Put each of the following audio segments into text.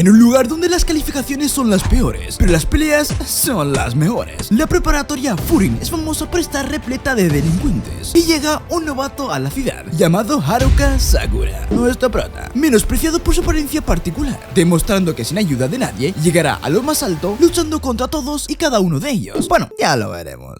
en un lugar donde las calificaciones son las peores, pero las peleas son las mejores. La preparatoria Furin es famosa por estar repleta de delincuentes y llega un novato a la ciudad llamado Haruka Sakura, nuestro prota, menospreciado por su apariencia particular, demostrando que sin ayuda de nadie llegará a lo más alto luchando contra todos y cada uno de ellos. Bueno, ya lo veremos.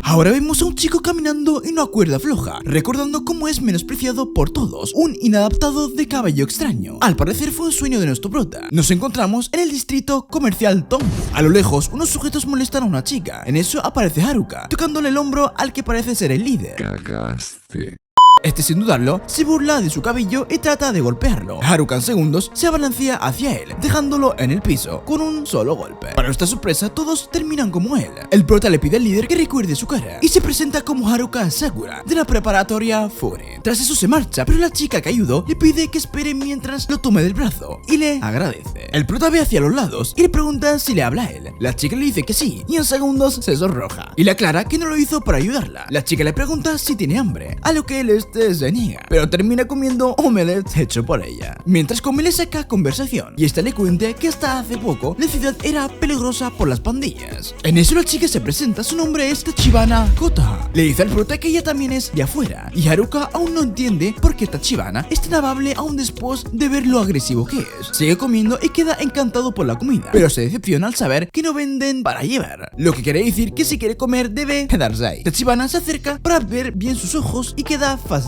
Ahora vemos a un chico caminando en una cuerda floja, recordando cómo es menospreciado por todos, un inadaptado de cabello extraño. Al parecer fue un sueño de nuestro prota. Nos encontramos en el distrito comercial Tongbu. A lo lejos, unos sujetos molestan a una chica. En eso aparece Haruka, tocándole el hombro al que parece ser el líder. Cagaste. Este, sin dudarlo, se burla de su cabello y trata de golpearlo. Haruka en segundos se abalancea hacia él, dejándolo en el piso con un solo golpe. Para nuestra sorpresa, todos terminan como él. El prota le pide al líder que recuerde su cara y se presenta como Haruka Sakura de la preparatoria Furin. Tras eso se marcha, pero la chica que ayudó le pide que espere mientras lo tome del brazo y le agradece. El prota ve hacia los lados y le pregunta si le habla a él. La chica le dice que sí y en segundos se sonroja y le aclara que no lo hizo para ayudarla. La chica le pregunta si tiene hambre, a lo que él se niega, pero termina comiendo omelette hecho por ella. Mientras come le saca conversación y esta le cuenta que hasta hace poco la ciudad era peligrosa por las pandillas. En eso la chica se presenta, su nombre es Tachibana Kotoha. Le dice al prota que ella también es de afuera y Haruka aún no entiende por qué Tachibana es tan amable aún después de ver lo agresivo que es. Sigue comiendo y queda encantado por la comida, pero se decepciona al saber que no venden para llevar, lo que quiere decir que si quiere comer debe quedarse ahí. Tachibana se acerca para ver bien sus ojos y queda fascinada.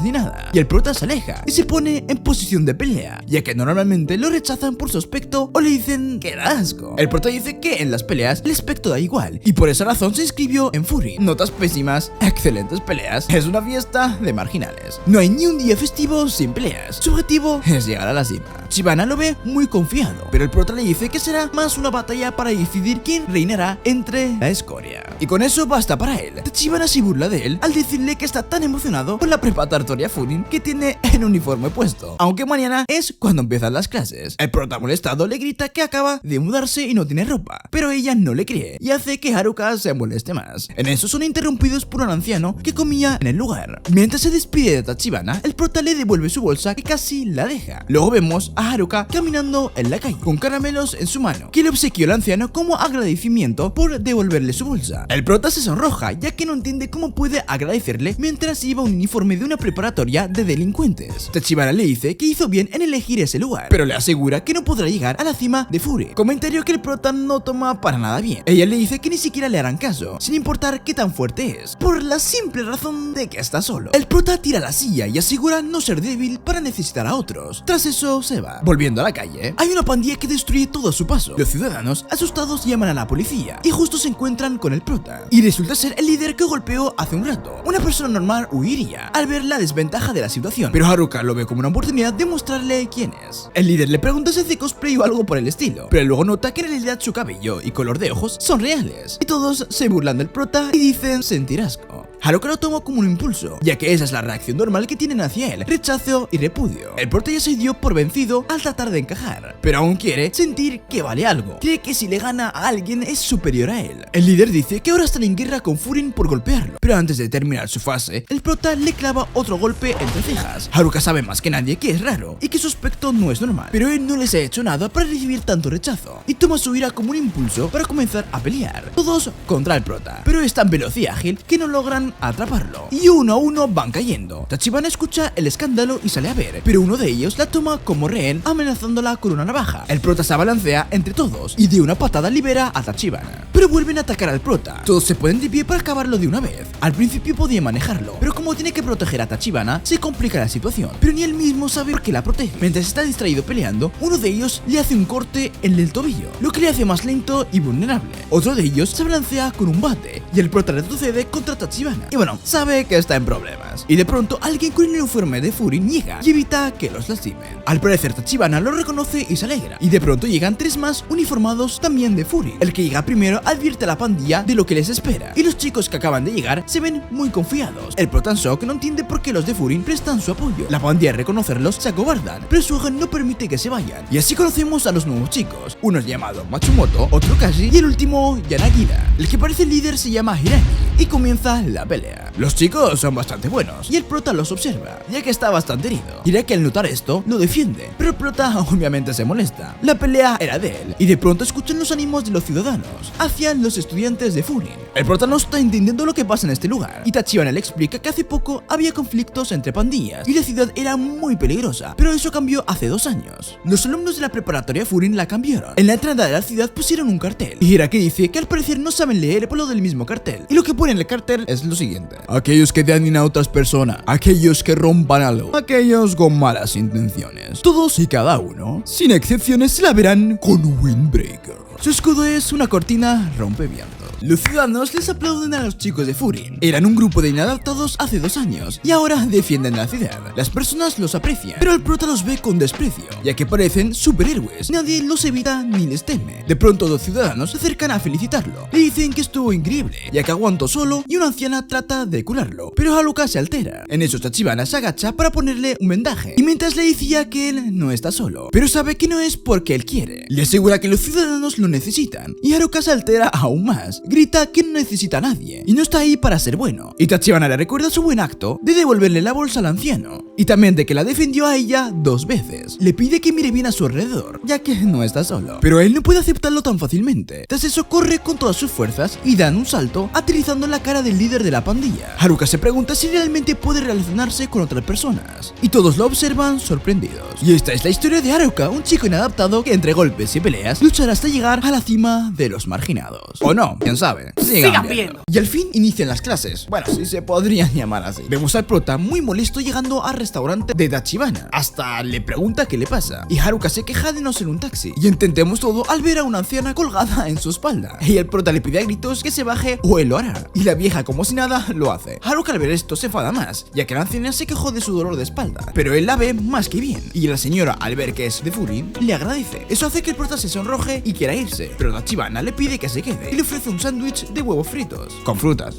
Y el prota se aleja y se pone en posición de pelea, ya que normalmente lo rechazan por su aspecto o le dicen que da asco. El prota dice que en las peleas el aspecto da igual y por esa razón se inscribió en Furin. Notas pésimas, excelentes peleas, es una fiesta de marginales. No hay ni un día festivo sin peleas. Su objetivo es llegar a la cima. Tachibana lo ve muy confiado, pero el prota le dice que será más una batalla para decidir quién reinará entre la escoria. Y con eso basta para él. Tachibana se burla de él al decirle que está tan emocionado por la preparatoria Furin que tiene el uniforme puesto, aunque mañana es cuando empiezan las clases. El prota molestado le grita que acaba de mudarse y no tiene ropa, pero ella no le cree y hace que Haruka se moleste más. En eso son interrumpidos por un anciano que comía en el lugar. Mientras se despide de Tachibana, el prota le devuelve su bolsa que casi la deja. Luego vemos a Haruka caminando en la calle con caramelos en su mano, que le obsequió el anciano como agradecimiento por devolverle su bolsa. El prota se sonroja ya que no entiende cómo puede agradecerle mientras lleva un uniforme de una preparatoria de delincuentes. Tachibana le dice que hizo bien en elegir ese lugar, pero le asegura que no podrá llegar a la cima de Furin, comentario que el prota no toma para nada bien. Ella le dice que ni siquiera le harán caso, sin importar qué tan fuerte es, por la simple razón de que está solo. El prota tira la silla y asegura no ser débil para necesitar a otros. Tras eso se va. Volviendo a la calle, hay una pandilla que destruye todo a su paso. Los ciudadanos, asustados, llaman a la policía y justo se encuentran con el prota, y resulta ser el líder que golpeó hace un rato. Una persona normal huiría al ver la desventaja de la situación, pero Haruka lo ve como una oportunidad de mostrarle quién es. El líder le pregunta si hace cosplay o algo por el estilo, pero luego nota que en realidad su cabello y color de ojos son reales, y todos se burlan del prota y dicen sentir asco. Haruka lo toma como un impulso, ya que esa es la reacción normal que tienen hacia él, rechazo y repudio. El prota ya se dio por vencido al tratar de encajar, pero aún quiere sentir que vale algo. Cree que si le gana a alguien es superior a él. El líder dice que ahora están en guerra con Furin por golpearlo, pero antes de terminar su fase, el prota le clava otro golpe entre cejas. Haruka sabe más que nadie que es raro y que su aspecto no es normal, pero él no les ha hecho nada para recibir tanto rechazo y toma su ira como un impulso para comenzar a pelear, todos contra el prota, pero es tan veloz y ágil que no logran atraparlo y uno a uno van cayendo. Tachibana escucha el escándalo y sale a ver, pero uno de ellos la toma como rehén amenazándola con una navaja. El prota se balancea entre todos y de una patada libera a Tachibana, pero vuelven a atacar al prota. Todos se ponen de pie para acabarlo de una vez. Al principio podía manejarlo, pero como tiene que proteger a Tachibana se complica la situación, pero ni él mismo sabe por qué la protege. Mientras está distraído peleando, uno de ellos le hace un corte en el tobillo, lo que le hace más lento y vulnerable. Otro de ellos se balancea con un bate y el prota retrocede contra Tachibana. Y bueno, sabe que está en problemas. Y de pronto alguien con el uniforme de Furin llega y evita que los lastimen. Al parecer Tachibana lo reconoce y se alegra. Y de pronto llegan tres más uniformados también de Furin. El que llega primero advierte a la pandilla de lo que les espera. Y los chicos que acaban de llegar se ven muy confiados. El prota en shock no entiende por qué los de Furin prestan su apoyo. La pandilla al reconocerlos se acobardan, pero su hoja no permite que se vayan. Y así conocemos a los nuevos chicos. Uno es llamado Matsumoto, otro Kashi y el último Yanagida. El que parece el líder se llama Hiraki y comienza la pelea. Los chicos son bastante buenos y el prota los observa, ya que está bastante herido. Dirá que al notar esto, lo defiende, pero el prota obviamente se molesta. La pelea era de él, y de pronto escuchan los ánimos de los ciudadanos hacia los estudiantes de Furin. El prota no está entendiendo lo que pasa en este lugar, y Tachibana le explica que hace poco había conflictos entre pandillas, y la ciudad era muy peligrosa, pero eso cambió hace 2 años. Los alumnos de la preparatoria Furin la cambiaron. En la entrada de la ciudad pusieron un cartel, y Hiraki dice que al parecer no saben leer por lo del mismo cartel, y lo que pone en el cartel es lo siguiente: aquellos que dañen a otras personas, aquellos que rompan algo, aquellos con malas intenciones, todos y cada uno, sin excepciones, se la verán con Windbreaker. Su escudo es una cortina rompevientos. Los ciudadanos les aplauden a los chicos de Furin. Eran un grupo de inadaptados hace 2 años y ahora defienden la ciudad. Las personas los aprecian, pero el prota los ve con desprecio, ya que parecen superhéroes. Nadie los evita ni les teme. De pronto 2 ciudadanos se acercan a felicitarlo. Le dicen que estuvo increíble, ya que aguantó solo y una anciana trata de curarlo. Pero Haruka se altera. En eso Tachibana se agacha para ponerle un vendaje, y mientras le decía que él no está solo, pero sabe que no es porque él quiere. Le asegura que los ciudadanos lo necesitan, y Haruka se altera aún más. Grita que no necesita a nadie y no está ahí para ser bueno. Y Tachibana le recuerda su buen acto de devolverle la bolsa al anciano, y también de que la defendió a ella 2 veces. Le pide que mire bien a su alrededor, ya que no está solo, pero él no puede aceptarlo tan fácilmente. Tras eso corre con todas sus fuerzas y dan un salto aterrizando en la cara del líder de la pandilla. Haruka se pregunta si realmente puede relacionarse con otras personas, y todos lo observan sorprendidos. Y esta es la historia de Haruka, un chico inadaptado que entre golpes y peleas luchará hasta llegar a la cima de los marginados. O no, quién sabe. Sigan viendo. Y al fin inician las clases. Bueno, si se podrían llamar así. Vemos al prota muy molesto llegando al restaurante de Tachibana. Hasta le pregunta qué le pasa, y Haruka se queja de no ser un taxi. Y entendemos todo al ver a una anciana colgada en su espalda, y el prota le pide a gritos que se baje o él lo hará, y la vieja como si nada lo hace. Haruka al ver esto se enfada más, ya que la anciana se quejó de su dolor de espalda, pero él la ve más que bien, y la señora al ver que es de Furin le agradece. Eso hace que el prota se sonroje y quiera irse, pero Tachibana le pide que se quede y le ofrece un sándwich de huevos fritos con frutas.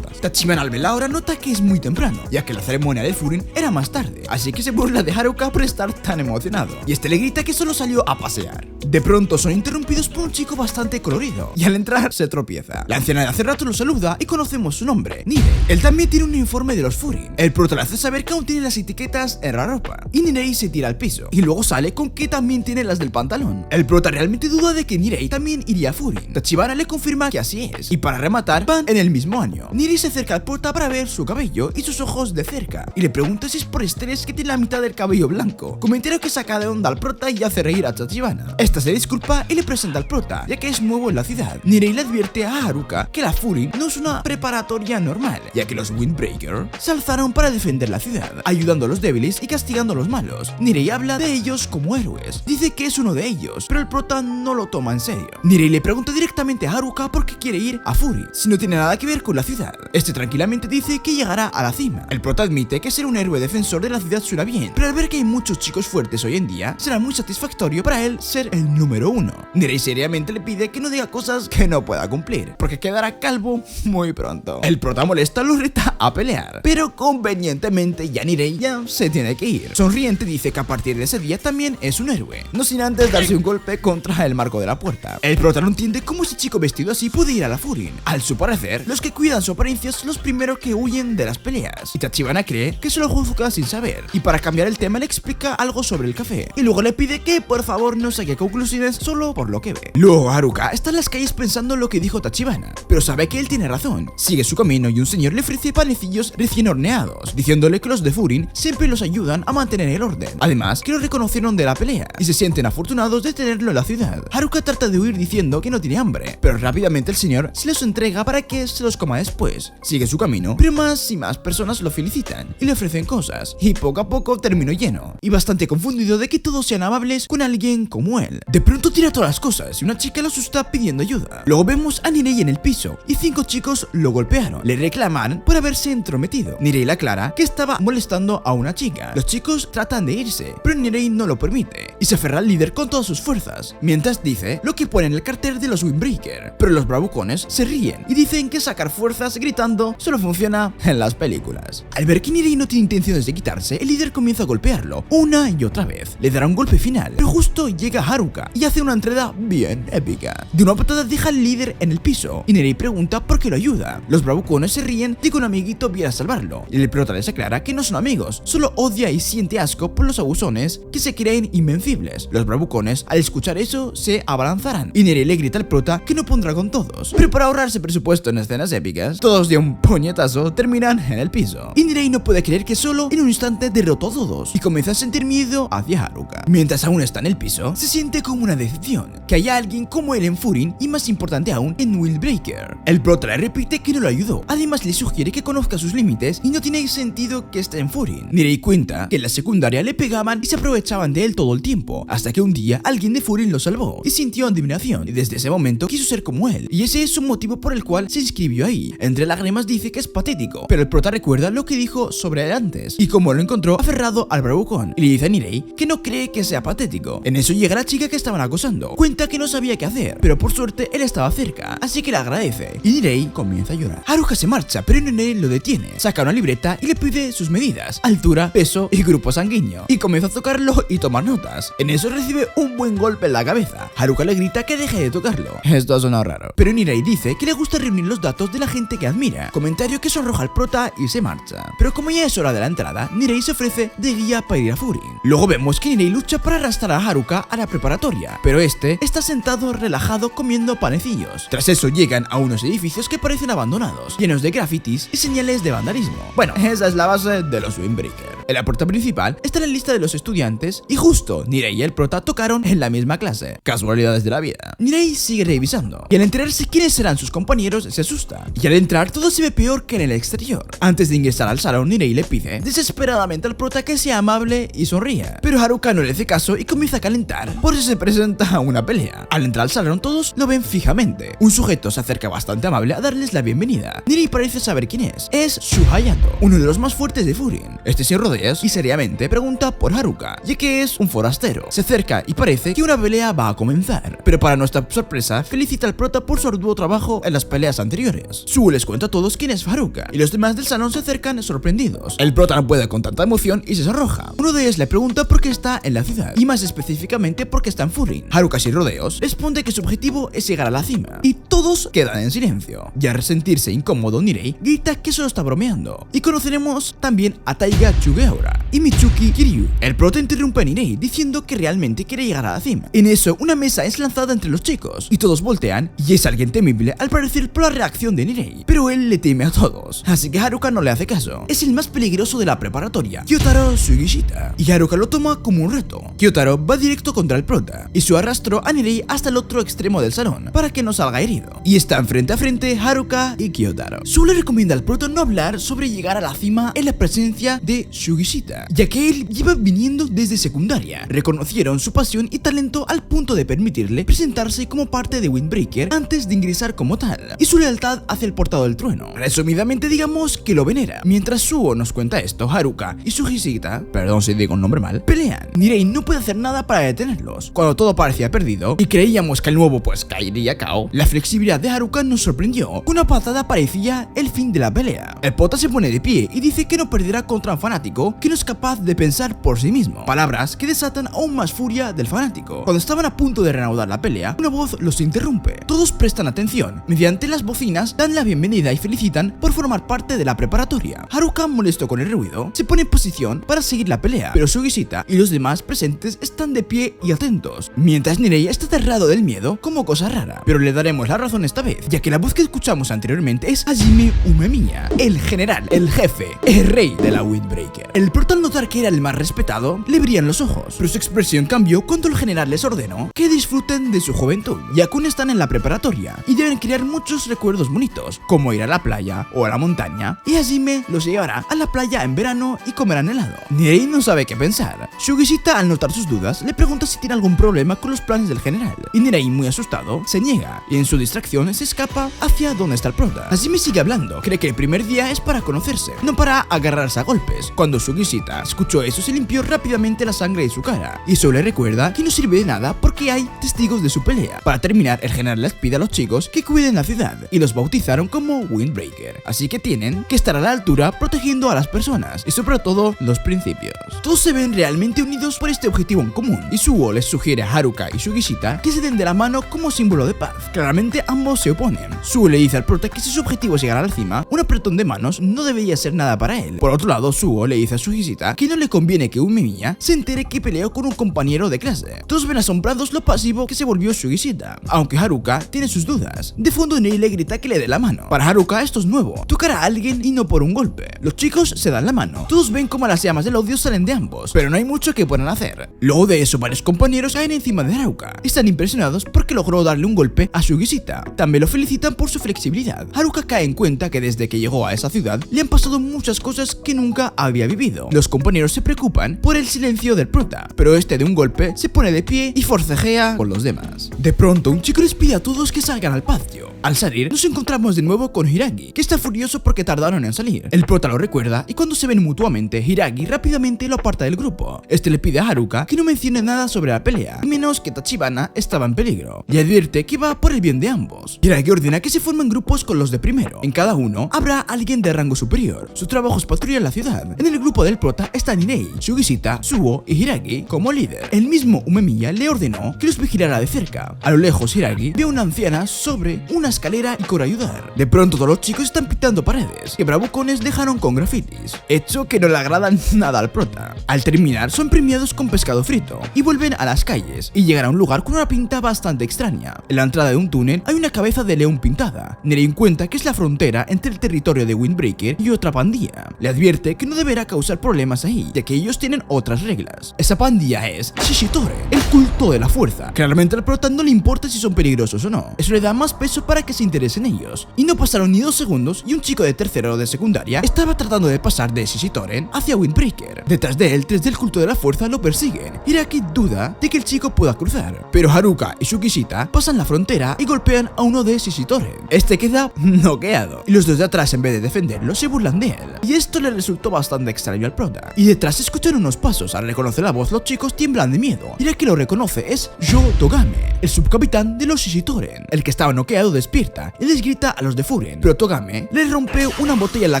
Tachibana al ver la hora nota que es muy temprano, ya que la ceremonia de Furin era más tarde, así que se burla de Haruka por estar tan emocionado, y este le grita que solo salió a pasear. De pronto son interrumpidos por un chico bastante colorido, y al entrar se tropieza. La anciana de hace rato lo saluda y conocemos su nombre, Nirei. Él también tiene un uniforme de los Furin. El prota le hace saber que aún tiene las etiquetas en la ropa, y Nirei se tira al piso, y luego sale con que también tiene las del pantalón. El prota realmente duda de que Nirei también iría a Furin. Tachibana le confirma que así es, y para rematar van en el mismo año. Nirei se acerca al prota para ver su cabello y sus ojos de cerca, y le pregunta si es por estrés que tiene la mitad del cabello blanco. Comentario que saca de onda al prota y hace reír a Tachibana. Esta se disculpa y le presenta al prota, ya que es nuevo en la ciudad. Nirei le advierte a Haruka que la Furin no es una preparatoria normal, ya que los Windbreaker se alzaron para defender la ciudad, ayudando a los débiles y castigando a los malos. Nirei habla de ellos como héroes, dice que es uno de ellos, pero el prota no lo toma en serio. Nirei le pregunta directamente a Haruka por qué quiere ir a Furin, si no tiene nada que ver con la ciudad. Este tranquilamente dice que llegará a la cima. El prota admite que ser un héroe defensor de la ciudad suena bien, pero al ver que hay muchos chicos fuertes hoy en día, será muy satisfactorio para él ser el número 1. Nirei seriamente le pide que no diga cosas que no pueda cumplir, porque quedará calvo muy pronto. El prota molesta lo reta a pelear, pero convenientemente ya Nirei ya se tiene que ir. Sonriente dice que a partir de ese día también es un héroe, no sin antes darse un golpe contra el marco de la puerta. El prota no entiende cómo ese chico vestido así puede ir a la Furin. Al su parecer, los que cuidan su apariencia son los primeros que huyen de las peleas, y Tachibana cree que se lo juzga sin saber, y para cambiar el tema le explica algo sobre el café, y luego le pide que por favor no saque conclusiones solo por lo que ve. Luego Haruka está en las calles pensando lo que dijo Tachibana, pero sabe que él tiene razón. Sigue su camino y un señor le ofrece panecillos recién horneados, diciéndole que los de Furin siempre los ayudan a mantener el orden, además que lo reconocieron de la pelea y se sienten afortunados de tenerlo en la ciudad. Haruka trata de huir diciendo que no tiene hambre, pero rápidamente el señor se los entrega para que se los coma después. Sigue su camino, pero más y más personas lo felicitan y le ofrecen cosas, y poco a poco terminó lleno y bastante confundido de que todos sean amables con alguien como él. De pronto tira todas las cosas y una chica lo asusta pidiendo ayuda. Luego vemos a Nirei en el piso y 5 chicos lo golpearon. Le reclaman por haberse entrometido. Nirei le aclara que estaba molestando a una chica. Los chicos tratan de irse, pero Nirei no lo permite y se aferra al líder con todas sus fuerzas, mientras dice lo que pone en el cartel de los Windbreaker. Pero los bravucones se ríen y dicen que sacar fuerzas gritando solo funciona en las películas. Al ver que Nirei no tiene intenciones de quitarse, el líder comienza a golpearlo una y otra vez. Le dará un golpe final, pero justo llega Haruka Haruka y hace una entrada bien épica. De una patada deja al líder en el piso y Nerei pregunta por qué lo ayuda. Los bravucones se ríen de que un amiguito viera a salvarlo y el prota les aclara que no son amigos, solo odia y siente asco por los abusones que se creen invencibles. Los bravucones al escuchar eso se abalanzarán y Nerei le grita al prota que no pondrá con todos, pero para ahorrarse presupuesto en escenas épicas, todos de un puñetazo terminan en el piso y Nerei no puede creer que solo en un instante derrotó a todos y comienza a sentir miedo hacia Haruka. Mientras aún está en el piso, se siente como una decepción que haya alguien como él en Furin y más importante aún en Windbreaker. El prota le repite que no lo ayudó, además le sugiere que conozca sus límites y no tiene sentido que esté en Furin. Nerei cuenta que en la secundaria le pegaban y se aprovechaban de él todo el tiempo, hasta que un día alguien de Furin lo salvó y sintió admiración y desde ese momento quiso ser como él y ese es un motivo por el cual se inscribió ahí. Entre lágrimas dice que es patético, pero el prota recuerda lo que dijo sobre él antes y cómo lo encontró aferrado al bravucón y le dice a Nerei que no cree que sea patético. En eso llega la chica que estaban acosando, cuenta que no sabía qué hacer, pero por suerte él estaba cerca, así que le agradece y Nerei comienza a llorar. Haruka se marcha, pero Nerei lo detiene, saca una libreta y le pide sus medidas, altura, peso y grupo sanguíneo y comienza a tocarlo y tomar notas. En eso recibe un buen golpe en la cabeza. Haruka le grita que deje de tocarlo. Esto suena raro, pero Nerei dice que le gusta reunir los datos de la gente que admira, comentario que sonroja al prota y se marcha. Pero como ya es hora de la entrada, Nerei se ofrece de guía para ir a Furin. Luego vemos que Nerei lucha para arrastrar a Haruka a la preparatoria, pero este está sentado relajado comiendo panecillos. Tras eso llegan a unos edificios que parecen abandonados, llenos de grafitis y señales de vandalismo. Bueno, esa es la base de los Windbreaker. En la puerta principal está la lista de los estudiantes y justo Nerei y el prota tocaron en la misma clase. Casualidades de la vida. Nerei sigue revisando y al enterarse quiénes serán sus compañeros se asusta. Y al entrar todo se ve peor que en el exterior. Antes de ingresar al salón, Nerei le pide desesperadamente al prota que sea amable y sonría. Pero Haruka no le hace caso y comienza a calentar por si se presenta una pelea. Al entrar al salón todos lo ven fijamente. Un sujeto se acerca bastante amable a darles la bienvenida. Nerei parece saber quién es. Es Shu Hayato, uno de los más fuertes de Furin. Este se rodea y seriamente pregunta por Haruka, ya que es un forastero. Se acerca y parece que una pelea va a comenzar, pero para nuestra sorpresa felicita al prota por su arduo trabajo en las peleas anteriores. Shu les cuenta a todos quién es Haruka y los demás del salón se acercan sorprendidos. El prota no puede con tanta emoción y se sonroja. Uno de ellos le pregunta por qué está en la ciudad y más específicamente por qué está en Furin. Haruka sin rodeos responde que su objetivo es llegar a la cima y todos quedan en silencio. Y al sentirse incómodo, Nerei grita que solo está bromeando y conoceremos también a Taiga Chugeura y Mitsuki Kiryu. El prota interrumpe a Nerei diciendo que realmente quiere llegar a la cima. En eso una mesa es lanzada entre los chicos y todos voltean y es alguien temible al parecer por la reacción de Nerei, pero él le teme a todos, así que Haruka no le hace caso. Es el más peligroso de la preparatoria, Kyotaro Sugishita, y Haruka lo toma como un reto. Kyotaro va directo contra el prota y su arrastró a Nerei hasta el otro extremo del salón para que no salga herido, y están frente a frente Haruka y Kyotaro. Shu le recomienda al prota no hablar sobre llegar a la cima en la presencia de Sugishita, ya que él lleva viniendo desde secundaria. Reconocieron su pasión y talento al punto de permitirle presentarse como parte de Windbreaker antes de ingresar como tal, y su lealtad hacia el portado del trueno. Resumidamente digamos que lo venera. Mientras Suo nos cuenta esto, Haruka y Sugishita, perdón si digo un nombre mal, pelean. Nerei no puede hacer nada para detenerlos. Cuando todo parecía perdido y creíamos que el nuevo pues caería cao, la flexibilidad de Haruka nos sorprendió. Una patada parecía el fin de la pelea. El prota se pone de pie y dice que no perderá contra un fanático que no es capaz de pensar por sí mismo. Palabras que desatan aún más furia del fanático. Cuando estaban a punto de reanudar la pelea, una voz los interrumpe. Todos prestan atención. Mediante las bocinas dan la bienvenida y felicitan por formar parte de la preparatoria. Haruka, molesto con el ruido, se pone en posición para seguir la pelea, pero Sugishita y los demás presentes están de pie y atentos, mientras Nerei está aterrado del miedo como cosa rara. Pero le daremos la razón esta vez, ya que la voz que escuchamos anteriormente es Hajime Umemiya, el general, el jefe, el rey de la Windbreaker. El prota al notar que era el más respetado, le brillan los ojos, pero su expresión cambió cuando el general les ordenó que disfruten de su juventud, ya que aún están en la preparatoria y deben crear muchos recuerdos bonitos, como ir a la playa o a la montaña, y Hajime los llevará a la playa en verano y comerán helado. Nerei no sabe qué pensar. Sugishita, al notar sus dudas, le pregunta si tiene algún problema con los planes del general, y Nerei, muy asustado, se niega y en su distracción se escapa hacia donde está el prota. Hajime sigue hablando, cree que el primer día es para conocerse, no para agarrarse a golpes, cuando Sugishita escuchó eso, se limpió rápidamente la sangre de su cara, y eso le recuerda que no sirve de nada porque hay testigos de su pelea. Para terminar, el general les pide a los chicos que cuiden la ciudad, y los bautizaron como Windbreaker, así que tienen que estar a la altura protegiendo a las personas, y sobre todo los principios. Todos se ven realmente unidos por este objetivo en común, y Suho les sugiere a Haruka y Sugishita que se den de la mano como símbolo de paz. Claramente ambos se oponen. Suho le dice al prota que si su objetivo es llegar a la cima, un apretón de manos no debería ser nada para él. Por otro lado, Suho le dice a Sugishita que no le conviene que Umemiya se entere que peleó con un compañero de clase. Todos ven asombrados lo pasivo que se volvió Sugishita, aunque Haruka tiene sus dudas. De fondo, Nei le grita que le dé la mano. Para Haruka esto es nuevo, tocar a alguien y no por un golpe. Los chicos se dan la mano. Todos ven como las llamas del odio salen de ambos, pero no hay mucho que puedan hacer. Luego de eso, varios compañeros caen encima de Haruka. Están impresionados porque logró darle un golpe a Sugishita. También lo felicitan por su flexibilidad. Haruka cae en cuenta que desde que llegó a esa ciudad le han pasado muchas cosas que nunca había vivido. Los compañeros se preocupan por el silencio del prota, pero este de un golpe se pone de pie y forcejea con los demás. De pronto, un chico les pide a todos que salgan al patio. Al salir, nos encontramos de nuevo con Hiragi, que está furioso porque tardaron en salir. El prota lo recuerda y cuando se ven mutuamente, Hiragi rápidamente lo aparta del grupo. Este le pide a Haruka que no mencione nada sobre la pelea, menos que Tachibana estaba en peligro, y advierte que va por el bien de ambos. Hiragi ordena que se formen grupos con los de primero. En cada uno habrá alguien de rango superior. Su trabajo es patrullar la ciudad. En el grupo del prota están Nei, Sugishita, Suho y Hiragi como líder. El mismo Umemiya le ordenó que los vigilara de cerca. A lo lejos, Hiragi ve a una anciana sobre una escalera y corre a ayudar. De pronto todos los chicos están pintando paredes que bravucones dejaron con grafitis, hecho que no le agradan nada al prota. Al terminar son premiados con pescado frito y vuelven a las calles y llegan a un lugar con una pinta bastante extraña. En la entrada de un túnel hay una cabeza de león pintada. Nerei cuenta que es la frontera entre el territorio de Windbreaker y otra pandilla. Le advierte que no deberá causar problemas ahí, ya que ellos tienen otras reglas. Esa pandilla es Shishitore, el culto de la fuerza. Claramente al prota no le importa si son peligrosos o no. Eso le da más peso para que se interesen ellos. Y no pasaron ni 2 segundos y un chico de tercero de secundaria estaba tratando de pasar de Shishitoren hacia Windbreaker. Detrás de él, 3 del culto de la fuerza lo persiguen. Hiragi duda de que el chico pueda cruzar, pero Haruka y Sugishita pasan la frontera y golpean a uno de Shishitoren. Este queda noqueado y los dos de atrás, en vez de defenderlo, se burlan de él. Y esto le resultó bastante extraño al prota. Y detrás se escuchan unos pasos. Al reconocer la voz, los chicos tiemblan de miedo. Y el que lo reconoce es Yo Togame, el subcapitán de los Shishitoren. El que estaba noqueado despierta y les grita a los de Furen, pero Togame le rompe una botella en la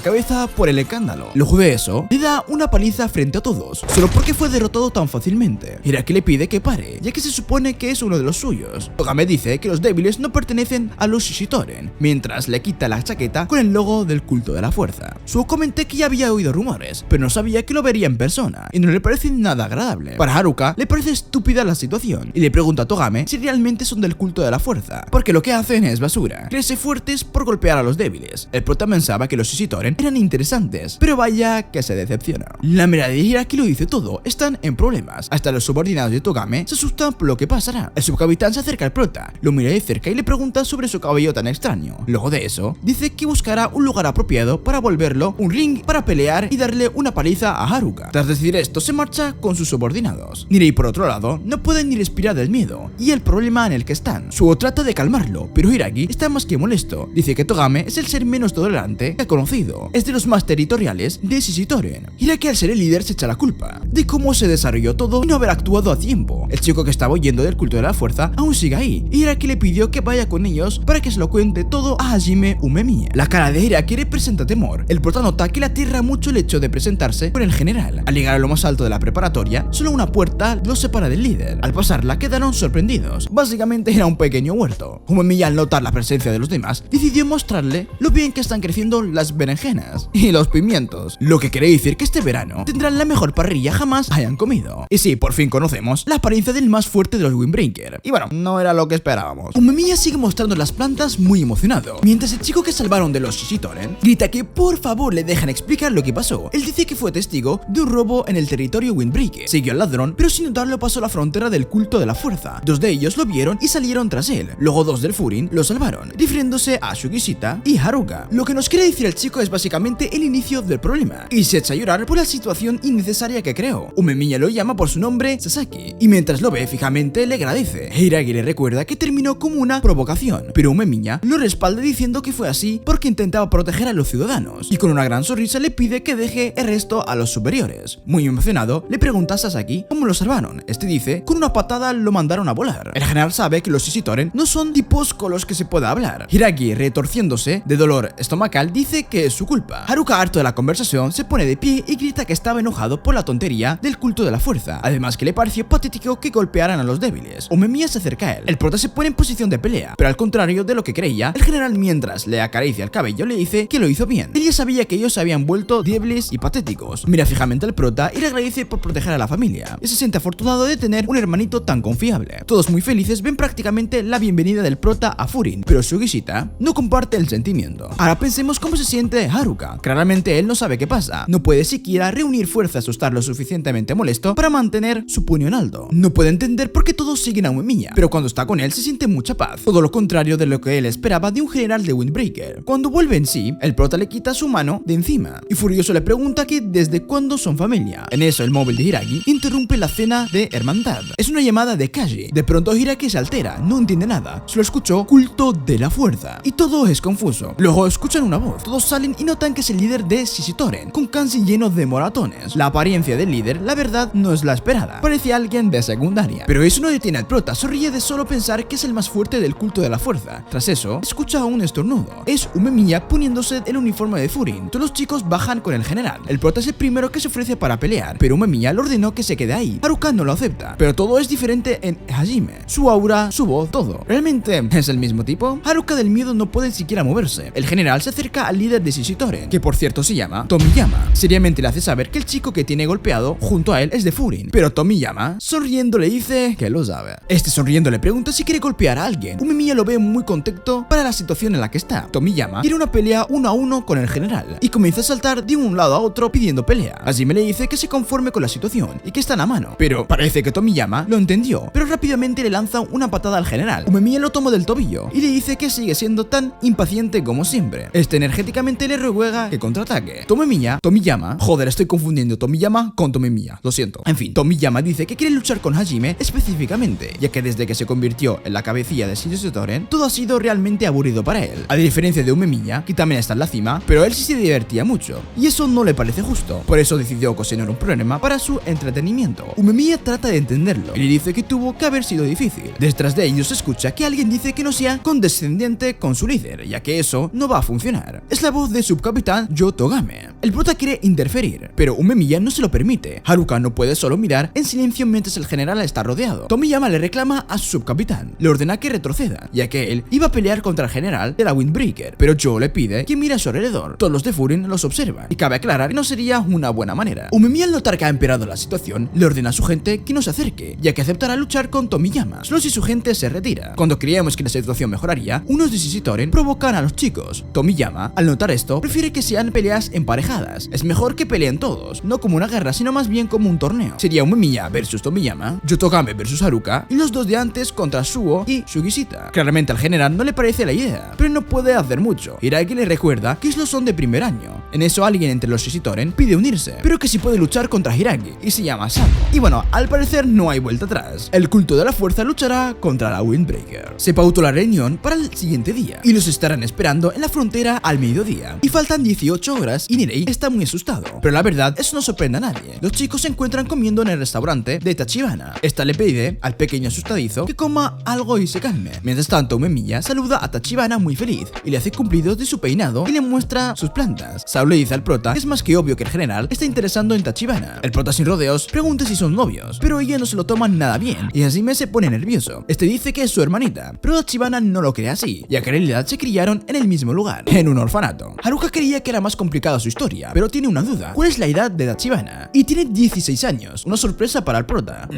cabeza por el escándalo. Luego de eso, le da una paliza frente a todos, solo porque fue derrotado tan fácilmente. Hiraki le pide que pare, ya que se supone que es uno de los suyos. Togame dice que los débiles no pertenecen a los Shishitoren, mientras le quita la chaqueta con el logo del culto de la fuerza. Suho comenté que ya había oído rumores, pero no sabía que lo vería en persona, y no le parece nada agradable. Para Haruka, le parece estúpida la situación, y le pregunta a Togame si realmente son del culto de la fuerza, porque lo que hacen es basura. Creerse fuertes por golpear a los débiles. El prota pensaba que los Shishitoren eran interesantes, pero vaya que se decepciona. La mirada de Hiraki lo dice todo, están en problemas. Hasta los subordinados de Togame se asustan por lo que pasará. El subcapitán se acerca al prota, lo mira de cerca y le pregunta sobre su cabello tan extraño. Luego de eso, dice que buscará un lugar apropiado para volverlo un ring para pelear y darle una paliza a Haruka. Tras decir esto, se marcha con sus subordinados. Nerei, por otro lado, no puede ni respirar del miedo y el problema en el que están. Suho trata de calmarlo, pero Hiragi está más que molesto. Dice que Togame es el ser menos tolerante que ha conocido. Es de los más territoriales de Shishitoren. Hiragi, al ser el líder, se echa la culpa de cómo se desarrolló todo y no haber actuado a tiempo. El chico que estaba huyendo del culto de la fuerza aún sigue ahí, y Hiraki le pidió que vaya con ellos para que se lo cuente todo a Hajime Umemiya. La cara de Hiraki representa temor. El prota nota que le aterra mucho el hecho de presentarse con el general. Al llegar a lo más alto de la preparatoria, solo una puerta los separa del líder. Al pasarla quedaron sorprendidos. Básicamente era un pequeño huerto. Umemiya, al notar la presencia de los demás, decidió mostrarle lo bien que están creciendo las berenjenas y los pimientos, lo que quiere decir que este verano tendrán la mejor parrilla jamás hayan comido. Y sí, por fin conocemos la apariencia del más fuerte de los Windbreaker. Y bueno, no era lo que esperábamos. Umemiya sigue mostrando las plantas muy emocionado, mientras el chico que salvaron de los Shishitoren grita que por favor le dejan explicar lo que pasó. Él dice que fue testigo de un robo en el territorio Windbreaker. Siguió al ladrón, pero sin notarlo pasó la frontera del culto de la fuerza. 2 de ellos lo vieron y salieron tras él. Luego 2 del Furin lo salvaron, refiriéndose a Sugishita y Haruka. Lo que nos quiere decir el chico es básicamente el inicio del problema, y se echa a llorar por la situación innecesaria que creó. Umemiya lo llama por su nombre Sasaki, y mientras lo ve fijamente le agradece. Hiragi le recuerda que terminó como una provocación, pero Umemiya lo respalda diciendo que fue así porque intentaba proteger a los ciudadanos, y con una gran sonrisa le pide que deje el resto a los superiores. Muy emocionado, le pregunta a Sasaki cómo lo salvaron. Este dice, con una patada lo mandaron a volar. El general sabe que los Shishidoren no son tipos con los que se pueda hablar. Hiragi, retorciéndose de dolor estomacal, dice que es su culpa. Haruka, harto de la conversación, se pone de pie y grita que estaba enojado por la tontería del culto de la fuerza, además que le pareció patético que golpearan a los débiles. Umemiya se acerca a él. El prota se pone en posición de pelea, pero al contrario de lo que creía, el general, mientras le acaricia el cabello, le dice que lo hizo bien. Él ya sabía que ellos se habían vuelto débiles y patéticos. Mira fijamente al prota y le agradece por proteger a la familia, y se siente afortunado de tener un hermanito tan confiable. Todos muy felices ven prácticamente la bienvenida del prota a Furin, pero Sugishita no comparte el sentimiento. Ahora pensemos cómo se siente Haruka. Claramente él no sabe qué pasa, no puede siquiera reunir fuerzas o estar lo suficientemente molesto para mantener su puño en alto. No puede entender por qué todos siguen a Umemiya, pero cuando está con él se siente mucha paz, todo lo contrario de lo que él esperaba de un general de Windbreaker. Cuando vuelve en sí, el prota le quita su mano de encima y furioso le pregunta que desde cuándo son familia. En eso el móvil de Hiragi interrumpe la cena de hermandad. Es una llamada de Kaji. De pronto Hiragi se altera, no entiende nada, solo escuchó culto de la fuerza y todo es confuso. Luego escuchan una voz, todos salen y notan que es el líder de Shishidoren, con kanji lleno de moratones. La apariencia del líder, la verdad, no es la esperada, parece alguien de secundaria, pero eso no detiene al prota, sonríe de solo pensar que es el más fuerte del culto de la fuerza. Tras eso, escucha un estornudo. Es Umemiya poniéndose el uniforme de Furin. Todos los chicos bajan con el general. El prota es el primero que se ofrece para pelear, pero Umemiya le ordenó que se quede ahí. Haruka no lo acepta, pero todo es diferente en Hajime. Su aura, su voz, todo. ¿Realmente es el mismo tipo? Haruka del miedo no puede siquiera moverse. El general se acerca al líder de Shishidoren, que por cierto se llama Tomiyama. Seriamente le hace saber que el chico que tiene golpeado junto a él es de Furin, pero Tomiyama, sonriendo, le dice que lo sabe. Este sonriendo le pregunta si quiere golpear a alguien. Umemiya lo ve muy contento para la situación en la que está. Tomiyama quiere una pelea 1 a 1 con el general y comienza a saltar de un lado a otro pidiendo pelea. Hajime le dice que se conforme con la situación y que están a mano, pero parece que Tomiyama lo entendió, pero rápidamente le lanza una patada al general. Umemiya lo toma del tobillo y le dice que sigue siendo tan impaciente como siempre. Este energéticamente le ruega que contraataque. Tomiyama, joder, estoy confundiendo Tomiyama con Tomemiya, lo siento. En fin, Tomiyama dice que quiere luchar con Hajime específicamente, ya que desde que se convirtió en la cabecilla de Shishidoren, todo ha sido realmente aburrido para él. A diferencia de Umemiya, que también está en la cima, pero él sí se divertía mucho, y eso no le parece justo. Por eso decidió ocasionar un problema para su entretenimiento. Umemiya trata de entenderlo y le dice que tuvo que haber sido difícil. Detrás de ellos se escucha que alguien dice que no sea condescendiente con su líder, ya que eso no va a funcionar. Es la voz de subcapitán Yotogame. El prota quiere interferir, pero Umemiya no se lo permite. Haruka no puede solo mirar en silencio mientras el general está rodeado. Tomiyama le reclama a su subcapitán, le ordena que retroceda, ya que él iba a pelear contra el general de la Windbreaker, pero Joe le pide que mire a su alrededor. Todos los de Furin los observan, y cabe aclarar que no sería una buena manera. Umemiya, al notar que ha empeorado la situación, le ordena a su gente que no se acerque, ya que aceptará luchar con Tomiyama, solo si su gente se retira. Cuando creíamos que la situación mejoraría, unos de Shishidoren provocan a los chicos. Tomiyama, al notar esto, prefiere que sean peleas emparejadas. Es mejor que peleen todos, no como una guerra, sino más bien como un torneo. Sería Umemiya versus Tomiyama, Yotogame versus Haruka, y los dos de antes contra Suo y Sugishita. Claramente al general no le parece la idea, pero no puede hacer mucho. Hiragi le recuerda que ellos son de primer año. En eso alguien entre los Shishidoren pide unirse, pero que si puede luchar contra Hiragi, y se llama Sako. Y bueno, al parecer no hay vuelta atrás. El culto de la fuerza luchará contra la Windbreaker. Se pautó la reunión para el siguiente día, y los estarán esperando en la frontera al mediodía. Y faltan 18 horas y Nirei está muy asustado, pero la verdad eso no sorprende a nadie. Los chicos se encuentran comiendo en el restaurante de Tachibana. Esta le pide al pequeño asustadizo que coma algo y se calme. Mientras tanto, Umemiya saluda a Tachibana muy feliz y le hace cumplidos de su peinado y le muestra sus plantas. Sao le dice al prota que es más que obvio que el general está interesando en Tachibana. El prota, sin rodeos, pregunta si son novios, pero ella no se lo toma nada bien y Hajime se pone nervioso. Este dice que es su hermanita, pero Tachibana no lo cree así, ya que en realidad se criaron en el mismo lugar, en un orfanato. Haruka creía que era más complicada su historia, pero tiene una duda. ¿Cuál es la edad de Tachibana? Y tiene 16 años, una sorpresa para el prota.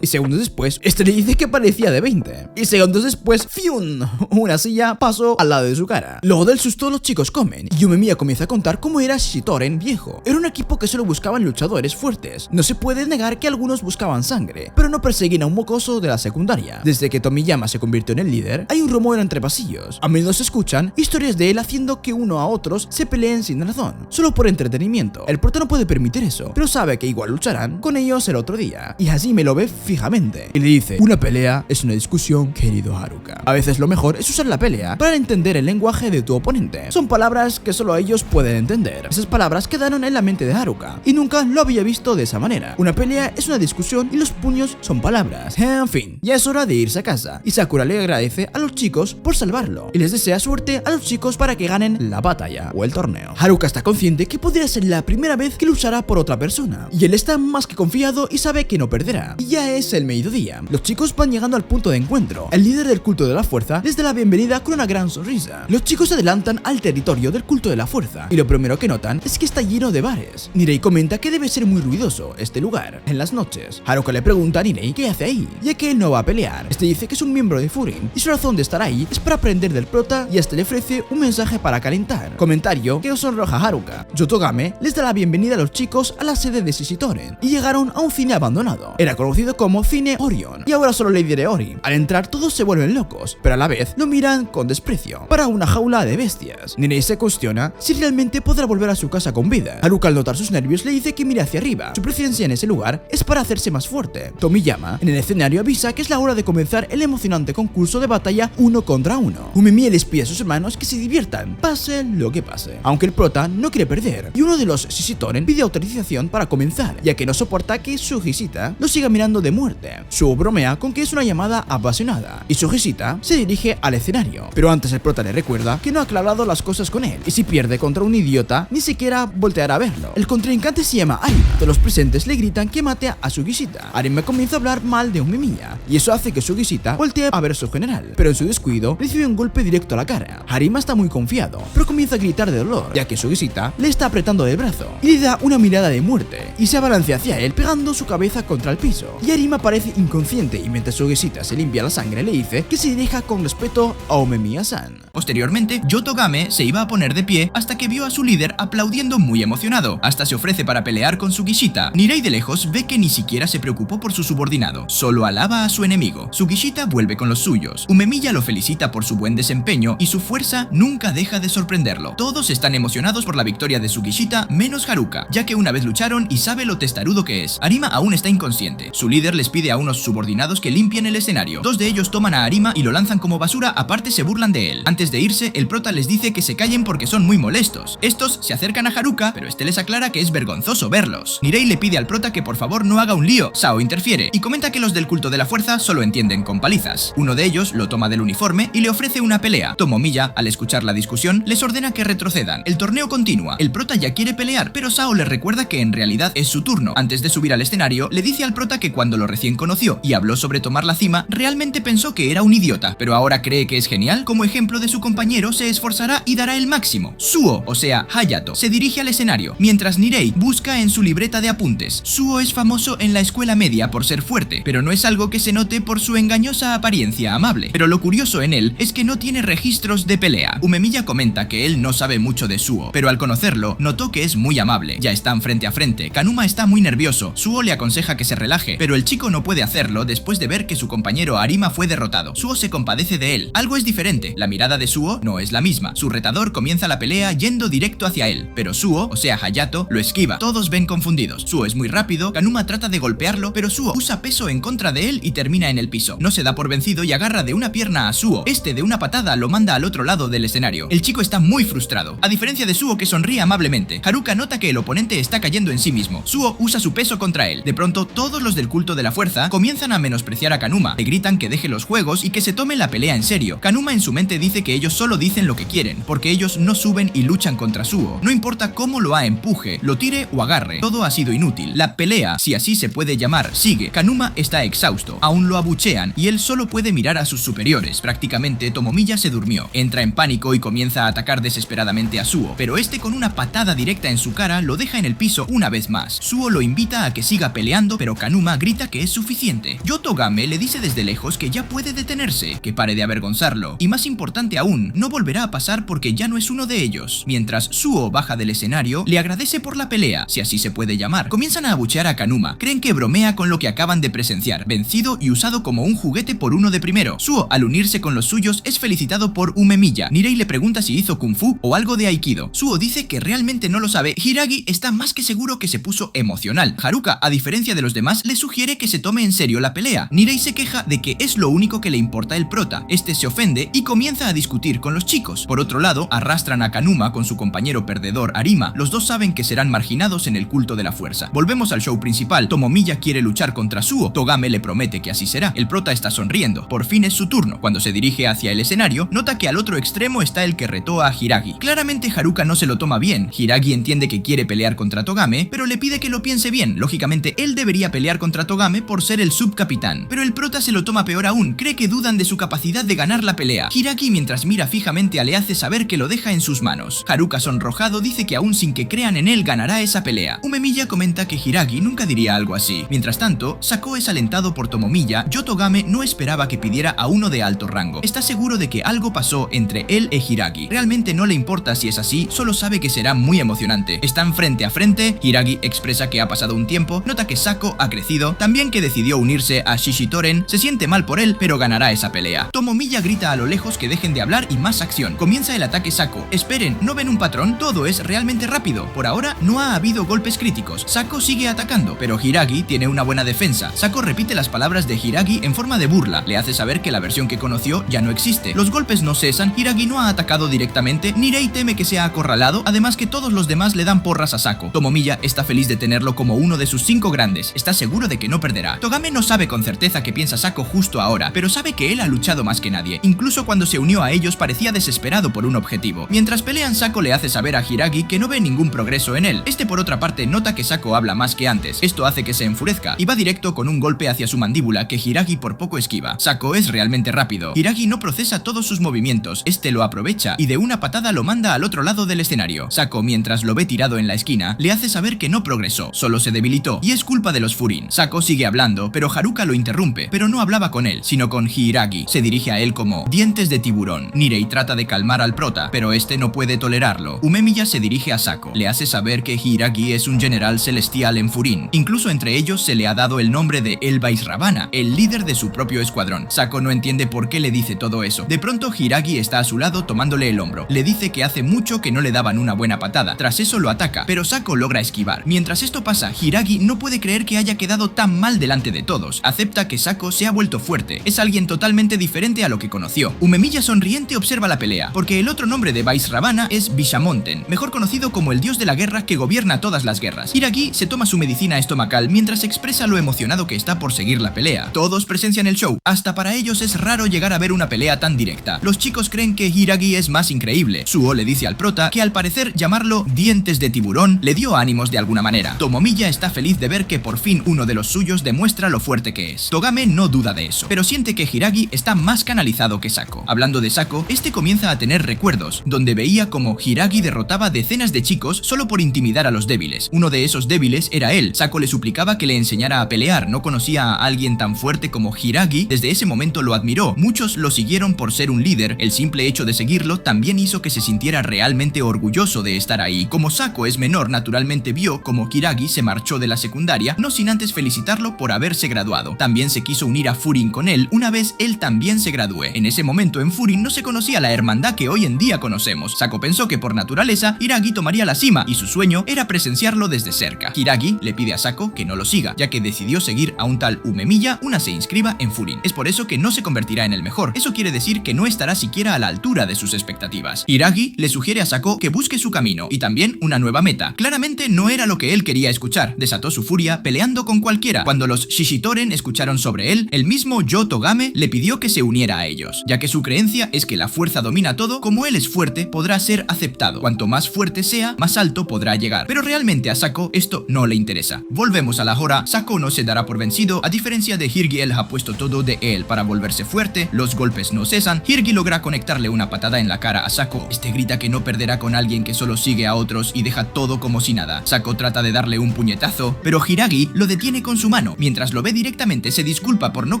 Y segundos después, este le dice que parecía de 20. Y segundos después, ¡fium! Una silla pasó al lado de su cara. Luego del susto, los chicos comen y Umemiya comienza a contar cómo era Shishidoren viejo. Era un equipo que solo buscaban luchadores fuertes. No se puede negar que algunos buscaban sangre, pero no persiguen a un mocoso de la secundaria. Desde que Tomiyama se convirtió en el líder, hay un rumor entre pasillos. A menudo se escuchan historias de él haciendo que uno a otros se peleen sin razón, solo por entretenimiento. El prota no puede permitir eso, pero sabe que igual lucharán con ellos el otro día. Y Hajime lo ve fijamente y le dice: una pelea es una discusión, querido Haruka. A veces lo mejor es usar la pelea para entender el lenguaje de tu oponente. Son palabras que solo ellos pueden entender. Esas palabras quedaron en la mente de Haruka y nunca lo había visto de esa manera. Una pelea es una discusión y los puños son palabras. En fin, ya es hora de irse a casa y Sakura le agradece a los chicos por salvarlo y les desea suerte a los chicos para que ganen la batalla o el torneo. Haruka está consciente que podría ser la primera vez que luchara por otra persona y él está más que confiado y sabe que no perderá. Y ya es el mediodía. Los chicos van llegando al punto de encuentro. El líder del culto de la fuerza les da la bienvenida con una gran sonrisa. Los chicos se adelantan al territorio del culto de la fuerza y lo primero que notan es que está lleno de bares. Nirei comenta que debe ser muy ruidoso este lugar en las noches. Haruka le pregunta a Nirei qué hace ahí, ya que él no va a pelear. Este dice que es un miembro de Furin y su razón de estar ahí es para aprender del prota y este le ofrece un mensaje para calentar. Comentario que sonroja a Haruka. Yotogame les da la bienvenida a los chicos a la sede de Shishitoren y llegaron a un cine abandonado. Era conocido como Cine Orion y ahora solo le diré Ori. Al entrar todos se vuelven locos, pero a la vez lo miran con desprecio. Para una jaula de bestias. Nirei se cuestiona si realmente podrá volver a su casa con vida. Haruka al notar sus nervios le dice que mire hacia arriba. Su presencia en ese lugar es para hacerse más fuerte. Tomiyama en el escenario avisa que es la hora de comenzar el emocionante concurso de batalla 1 contra 1. Umemiya les pide a sus hermanos que se diviertan, pase lo que pase. Aunque el prota no quiere perder y uno de los Shishitoren pide autorización para comenzar, ya que no soporta que Sugishita lo siga mirando de muerte. Suo bromea con que es una llamada apasionada y Sugishita se dirige al escenario, pero antes el prota le recuerda que no ha aclarado las cosas con él y si pierde contra un idiota ni siquiera volteará a verlo. El contrincante se llama Arima. Todos los presentes le gritan que mate a Sugishita. Arima comienza a hablar mal de Umemiya y eso hace que Sugishita voltee a ver a su general, pero en su descuido recibe un golpe directo a la cara. Arima está muy confiado, pero comienza a gritar de dolor, ya que Sugishita le está apretando del brazo y le da una mirada de muerte y se abalancea hacia él pegando su cabeza contra el piso. Y Arima parece inconsciente y mientras Sugishita se limpia la sangre le dice que se dirija con respeto a Umemiya-san. Posteriormente, Yotogame se iba a poner de pie hasta que vio a su líder aplaudiendo muy emocionado. Hasta se ofrece para pelear con Sugishita. Nirei de lejos ve que ni siquiera se preocupó por su subordinado, solo alaba a su enemigo. Sugishita vuelve con los suyos. Umemiya lo felicita por su buen desempeño y su fuerza nunca deja de sorprenderlo. Todos están emocionados por la victoria de Sugishita, menos Haruka, ya que una vez lucharon y sabe lo testarudo que es. Arima aún está inconsciente. Su líder les pide a unos subordinados que limpien el escenario. Dos de ellos toman a Arima y lo lanzan como basura, aparte se burlan de él. Antes de irse, el prota les dice que se callen porque son muy molestos. Estos se acercan a Haruka, pero este les aclara que es vergonzoso verlos. Nirei le pide al prota que por favor no haga un lío. Sao interfiere y comenta que los del culto de la fuerza solo entienden con palizas. Uno de ellos lo toma del uniforme y le ofrece una pelea. Tomomiya, al escuchar la discusión, les ordena que retrocedan. El torneo continúa. El prota ya quiere pelear, pero Sao le recuerda que en realidad es su turno. Antes de subir al escenario, le dice al prota que cuando lo recién conoció y habló sobre tomar la cima, realmente pensó que era un idiota, pero ahora cree que es genial. Como ejemplo de su compañero, se esforzará y dará el máximo. Suo, o sea, Hayato, se dirige al escenario, mientras Nirei busca en su libreta de apuntes. Suo es famoso en la escuela media por ser fuerte, pero no es algo que se note por su engañosa apariencia amable. Pero lo curioso en él es que no tiene registros de pelea. Umemiya comenta que él no sabe mucho de Suo, pero al conocerlo, notó que es muy amable. Ya están frente a frente. Kanuma está muy nervioso. Suo le aconseja que se relaje, pero el chico no puede hacerlo después de ver que su compañero Arima fue derrotado. Suo se compadece de él. Algo es diferente. La mirada de Suo no es la misma. Su retador comienza la pelea yendo directo hacia él, pero Suo, o sea Hayato, lo esquiva. Todos ven confundidos. Suo es muy rápido, Kanuma trata de golpearlo, pero Suo usa peso en contra de él y termina en el piso. No se da por vencido y agarra de una pierna a Suo. Este de una patada lo manda al otro lado del escenario. El chico está muy frustrado, a diferencia de Suo que sonríe amablemente. Haruka nota que el oponente está cayendo en sí mismo. Suo usa su peso contra él. De pronto, todos los del culto de la fuerza comienzan a menospreciar a Kanuma. Le gritan que deje los juegos y que se tome la pelea en serio. Kanuma en su mente dice que ellos solo dicen lo que quieren, porque ellos no suben y luchan contra Suo. No importa cómo lo empuje, lo tire o agarre, todo ha sido inútil. La pelea, si así se puede llamar, sigue. Kanuma está exhausto, aún lo abuchean y él solo puede mirar a sus superiores. Prácticamente Tomomiya se durmió. Entra en pánico y comienza a atacar desesperadamente a Suo, pero este con una patada directa en su cara lo deja en el piso una vez más. Suo lo invita a que siga peleando, pero Kanuma grita que es suficiente. Yotogame le dice desde lejos que ya puede detenerse, que pare de avergonzarlo, y más importante aún, no volverá a pasar porque ya no es uno de ellos. Mientras Suo baja del escenario, le agradece por la pelea, si así se puede llamar. Comienzan a abuchear a Kanuma, creen que bromea con lo que acaban de presenciar, vencido y usado como un juguete por uno de primero. Suo, al unirse con los suyos, es felicitado por Umemiya. Nirei le pregunta si hizo kung fu o algo de aikido. Suo dice que realmente no lo sabe. Hiragi está más que seguro que se puso emocional. Haruka, a diferencia de los demás, le sugiere que se tome en serio la pelea. Nirei se queja de que es lo único que le importa el prota. Este se ofende y comienza a discutir con los chicos. Por otro lado, arrastran a Kanuma con su compañero perdedor Arima. Los dos saben que serán marginados en el culto de la fuerza. Volvemos al show principal. Tomomiya quiere luchar contra Suo. Togame le promete que así será. El prota está sonriendo. Por fin es su turno. Cuando se dirige hacia el escenario, nota que al otro extremo está el que retó a Hiragi. Claramente Haruka no se lo toma bien. Hiragi entiende que quiere pelear contra Togame, pero le pide que lo piense bien. Lógicamente, él debería pelear contra Togame por ser el subcapitán. Pero el prota se lo toma peor aún. Cree que dudan de su capacidad de ganar la pelea. Hiragi, mientras mira fijamente, le hace saber que lo deja en sus manos. Haruka, sonrojado, dice que aún sin que crean en él, ganará esa pelea. Umemiya comenta que Hiragi nunca diría algo así. Mientras tanto, Sako es alentado por Tomomiya. Togame no esperaba que pidiera a uno de alto rango. Está seguro de que algo pasó entre él e Hiragi. Realmente no le importa si es así, solo sabe que será muy emocionante. Están frente a frente. Hiragi expresa que ha pasado un tiempo, nota que Sako ha crecido, también que decidió unirse a Shishitoren, se siente mal por él, pero ganará esa pelea. Tomomiya grita a lo lejos que dejen de hablar y más acción. Comienza el ataque Sako. Esperen, ¿no ven un patrón? Todo es realmente rápido. Por ahora no ha habido golpes críticos. Sako sigue atacando, pero Hiragi tiene una buena defensa. Sako repite las palabras de Hiragi en forma de burla. Le hace saber que la versión que conoció ya no existe. Los golpes no cesan. Hiragi no ha atacado directamente. Nirei teme que sea acorralado, además que todos los demás le dan porras a Sako. Tomomiya está feliz de tenerlo como uno de sus 5 grandes. Está seguro de que no perderá. Togame no sabe con certeza qué piensa Sako justo ahora, pero sabe que él ha luchado más que nadie. Incluso cuando se unió a ellos parecía desesperado por un objetivo. Mientras pelean, Sako le hace saber a Hiragi que no ve ningún progreso en él. Este, por otra parte, nota que Sako habla más que antes. Esto hace que se enfurezca y va directo con un golpe hacia su mandíbula que Hiragi por poco esquiva. Sako es realmente rápido. Hiragi no procesa todos sus movimientos. Este lo aprovecha y de una patada lo manda al otro lado del escenario. Sako, mientras lo ve tirado en la esquina, le hace saber que no progresó, solo se debilitó y es culpa de los Furin. Sako sigue hablando, pero Haruka lo interrumpe, pero no hablaba con él, sino con Hiragi. Se dirige a él como dientes de tiburón. Nirei trata de calmar al prota, pero este no puede tolerarlo. Umemiya se dirige a Sako. Le hace saber que Hiragi es un general celestial en Furin. Incluso entre ellos se le ha dado el nombre de El Vaisravana, el líder de su propio escuadrón. Sako no entiende por qué le dice todo eso. De pronto Hiragi está a su lado tomándole el hombro. Le dice que hace mucho que no le daban una buena patada. Tras eso lo ataca, pero Sako logra esquivar. Mientras esto pasa, Hiragi no puede creer que haya quedado tan mal delante de todos. Acepta que Sako se ha vuelto fuerte. Es alguien totalmente diferente a lo que conoció. Umemiya sonriente observa la pelea, porque el otro nombre de Vaisravana es Bishamonten, mejor conocido como el dios de la guerra que gobierna todas las guerras. Hiragi se toma su medicina estomacal mientras expresa lo emocionado que está por seguir la pelea. Todos presencian el show. Hasta para ellos es raro llegar a ver una pelea tan directa. Los chicos creen que Hiragi es más increíble. Suo le dice al prota que al parecer llamarlo dientes de tiburón le dio ánimos de alguna manera. Tomomiya está feliz de ver que por fin uno de los suyos demuestra lo fuerte que es. Togame no duda de eso, pero siente que Hiragi está más canalizado que Sako. Hablando de Sako, este comienza a tener recuerdos, donde veía como Hiragi derrotaba decenas de chicos solo por intimidar a los débiles. Uno de esos débiles era él. Sako le suplicaba que le enseñara a pelear. No conocía a alguien tan fuerte como Hiragi. Desde ese momento lo admiró. Muchos lo siguieron por ser un líder. El simple hecho de seguirlo también hizo que se sintiera realmente orgulloso de estar ahí. Como Sako es menor, naturalmente vio como Hiragi se marchó de la secundaria, no sin antes felicitarlo por haberse graduado. También se quiso unir a Furin con él una vez él también se gradúe. En ese momento en Furin no se conocía la hermandad que hoy en día conocemos. Sako pensó que por naturaleza Hiragi tomaría la cima y su sueño era presenciarlo desde cerca. Hiragi le pide a Sako que no lo siga, ya que decidió seguir a un tal Umemiya una se inscriba en Furin. Es por eso que no se convertirá en el mejor. Eso quiere decir que no estará siquiera a la altura de sus expectativas. Hiragi le sugiere a Sako que busque su camino y también una nueva meta. Claramente no era lo que él quería escuchar. Desató su furia peleando con cualquiera. Cuando los Shishitoren escucharon sobre él, el mismo Togame le pidió que se uniera a ellos, ya que su creencia es que la fuerza domina todo. Como él es fuerte, podrá ser aceptado. Cuanto más fuerte sea, más alto podrá llegar. Pero realmente a Sako esto no le interesa. Volvemos a la hora. Sako no se dará por vencido. A diferencia de Hirgi, él ha puesto todo de él para volverse fuerte. Los golpes no cesan. Hirgi logra conectarle una patada en la cara a Sako. Este grita que no perderá con alguien que solo sigue a otros y deja todo como si nada. Sako trata de darle un puñetazo, pero Hiragi lo detiene con su mano. Mientras lo ve directamente, se disculpa por no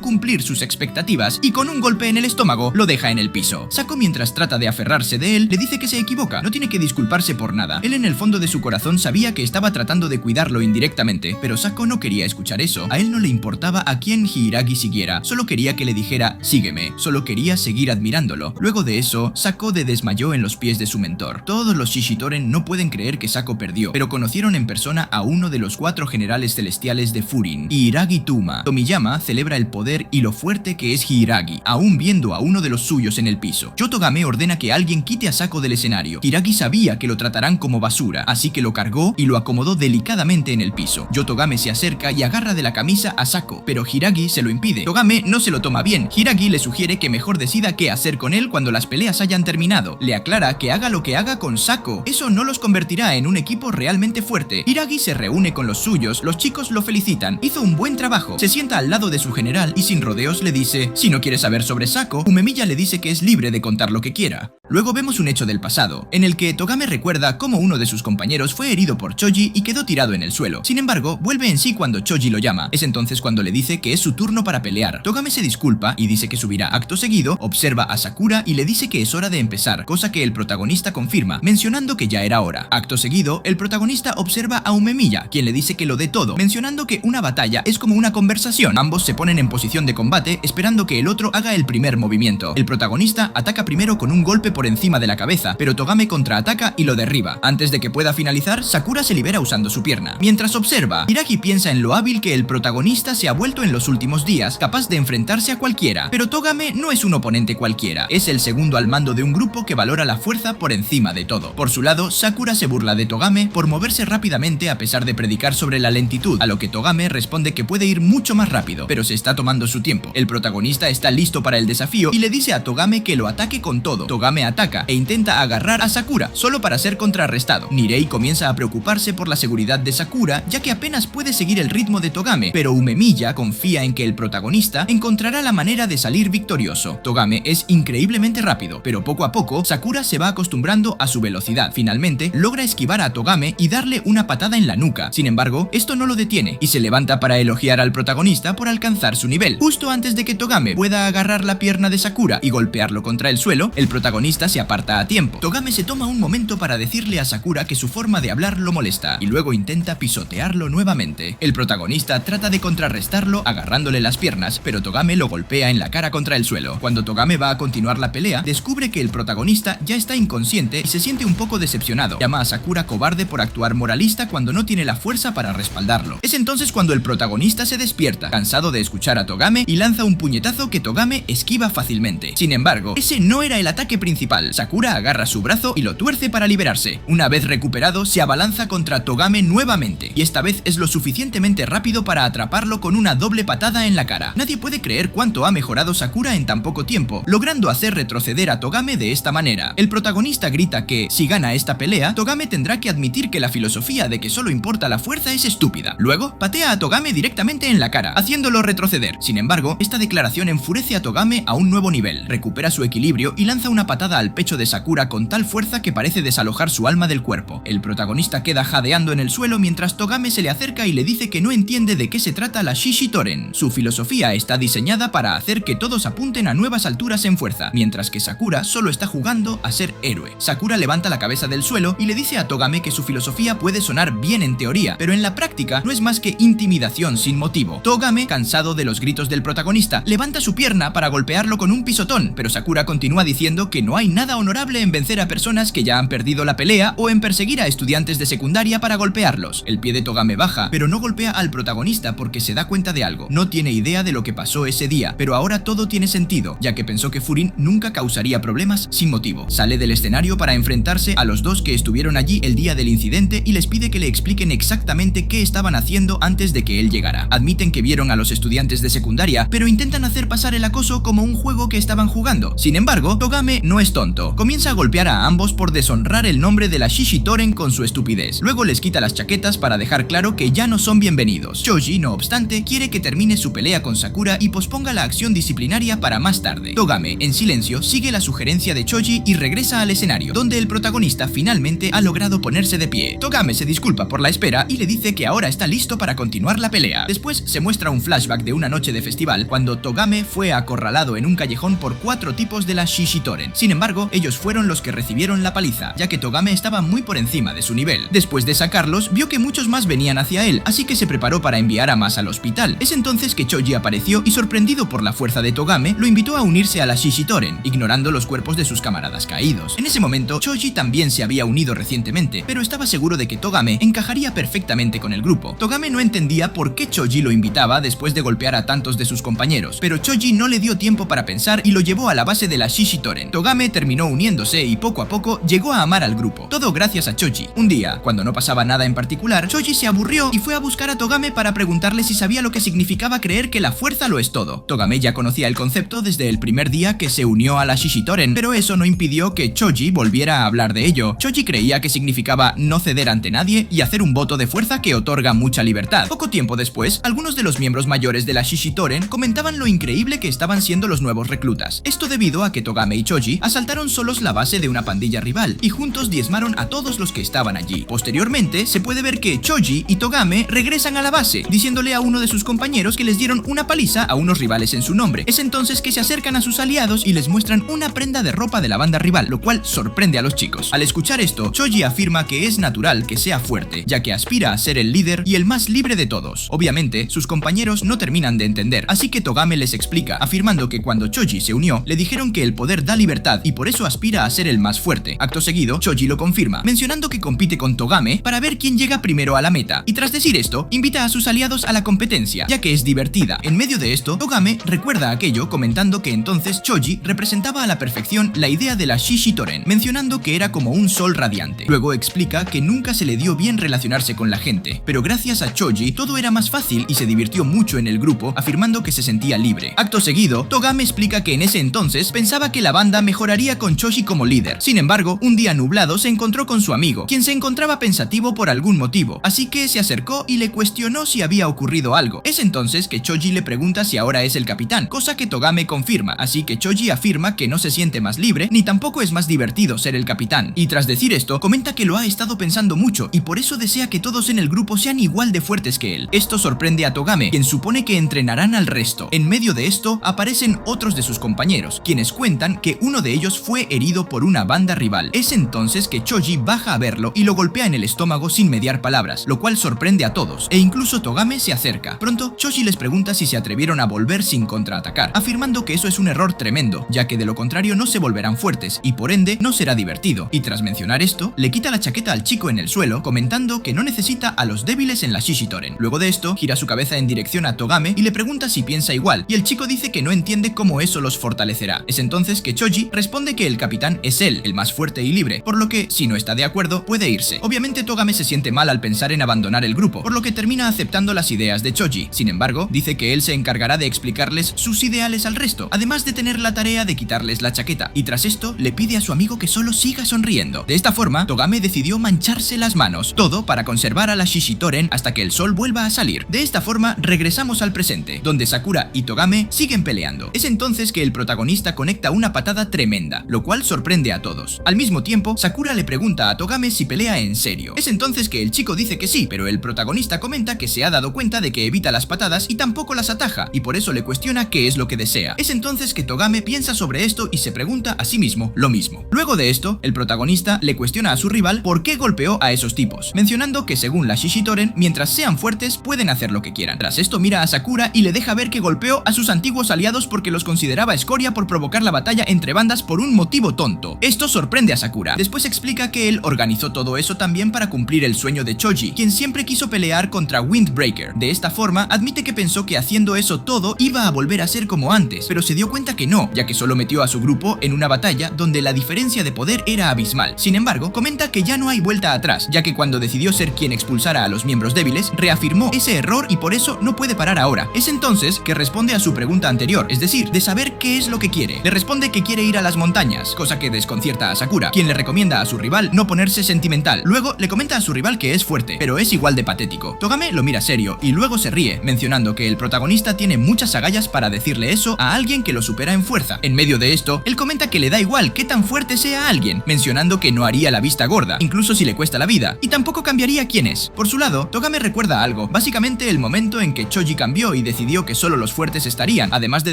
cumplir sus expectativas y con un golpe en el estómago lo deja en el piso. Sako, mientras trata de aferrarse de él, le dice que se equivoca. No tiene que disculparse por nada. Él en el fondo de su corazón sabía que estaba tratando de cuidarlo indirectamente, pero Sako no quería escuchar eso. A él no le importaba a quién Hiragi siguiera, solo quería que le dijera sígueme, solo quería seguir admirándolo. Luego de eso, Sako desmayó en los pies de su mentor. Todos los Shishitoren no pueden creer que Sako perdió, pero conocieron en persona a uno de los 4 generales celestiales de Furin. y Hiiragi Tuma. Tomiyama celebra el poder y lo fuerte que es Hiiragi, aún viendo a uno de los suyos en el piso. Yotogame ordena que alguien quite a Sako del escenario. Hiiragi sabía que lo tratarán como basura, así que lo cargó y lo acomodó delicadamente en el piso. Yotogame se acerca y agarra de la camisa a Sako, pero Hiiragi se lo impide. Togame no se lo toma bien. Hiiragi le sugiere que mejor decida qué hacer con él cuando las peleas hayan terminado. Le aclara que haga lo que haga con Sako. Eso no los convertirá en un equipo realmente fuerte. Hiiragi se reúne con los suyos, los chicos lo felicitan. Hizo un buen trabajo. Se sienta al lado de su general y sin rodeos le dice: si no quieres saber sobre Sako, Umemiya le dice que es libre de contar lo que quiera. Luego vemos un hecho del pasado, en el que Togame recuerda cómo uno de sus compañeros fue herido por Choji y quedó tirado en el suelo. Sin embargo, vuelve en sí cuando Choji lo llama. Es entonces cuando le dice que es su turno para pelear. Togame se disculpa y dice que subirá. Acto seguido, observa a Sakura y le dice que es hora de empezar, cosa que el protagonista confirma, mencionando que ya era hora. Acto seguido, el protagonista observa a Umemiya, quien le dice que lo dé todo, mencionando que una batalla es como una conversación. Ambos se ponen en posición de combate, esperando que el otro haga el primer movimiento. El protagonista ataca primero con un golpe por encima de la cabeza, pero Togame contraataca y lo derriba. Antes de que pueda finalizar, Sakura se libera usando su pierna. Mientras observa, Hiiragi piensa en lo hábil que el protagonista se ha vuelto en los últimos días, capaz de enfrentarse a cualquiera. Pero Togame no es un oponente cualquiera, es el segundo al mando de un grupo que valora la fuerza por encima de todo. Por su lado, Sakura se burla de Togame por moverse rápidamente a pesar de predicar sobre la lentitud, a lo que Togame responde que puede ir mucho más rápido, pero se está tomando su tiempo. El protagonista está listo para el desafío y le dice a Togame que lo ataque con todo. Togame ataca e intenta agarrar a Sakura, solo para ser contrarrestado. Nirei comienza a preocuparse por la seguridad de Sakura, ya que apenas puede seguir el ritmo de Togame, pero Umemiya confía en que el protagonista encontrará la manera de salir victorioso. Togame es increíblemente rápido, pero poco a poco Sakura se va acostumbrando a su velocidad. Finalmente, logra esquivar a Togame y darle una patada en la nuca. Sin embargo, esto no lo detiene, y se levanta para elogiar al protagonista por alcanzar su nivel. Justo antes de que Togame pueda agarrar la pierna de Sakura y golpearlo contra el suelo, el protagonista se aparta a tiempo. Togame se toma un momento para decirle a Sakura que su forma de hablar lo molesta, y luego intenta pisotearlo nuevamente. El protagonista trata de contrarrestarlo agarrándole las piernas, pero Togame lo golpea en la cara contra el suelo. Cuando Togame va a continuar la pelea, descubre que el protagonista ya está inconsciente y se siente un poco decepcionado. Llama a Sakura cobarde por actuar moralista cuando no tiene la fuerza para respaldarlo. Es entonces cuando el protagonista se despierta, cansado de escuchar a Togame, y lanza un puñetazo que Togame esquiva fácilmente. Sin embargo, ese no era el ataque principal. Sakura agarra su brazo y lo tuerce para liberarse. Una vez recuperado, se abalanza contra Togame nuevamente, y esta vez es lo suficientemente rápido para atraparlo con una doble patada en la cara. Nadie puede creer cuánto ha mejorado Sakura en tan poco tiempo, logrando hacer retroceder a Togame de esta manera. El protagonista grita que, si gana esta pelea, Togame tendrá que admitir que la filosofía de que solo importa la fuerza es estúpida. Luego, patea a Togame directamente en la cara, haciéndolo retroceder. Sin embargo, esta declaración enfurece a Togame a un nuevo nivel. Recupera su equilibrio y lanza una patada al pecho de Sakura con tal fuerza que parece desalojar su alma del cuerpo. El protagonista queda jadeando en el suelo mientras Togame se le acerca y le dice que no entiende de qué se trata la Shishitoren. Su filosofía está diseñada para hacer que todos apunten a nuevas alturas en fuerza, mientras que Sakura solo está jugando a ser héroe. Sakura levanta la cabeza del suelo y le dice a Togame que su filosofía puede sonar bien en teoría, pero en la práctica no es más que intimidación sin motivo. Togame, cansado de los gritos del protagonista, levanta su pierna para golpearlo con un pisotón, pero Sakura continúa diciendo que no hay nada honorable en vencer a personas que ya han perdido la pelea o en perseguir a estudiantes de secundaria para golpearlos. El pie de Togame baja, pero no golpea al protagonista porque se da cuenta de algo. No tiene idea de lo que pasó ese día, pero ahora todo tiene sentido, ya que pensó que Furin nunca causaría problemas sin motivo. Sale del escenario para enfrentarse a los dos que estuvieron allí el día del incidente y les pide que le expliquen exactamente qué estaban haciendo antes de que él llegara. Admiten que vieron a los estudiantes de secundaria, pero intentan hacer pasar el acoso como un juego que estaban jugando. Sin embargo, Togame no es tonto. Comienza a golpear a ambos por deshonrar el nombre de la Shishitoren con su estupidez. Luego les quita las chaquetas para dejar claro que ya no son bienvenidos. Choji, no obstante, quiere que termine su pelea con Sakura y posponga la acción disciplinaria para más tarde. Togame, en silencio, sigue la sugerencia de Choji y regresa al escenario, donde el protagonista finalmente ha logrado ponerse de pie. Togame se disculpa por la espera y le dice que ahora está listo para continuar la pelea. Después se muestra un flashback de una noche de festival cuando Togame fue acorralado en un callejón por 4 tipos de la Shishitoren. Sin embargo, ellos fueron los que recibieron la paliza, ya que Togame estaba muy por encima de su nivel. Después de sacarlos, vio que muchos más venían hacia él, así que se preparó para enviar a más al hospital. Es entonces que Choji apareció y, sorprendido por la fuerza de Togame, lo invitó a unirse a la Shishitoren, ignorando los cuerpos de sus camaradas caídos. En ese momento, Choji también se había unido recientemente, pero estaba seguro de que Togame encajaría perfectamente con el grupo. Togame no entendía por qué Choji lo invitaba después de golpear a tantos de sus compañeros, pero Choji no le dio tiempo para pensar y lo llevó a la base de la Shishitoren. Togame terminó uniéndose y poco a poco llegó a amar al grupo, todo gracias a Choji. Un día, cuando no pasaba nada en particular, Choji se aburrió y fue a buscar a Togame para preguntarle si sabía lo que significaba creer que la fuerza lo es todo. Togame ya conocía el concepto desde el primer día que se unió a la Shishitoren, pero eso no impidió que Choji volviera a hablar de ello. Choji creía que significaba no ceder ante nadie y hacer un voto de fuerza que otorga mucha libertad. Poco tiempo después, algunos de los miembros mayores de la Shishitoren comentaban lo increíble que estaban siendo los nuevos reclutas. Esto debido a que Togame y Choji asaltaron solos la base de una pandilla rival y juntos diezmaron a todos los que estaban allí. Posteriormente, se puede ver que Choji y Togame regresan a la base, diciéndole a uno de sus compañeros que les dieron una paliza a unos rivales en su nombre. Es entonces que se acercan a sus aliados y les muestran una prenda de ropa de la banda rival, lo cual sorprende a los chicos. Al escuchar esto, Choji afirma que es natural que sea fuerte, ya que aspira a ser el líder y el más libre de todos. Obviamente, sus compañeros no terminan de entender, así que Togame les explica, afirmando que cuando Choji se unió, le dijeron que el poder da libertad y por eso aspira a ser el más fuerte. Acto seguido, Choji lo confirma, mencionando que compite con Togame para ver quién llega primero a la meta, y tras decir esto, invita a sus aliados a la competencia, ya que es divertida. En medio de esto, Togame recuerda aquello comentando que entonces Choji representaba a la perfección la idea de la Shishitoren, mencionando que era como un sol radiante. Luego explica que nunca se le dio bien relacionarse con la gente, pero gracias a Choji todo era más fácil y se divirtió mucho en el grupo, afirmando que se sentía libre. Acto seguido, Togame explica que en ese entonces pensaba que la banda mejoraría con Choji como líder. Sin embargo, un día nublado se encontró con su amigo, quien se encontraba pensativo por algún motivo, así que se acercó y le cuestionó si había ocurrido algo. Es entonces que Choji le pregunta si ahora es el capitán, cosa que Togame confirma, así que Choji afirma que no se siente más libre ni tampoco es más divertido ser el capitán. Y tras decir esto, comenta que lo ha estado pensando mucho y por eso desea que todos en el grupo sean igual de fuertes que él. Esto sorprende a Togame, quien supone que entrenarán al resto. En medio de esto, aparecen otros de sus compañeros, quienes cuentan que uno de ellos fue herido por una banda rival. Es entonces que Choji baja a verlo y lo golpea en el estómago sin mediar palabras, lo cual sorprende a todos, e incluso Togame se acerca. Pronto, Choji les pregunta si se atrevieron a volver sin contraatacar, afirmando que eso es un error tremendo, ya que de lo contrario no se volverán fuertes y por ende no será divertido. Y tras mencionar esto, le quita la chaqueta al chico en el suelo, comentando que no necesita a los débiles en la Shishitoren. Luego de esto, gira su cabeza en dirección a Togame y le pregunta si piensa igual, y el chico dice que no entiende cómo eso los fortalecerá. Es entonces que Choji responde que el capitán es él, el más fuerte y libre, por lo que, si no está de acuerdo, puede irse. Obviamente Togame se siente mal al pensar en abandonar el grupo, por lo que termina aceptando las ideas de Choji. Sin embargo, dice que él se encargará de explicarles sus ideales al resto, además de tener la tarea de quitarles la chaqueta, y tras esto le pide a su amigo que solo siga sonriendo. De esta forma, Togame decidió mancharse las manos, todo para conservar a la Shishitoren hasta que el sol vuelva a salir. De esta forma, regresamos al presente, donde Sakura y Togame siguen peleando. Es entonces que el protagonista conecta una patada tremenda, lo cual sorprende a todos. Al mismo tiempo, Sakura le pregunta a Togame si pelea en serio. Es entonces que el chico dice que sí, pero el protagonista comenta que se ha dado cuenta de que evita las patadas y tampoco las ataja, y por eso le cuestiona qué es lo que desea. Es entonces que Togame piensa sobre esto y se pregunta a sí mismo lo mismo. Luego de esto, el protagonista le cuestiona a su rival por qué golpeó a esos tipos, mencionando que según la Shishitoren, mientras sean fuertes, pueden hacer lo que quieran. Tras esto mira a Sakura y le deja ver que golpeó a sus antiguos aliados porque los consideraba escoria por provocar la batalla entre bandas por un motivo tonto. Esto sorprende a Sakura. Después explica que él organizó todo eso también para cumplir el sueño de Choji, quien siempre quiso pelear contra Windbreaker. De esta forma, admite que pensó que haciendo eso todo iba a volver a ser como antes, pero se dio cuenta que no, ya que solo metió a su grupo en una batalla donde la diferencia de poder era abismal. Sin embargo, comenta que ya no hay vuelta atrás, ya que cuando decidió ser quien expulsara a los miembros débiles, reafirmó ese error y por eso no puede parar ahora. Es entonces que responde a su pregunta anterior, es decir, de saber qué es lo que quiere. Le responde que quiere ir a las montañas, cosa que desconcierta a Sakura, quien le recomienda a su rival no ponerse sentimental. Luego le comenta a su rival que es fuerte, pero es igual de patético. Togame lo mira serio y luego se ríe, mencionando que el protagonista tiene muchas agallas para decirle eso a alguien que lo supera en fuerza. En medio de esto, él comenta que le da igual qué tan fuerte sea alguien, mencionando que no haría la vista gorda, incluso si le cuesta la vida, y tampoco cambiaría quién es. Por su lado, Togame recuerda algo, básicamente el momento en que Choji cambió y decidió que solo los fuertes estarían, además de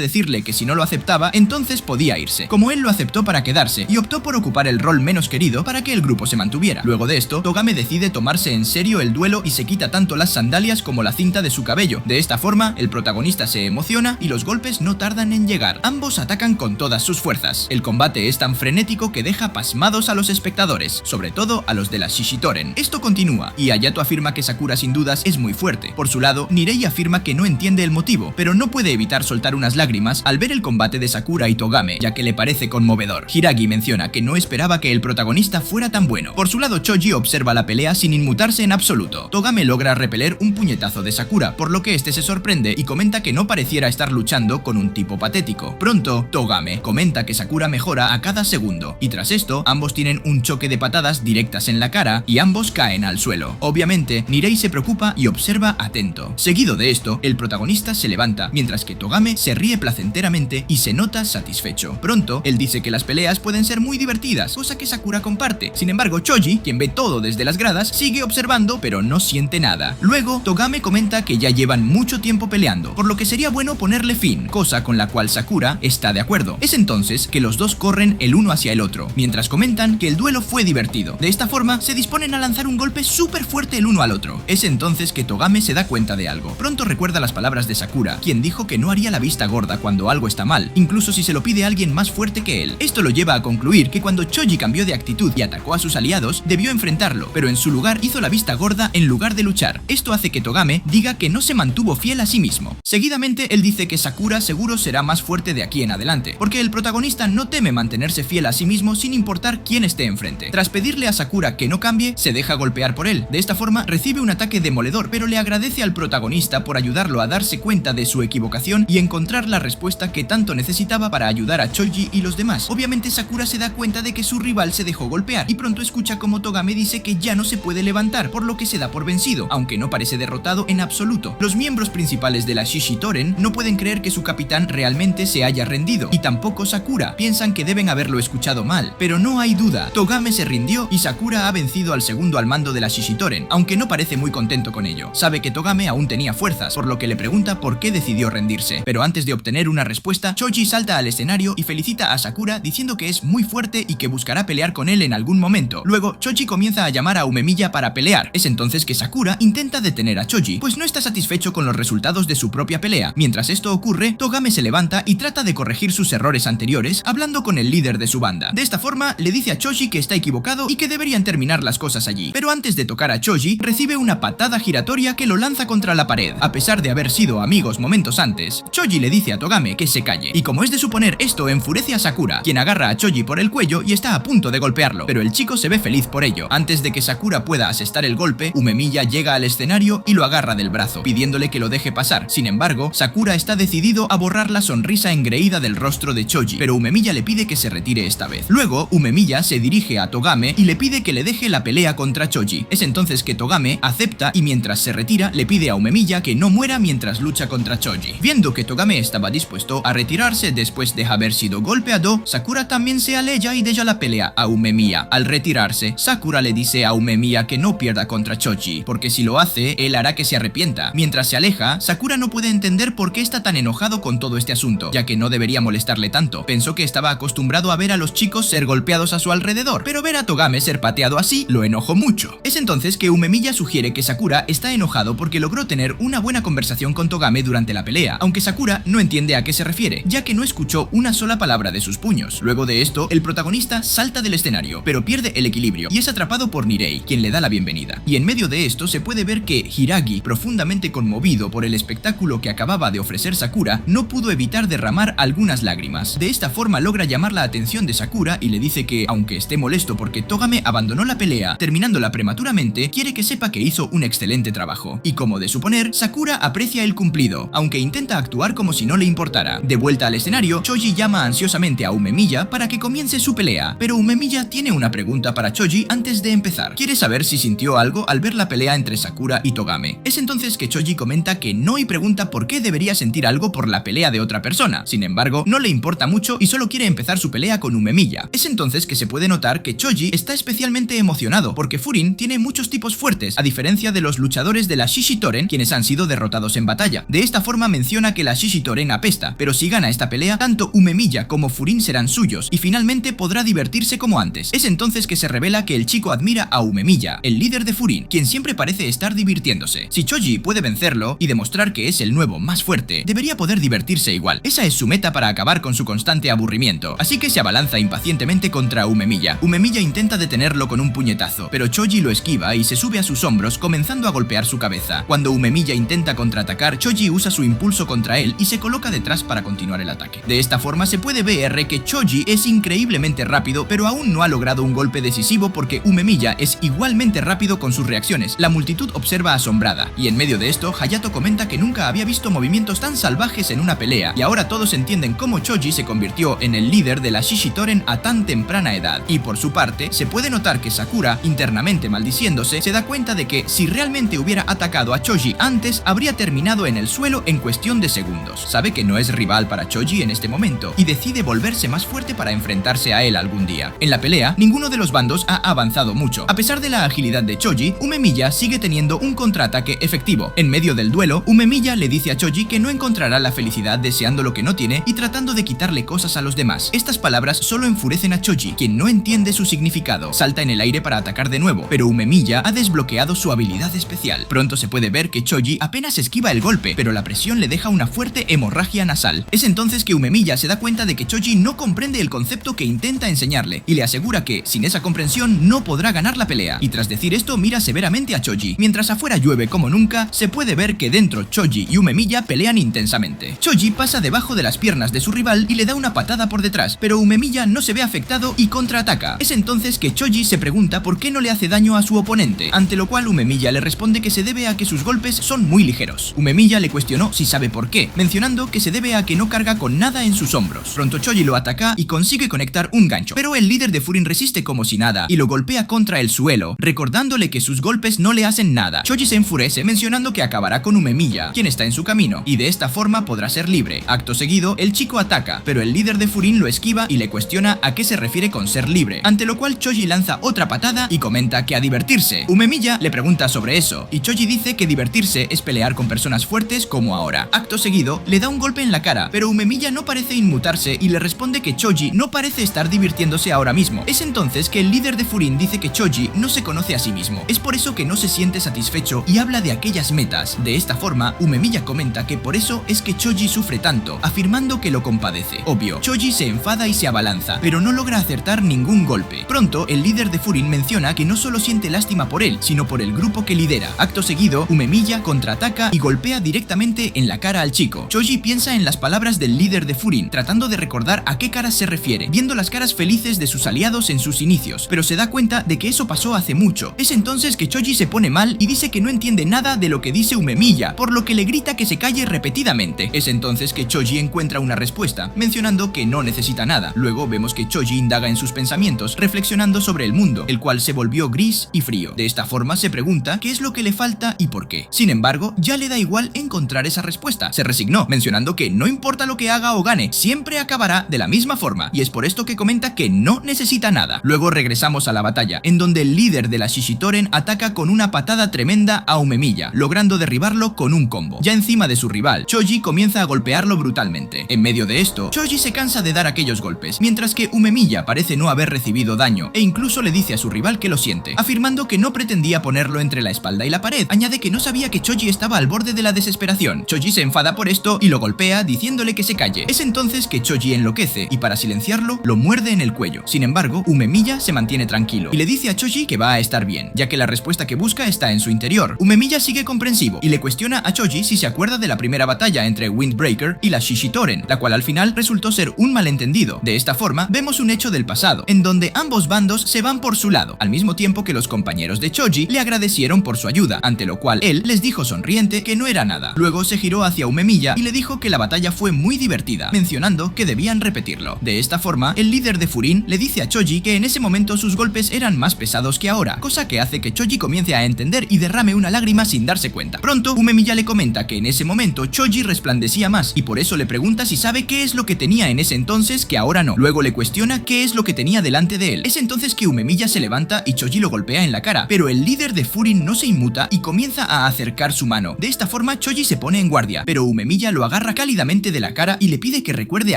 decirle que si no lo aceptaba, entonces podía irse. Como él lo aceptó para quedarse y optó por ocupar el rol menos querido para que el grupo se mantuviera. Luego de esto, Togame decide tomarse en serio el duelo y se quita tanto las sandalias como la cinta de su cabello. De esta forma, el protagonista se emociona y los golpes no tardan en llegar. Ambos atacan con todas sus fuerzas. El combate es tan frenético que deja pasmados a los espectadores, sobre todo a los de la Shishitoren. Esto continúa, y Hayato afirma que Sakura sin dudas es muy fuerte. Por su lado, Nirei afirma que no entiende el motivo, pero no puede evitar soltar unas lágrimas al ver el combate de Sakura y Togame, ya que le parece conmovedor. Hiragi menciona que no esperaba que el protagonista fuera tan bueno. Por su lado, Choji observa la pelea sin inmutarse en absoluto. Togame logra repeler un puñetazo de Sakura, por lo que este se sorprende y comenta que no pareciera estar luchando con un tipo patético. Pronto, Togame comenta que Sakura mejora a cada segundo, y tras esto, ambos tienen un choque de patadas directas en la cara y ambos caen al suelo. Obviamente, Nirei se preocupa y observa atento. Seguido de esto, el protagonista se levanta, mientras que Togame se ríe placenteramente y se nota satisfecho. Pronto, él dice que las peleas pueden ser muy divertidas, cosa que Sakura comparte. Sin embargo, Choji, quien ve todo desde las gradas, sigue observando pero no siente nada. Luego, Togame comenta que ya llevan mucho tiempo peleando, por lo que sería bueno ponerle fin, cosa con la cual Sakura está de acuerdo. Es entonces que los dos corren el uno hacia el otro, mientras comentan que el duelo fue divertido. De esta forma, se disponen a lanzar un golpe súper fuerte el uno al otro. Es entonces que Togame se da cuenta de algo. Pronto recuerda las palabras de Sakura, quien dijo que no haría la vista gorda cuando algo está mal, incluso si se lo pide a alguien más fuerte que él. Esto lo lleva a concluir que cuando Choji cambió de actitud y atacó a sus aliados, debió enfrentarlo, pero en su lugar hizo la vista gorda en lugar de luchar. Esto hace que Togame diga que no se mantuvo fiel a sí mismo. Seguidamente, él dice que Sakura seguro será más fuerte de aquí en adelante, porque el protagonista no teme mantenerse fiel a sí mismo sin importar quién esté enfrente. Tras pedirle a Sakura que no cambie, se deja golpear por él. De esta forma, recibe un ataque demoledor, pero le agradece al protagonista por ayudarlo a darse cuenta de su equivocación y encontrar la respuesta que tanto necesitaba para ayudar a Choji y los demás. Obviamente, Sakura se da cuenta de que su rival se dejó golpear y pronto escucha como Togame dice que ya no se puede levantar, por lo que se da por vencido, aunque no parece derrotado en absoluto. Los miembros principales de la Shishitoren no pueden creer que su capitán realmente se haya rendido, y tampoco Sakura. Piensan que deben haberlo escuchado mal, pero no hay duda. Togame se rindió y Sakura ha vencido al segundo al mando de la Shishitoren, aunque no parece muy contento con ello. Sabe que Togame aún tenía fuerzas, por lo que le pregunta por qué decidió rendirse. Pero antes de obtener una respuesta, Choji salta al escenario y felicita a Sakura diciendo que es muy fuerte y que buscará pelear con él en algún momento. Luego, Choji comienza a llamar a Umemiya para pelear. Es entonces que Sakura intenta detener a Choji, pues no está satisfecho con los resultados de su propia pelea. Mientras esto ocurre, Togame se levanta y trata de corregir sus errores anteriores, hablando con el líder de su banda. De esta forma, le dice a Choji que está equivocado y que deberían terminar las cosas allí. Pero antes de tocar a Choji, recibe una patada giratoria que lo lanza contra la pared. A pesar de haber sido amigos momentos antes, Choji le dice a Togame que se calle. Y como es de suponer, esto enfurece a Sakura, quien agarra a Choji por el cuello y está a punto de golpearlo, pero el chico se ve feliz por ello. Antes de que Sakura pueda asestar el golpe, Umemiya llega al escenario y lo agarra del brazo, pidiéndole que lo deje pasar. Sin embargo, Sakura está decidido a borrar la sonrisa engreída del rostro de Choji, pero Umemiya le pide que se retire esta vez. Luego, Umemiya se dirige a Togame y le pide que le deje la pelea contra Choji. Es entonces que Togame acepta y mientras se retira, le pide a Umemiya que no muera mientras lucha contra Choji. Viendo que Togame estaba dispuesto a retirarse después de haber sido golpeado, Sakura también se aleja y deja la pelea a Umemiya. Al retirarse, Sakura le dice a Umemiya que no pierda contra Choji, porque si lo hace, él hará que se arrepienta. Mientras se aleja, Sakura no puede entender por qué está tan enojado con todo este asunto, ya que no debería molestarle tanto. Pensó que estaba acostumbrado a ver a los chicos ser golpeados a su alrededor, pero ver a Togame ser pateado así lo enojó mucho. Es entonces que Umemiya sugiere que Sakura está enojado porque logró tener una buena conversación con Togame durante la pelea, aunque Sakura no entiende a qué se refiere, ya que no escuchó una sola palabra de sus puños. Luego de esto, el protagonista salta del escenario, pero pierde el equilibrio y es atrapado por Nirei, quien le da la bienvenida. Y en medio de esto se puede ver que Hiragi, profundamente conmovido por el espectáculo que acababa de ofrecer Sakura, no pudo evitar derramar algunas lágrimas. De esta forma logra llamar la atención de Sakura y le dice que, aunque esté molesto porque Togame abandonó la pelea, terminándola prematuramente, quiere que sepa que hizo un excelente trabajo. Y como de suponer, Sakura aprecia el cumplido, aunque intenta actuar como si no le importara. De vuelta al escenario, Choji llama ansiosamente a Umemiya para que comience su pelea, pero Umemiya tiene una pregunta para Choji antes de empezar. Quiere saber si sintió algo al ver la pelea entre Sakura y Togame. Es entonces que Choji comenta que no y pregunta por qué debería sentir algo por la pelea de otra persona. Sin embargo, no le importa mucho y solo quiere empezar su pelea con Umemiya. Es entonces que se puede notar que Choji está especialmente emocionado porque Furin tiene muchos tipos fuertes, a diferencia de los luchadores de la Shishitoren, quienes han sido derrotados en batalla. De esta forma menciona que la Shishitoren apesta, pero si gana esta pelea, tanto Umemiya como Furin serán suyos y finalmente podrá divertirse como antes. Es entonces que se revela que el chico admira a Umemiya, el líder de Furin, quien siempre parece estar divirtiéndose. Si Choji puede vencerlo y demostrar que es el nuevo más fuerte, debería poder divertirse igual. Esa es su meta para acabar con su constante aburrimiento, así que se abalanza impacientemente contra Umemiya. Umemiya intenta detenerlo con un puñetazo, pero Choji lo esquiva y se sube a sus hombros, comenzando a golpear su cabeza. Cuando Umemiya intenta contraatacar, Choji usa su impulso contra él y se coloca detrás para continuar el ataque. De esta forma se puede ver que Choji es increíblemente rápido, pero aún no ha logrado un golpe decisivo porque Umemiya es igualmente rápido con sus reacciones. La multitud observa asombrada, y en medio de esto, Hayato comenta que nunca había visto movimientos tan salvajes en una pelea, y ahora todos entienden cómo Choji se convirtió en el líder de la Shishitoren a tan temprana edad. Y por su parte, se puede notar que Sakura, internamente maldiciéndose, se da cuenta de que si realmente hubiera atacado a Choji antes, habría terminado en el suelo en cuestión de segundos. Sabe que no es rival para Choji en este momento, y decide volverse más fuerte para enfrentarse a él algún día. En la pelea, ninguno de los bandos ha avanzado mucho. A pesar de la agilidad de Choji, Umemiya sigue teniendo un contraataque efectivo. En medio del duelo, Umemiya le dice a Choji que no encontrará la felicidad deseando lo que no tiene y tratando de quitarle cosas a los demás. Estas palabras solo enfurecen a Choji, quien no entiende su significado. Salta en el aire para atacar de nuevo, pero Umemiya ha desbloqueado su habilidad especial. Pronto se puede ver que Choji apenas esquiva el golpe, pero la presión le deja una fuerte hemorragia nasal. Es entonces que Umemiya se da cuenta de que Choji no comprende el concepto que intenta enseñarle y le asegura que, sin esa comprensión, no podrá ganar la pelea. Y tras decir esto, mira severamente a Choji. Mientras afuera llueve como nunca, se puede ver que dentro Choji y Umemiya pelean intensamente. Choji pasa debajo de las piernas de su rival y le da una patada por detrás, pero Umemiya no se ve afectado y contraataca. Es entonces que Choji se pregunta por qué no le hace daño a su oponente, ante lo cual Umemiya le responde que se debe a que sus golpes son muy ligeros. Umemiya le cuestionó si sabe por qué, mencionando que se debe a que no carga con nada en sus hombros. Pronto Choji lo ataca y consigue conectar un gancho, pero el líder de Furin resiste como si nada y lo golpea contra el suelo, recordándole que sus golpes no le hacen nada. Choji se enfurece mencionando que acabará con Umemiya, quien está en su camino, y de esta forma podrá ser libre. Acto seguido, el chico ataca, pero el líder de Furin lo esquiva y le cuestiona a qué se refiere con ser libre, ante lo cual Choji lanza otra patada y comenta que a divertirse. Umemiya le pregunta sobre eso, y Choji dice que divertirse es pelear con personas fuertes como ahora. Acto seguido, le da un golpe en la cara, pero Umemiya no parece inmutarse y le responde que Choji no parece estar divirtiéndose ahora mismo. Es entonces que el líder de Furin dice que Choji no se conoce a sí mismo, es por eso que no se siente satisfecho y habla de aquellas metas. De esta forma, Umemiya comenta que por eso es que Choji sufre tanto, afirmando que lo compadece. Obvio, Choji se enfada y se abalanza, pero no logra acertar ningún golpe. Pronto, el líder de Furin menciona que no solo siente lástima por él, sino por el grupo que lidera. Acto seguido, Umemiya contraataca y golpea directamente en la cara al chico. Choji piensa en las palabras del líder de Furin, tratando de recordar a qué caras se refiere, viendo las caras felices de sus aliados en sus inicios, pero se da cuenta de que eso pasó hace mucho. Es entonces que Choji se pone mal y dice que no entiende nada de lo que dice Umemiya, por lo que le grita que se calle repetidamente. Es entonces que Choji encuentra una respuesta, mencionando que no necesita nada. Luego vemos que Choji indaga en sus pensamientos, reflexionando sobre el mundo, el cual se volvió gris y frío. De esta forma se pregunta qué es lo que le falta y por qué. Sin embargo, ya le da igual encontrar esa respuesta. Se resignó, mencionando que no importa lo que haga o gane, siempre acabará de la misma forma, y es por esto que comenta que no necesita nada. Luego regresamos a la batalla, en donde el líder de la Shishitoren ataca con una patada tremenda a Umemiya, logrando derribarlo con un combo. Ya encima de su rival, Choji comienza a golpearlo brutalmente. En medio de esto, Choji se cansa de dar aquellos golpes, mientras que Umemiya parece no haber recibido daño, e incluso le dice a su rival que lo siente, afirmando que no pretendía ponerlo entre la espalda y la pared. Añade que no sabía que Choji estaba al borde de la desesperación. Choji se enfada por esto y lo golpea diciéndole que se calle. Es entonces que Choji enloquece y para silenciarlo, lo muerde en el cuello. Sin embargo, Umemiya se mantiene tranquilo y le dice a Choji que va a estar bien, ya que la respuesta que busca está en su interior. Umemiya sigue comprensivo y le cuestiona a Choji si se acuerda de la primera batalla entre Windbreaker y la Shishitoren, la cual al final resultó ser un malentendido. De esta forma, vemos un hecho del pasado, en donde ambos bandos se van por su lado, al mismo tiempo que los compañeros de Choji le agradecieron por su ayuda, ante lo cual él les dijo sonriente que no era nada. Luego se giró hacia Umemiya y le dijo que la batalla fue muy divertida, mencionando que debían repetirlo. De esta forma, el líder de Furin le dice a Choji que en ese momento sus golpes eran más pesados que ahora, cosa que hace que Choji comience a entender y derrame una lágrima sin darse cuenta. Pronto, Umemiya le comenta que en ese momento Choji resplandecía más y por eso le pregunta si sabe qué es lo que tenía en ese entonces que ahora no. Luego le cuestiona qué es lo que tenía delante de él. Es entonces que Umemiya se levanta y Choji lo golpea en la cara, pero el líder de Furin no se inmuta y comienza a acercar su mano. De esta forma, Choji se pone en guardia, pero Umemiya lo agarra cálidamente de la cara y le pide que recuerde